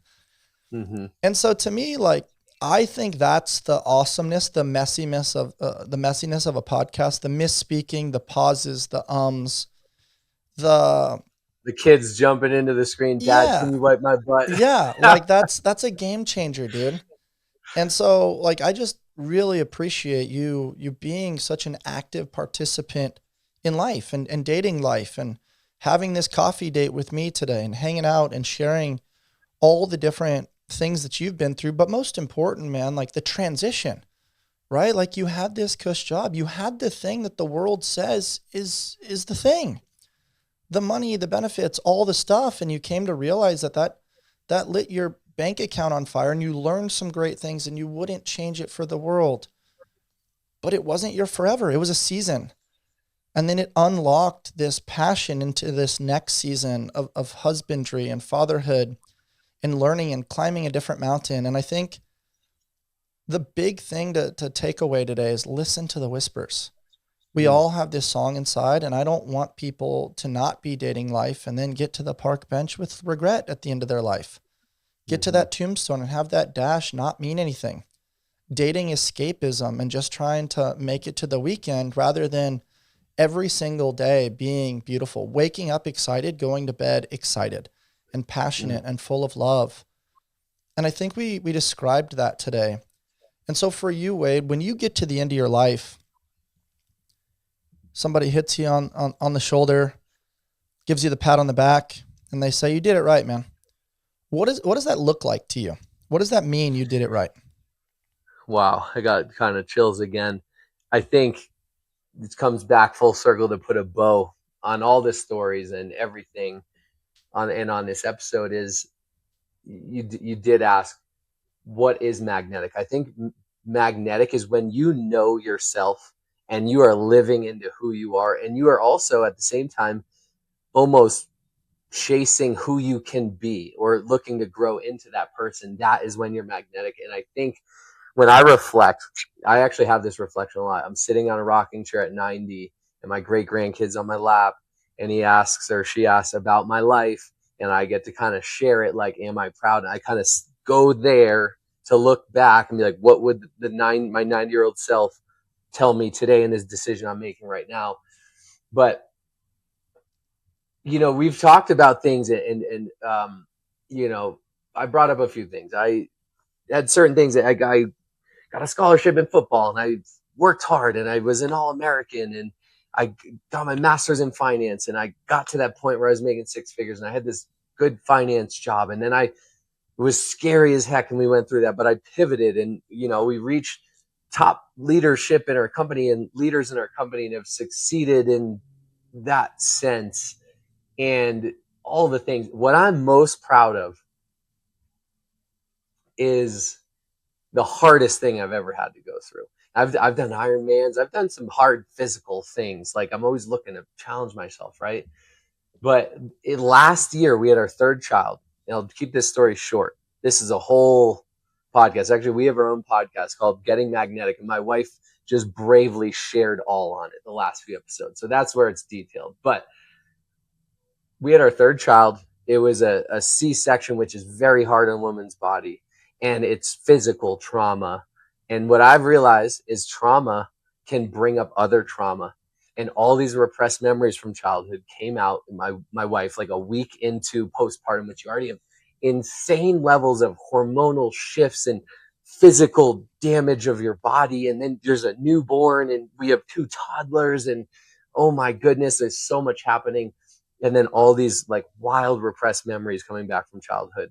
Speaker 2: Mm-hmm.
Speaker 1: And so to me, like, I think that's the awesomeness, the messiness of a podcast, the misspeaking, the pauses, the
Speaker 2: The kids jumping into the screen. Dad, can you wipe my butt?
Speaker 1: Yeah. Like that's a game changer, dude. And so like, I just really appreciate you being such an active participant in life and dating life and having this coffee date with me today and hanging out and sharing all the different things that you've been through. But most important, man, like the transition, right? Like you had this cush job, you had the thing that the world says is the thing, the money, the benefits, all the stuff. And you came to realize that lit your bank account on fire and you learned some great things and you wouldn't change it for the world, but it wasn't your forever. It was a season. And then it unlocked this passion into this next season of husbandry and fatherhood and learning and climbing a different mountain. And I think the big thing to take away today is listen to the whispers. We all have this song inside, and I don't want people to not be dating life and then get to the park bench with regret at the end of their life. Get to that tombstone and have that dash not mean anything. Dating escapism and just trying to make it to the weekend rather than every single day being beautiful, waking up excited, going to bed excited and passionate and full of love. And I think we described that today. And so for you, Wade, when you get to the end of your life, somebody hits you on the shoulder, gives you the pat on the back, and they say, you did it right, man. What does that look like to you? What does that mean you did it right?
Speaker 2: Wow, I got kind of chills again. I think it comes back full circle to put a bow on all the stories and everything on this episode is you did ask, what is magnetic? I think magnetic is when you know yourself and you are living into who you are, and you are also at the same time almost chasing who you can be or looking to grow into that person. That is when you're magnetic. And I think when I reflect, I actually have this reflection a lot. I'm sitting on a rocking chair at 90 and my great grandkid's on my lap, and she asks about my life, and I get to kind of share it. Like, am I proud? And I kind of go there to look back and be like, what would my 90-year-old self tell me today in this decision I'm making right now? But we've talked about things and I brought up a few things. I had certain things that I got a scholarship in football and I worked hard and I was an All-American and I got my master's in finance and I got to that point where I was making six figures and I had this good finance job. And then it was scary as heck and we went through that, but I pivoted and, we reached top leadership in our company and leaders in our company and have succeeded in that sense. And all the things, what I'm most proud of is the hardest thing I've ever had to go through. I've done Ironmans. I've done some hard physical things. Like I'm always looking to challenge myself, right? But last year we had our third child. And I'll keep this story short. This is a whole podcast. Actually, we have our own podcast called Getting Magnetic, and my wife just bravely shared all on it the last few episodes. So that's where it's detailed. But we had our third child. It was a C-section, which is very hard on a woman's body, and it's physical trauma. And what I've realized is trauma can bring up other trauma. And all these repressed memories from childhood came out in my wife like a week into postpartum, which you already have insane levels of hormonal shifts and physical damage of your body. And then there's a newborn, and we have 2 toddlers, and oh my goodness, there's so much happening. And then all these like wild repressed memories coming back from childhood,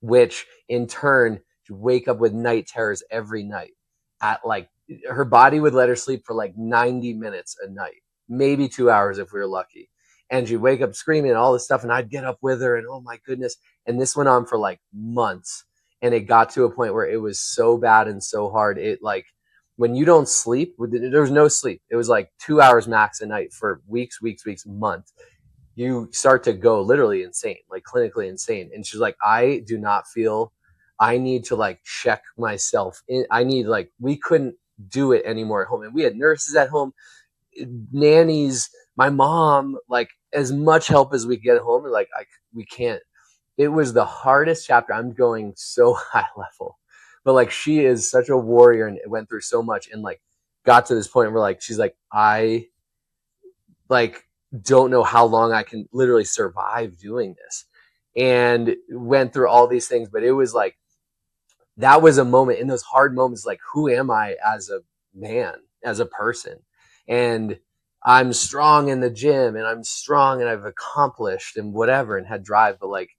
Speaker 2: which in turn, she'd wake up with night terrors every night. At like, her body would let her sleep for like 90 minutes a night, maybe 2 hours if we were lucky. And she'd wake up screaming and all this stuff, and I'd get up with her, and oh my goodness. And this went on for like months. And it got to a point where it was so bad and so hard. It like, when you don't sleep, there was no sleep. It was like 2 hours max a night for weeks, months. You start to go literally insane, like clinically insane. And she's like, I do not feel, I need to like check myself in. I need like, we couldn't do it anymore at home. And we had nurses at home, nannies, my mom, like as much help as we could get at home. And like, we can't. It was the hardest chapter. I'm going so high level, but like, she is such a warrior and went through so much and like got to this point where like, she's like, I like, don't know how long I can literally survive doing this, and went through all these things. But it was like, that was a moment in those hard moments, like, who am I as a man, as a person? And I'm strong in the gym, and I'm strong, and I've accomplished and whatever, and had drive. But like,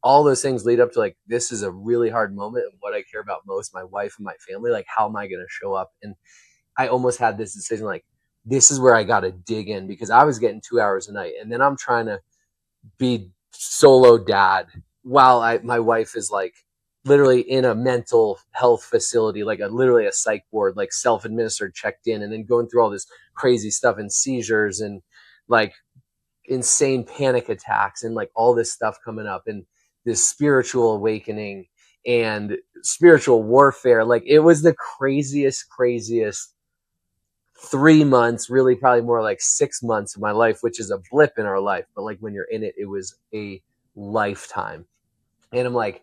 Speaker 2: all those things lead up to like, this is a really hard moment. And what I care about most, my wife and my family, like, how am I going to show up? And I almost had this decision, like, this is where I got to dig in, because I was getting 2 hours a night, and then I'm trying to be solo dad while my wife is like literally in a mental health facility, like literally a psych ward, like self-administered, checked in, and then going through all this crazy stuff and seizures and like insane panic attacks and like all this stuff coming up, and this spiritual awakening and spiritual warfare. Like, it was the craziest 3 months, really probably more like 6 months of my life, which is a blip in our life. But like, when you're in it, it was a lifetime. And I'm like,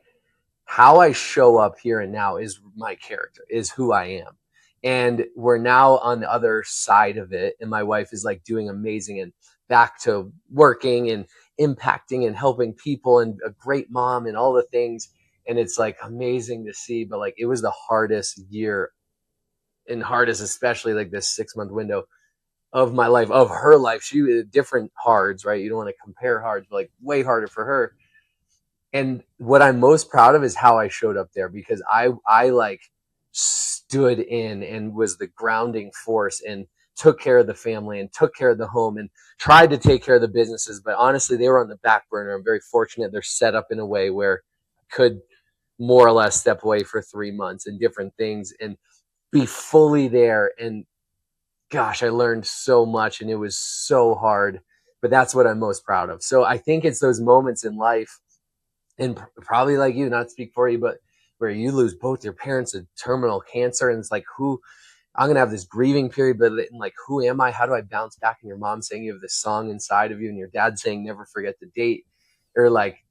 Speaker 2: how I show up here and now is my character, is who I am. And we're now on the other side of it. And my wife is like doing amazing and back to working and impacting and helping people, and a great mom and all the things. And it's like amazing to see. But like, it was the hardest year, and hardest, especially like this 6-month window of my life, of her life. She different hards, right? You don't want to compare hards, but like way harder for her. And what I'm most proud of is how I showed up there, because I like stood in and was the grounding force and took care of the family and took care of the home and tried to take care of the businesses. But honestly, they were on the back burner. I'm very fortunate they're set up in a way where I could more or less step away for 3 months and different things and be fully there. And gosh, I learned so much, and it was so hard, but that's what I'm most proud of. So I think it's those moments in life, and probably like you, not to speak for you, but where you lose both your parents to terminal cancer, and it's like, I'm going to have this grieving period, but like, who am I? How do I bounce back? And your mom saying you have this song inside of you, and your dad saying never forget the date, or like,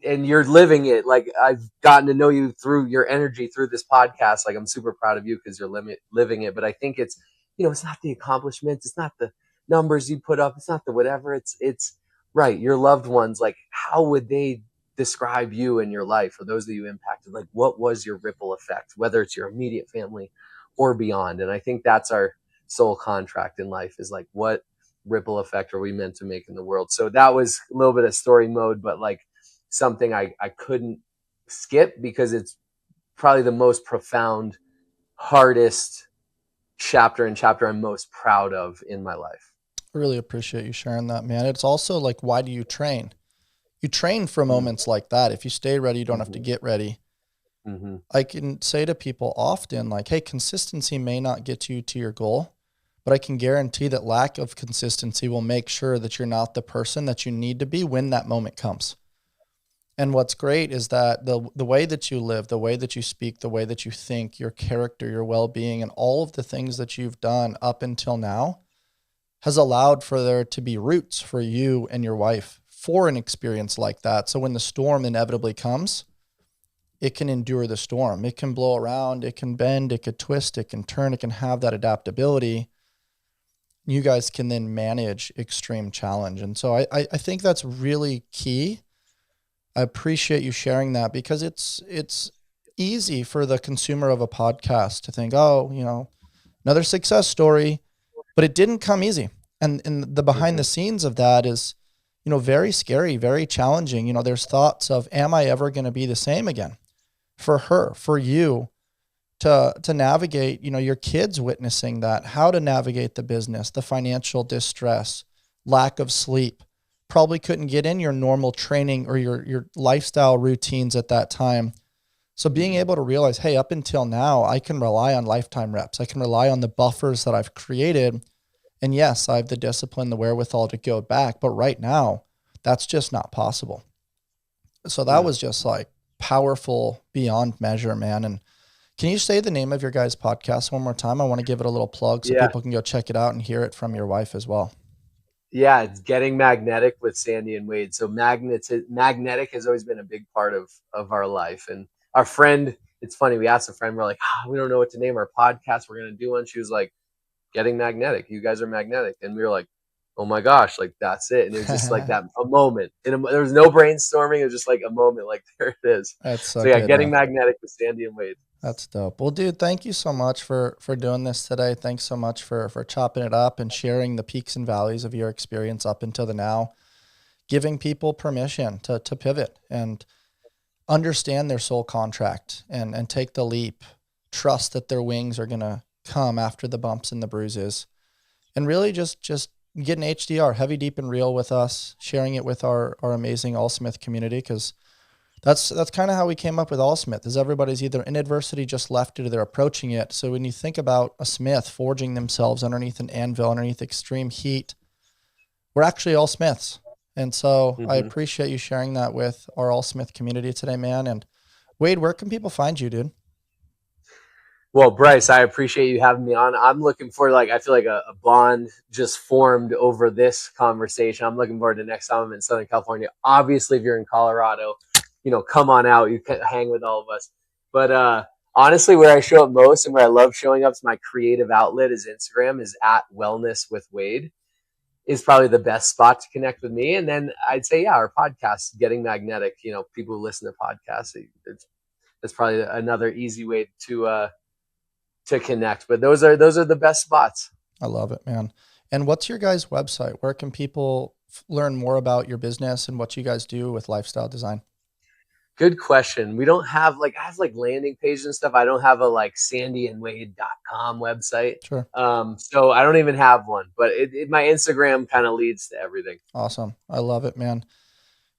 Speaker 2: and you're living it. Like, I've gotten to know you through your energy through this podcast. Like, I'm super proud of you because you're living it. But I think it's, it's not the accomplishments. It's not the numbers you put up. It's not the whatever. It's right. Your loved ones, like, how would they describe you in your life, or those that you impacted? Like, what was your ripple effect, whether it's your immediate family or beyond? And I think that's our soul contract in life, is like, what ripple effect are we meant to make in the world? So that was a little bit of story mode, but like something I couldn't skip, because it's probably the most profound, hardest chapter I'm most proud of in my life.
Speaker 1: I really appreciate you sharing that, man. It's also like, why do you train? You train for moments like that. If you stay ready, you don't have to get ready. Mm-hmm. I can say to people often, like, hey, consistency may not get you to your goal, but I can guarantee that lack of consistency will make sure that you're not the person that you need to be when that moment comes. And what's great is that the way that you live, the way that you speak, the way that you think, your character, your well-being, and all of the things that you've done up until now has allowed for there to be roots for you and your wife for an experience like that. So when the storm inevitably comes, it can endure the storm. It can blow around, it can bend, it could twist, it can turn, it can have that adaptability. You guys can then manage extreme challenge. And so I think that's really key. I appreciate you sharing that, because it's easy for the consumer of a podcast to think, oh, another success story, but it didn't come easy. And the behind the scenes of that is, very scary, very challenging. There's thoughts of, am I ever going to be the same again? For her, for you, to navigate, your kids witnessing that, how to navigate the business, the financial distress, lack of sleep, probably couldn't get in your normal training or your lifestyle routines at that time. So being able to realize, hey, up until now, I can rely on lifetime reps. I can rely on the buffers that I've created. And yes, I have the discipline, the wherewithal to go back. But right now, that's just not possible. So that was just like powerful beyond measure, man. And can you say the name of your guys' podcast one more time? I want to give it a little plug so people can go check it out and hear it from your wife as well.
Speaker 2: Yeah, it's Getting Magnetic with Sandy and Wade. So magnetic has always been a big part of our life. And our friend, it's funny, we asked a friend, we're like, we don't know what to name our podcast. We're going to do one. She was like, Getting Magnetic. You guys are magnetic. And we were like, oh my gosh, like that's it. And it was just like that, a moment. And there was no brainstorming. It was just like a moment, like there it is.
Speaker 1: That's
Speaker 2: so yeah,
Speaker 1: good,
Speaker 2: Getting
Speaker 1: man.
Speaker 2: Magnetic with Sandy and Wade.
Speaker 1: That's dope. Well, dude, thank you so much for doing this today. Thanks so much for chopping it up and sharing the peaks and valleys of your experience up until the now, giving people permission to pivot and understand their soul contract and take the leap, trust that their wings are going to come after the bumps and the bruises, and really just get an HDR, heavy, deep, and real with us, sharing it with our amazing Allsmith community, because that's kind of how we came up with Allsmith, is everybody's either in adversity, just left it, or they're approaching it. So when you think about a smith forging themselves underneath an anvil, underneath extreme heat, we're actually all smiths. And so I appreciate you sharing that with our Allsmith community today, man. And Wade, where can people find you, dude?
Speaker 2: Well, Bryce, I appreciate you having me on. I'm looking for I feel like a bond just formed over this conversation. I'm looking forward to next time I'm in Southern California. Obviously, if you're in Colorado, come on out. You can hang with all of us. But honestly, where I show up most and where I love showing up is my creative outlet is Instagram, is at Wellness with Wade, is probably the best spot to connect with me. And then I'd say, our podcast, Getting Magnetic. People who listen to podcasts, that's probably another easy way to connect. But those are the best spots.
Speaker 1: I love it, man. And what's your guys' website? Where can people learn more about your business and what you guys do with lifestyle design?
Speaker 2: Good question. We don't have I have landing pages and stuff. I don't have a sandyandwade.com website.
Speaker 1: Sure.
Speaker 2: So I don't even have one, but my Instagram kind of leads to everything.
Speaker 1: Awesome. I love it, man.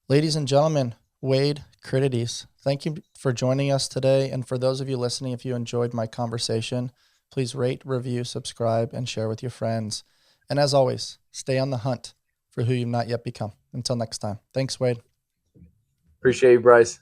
Speaker 1: Ladies and gentlemen, Wade Critides, thank you for joining us today. And for those of you listening, if you enjoyed my conversation, please rate, review, subscribe, and share with your friends. And as always, stay on the hunt for who you've not yet become. Until next time. Thanks, Wade.
Speaker 2: Appreciate you, Bryce.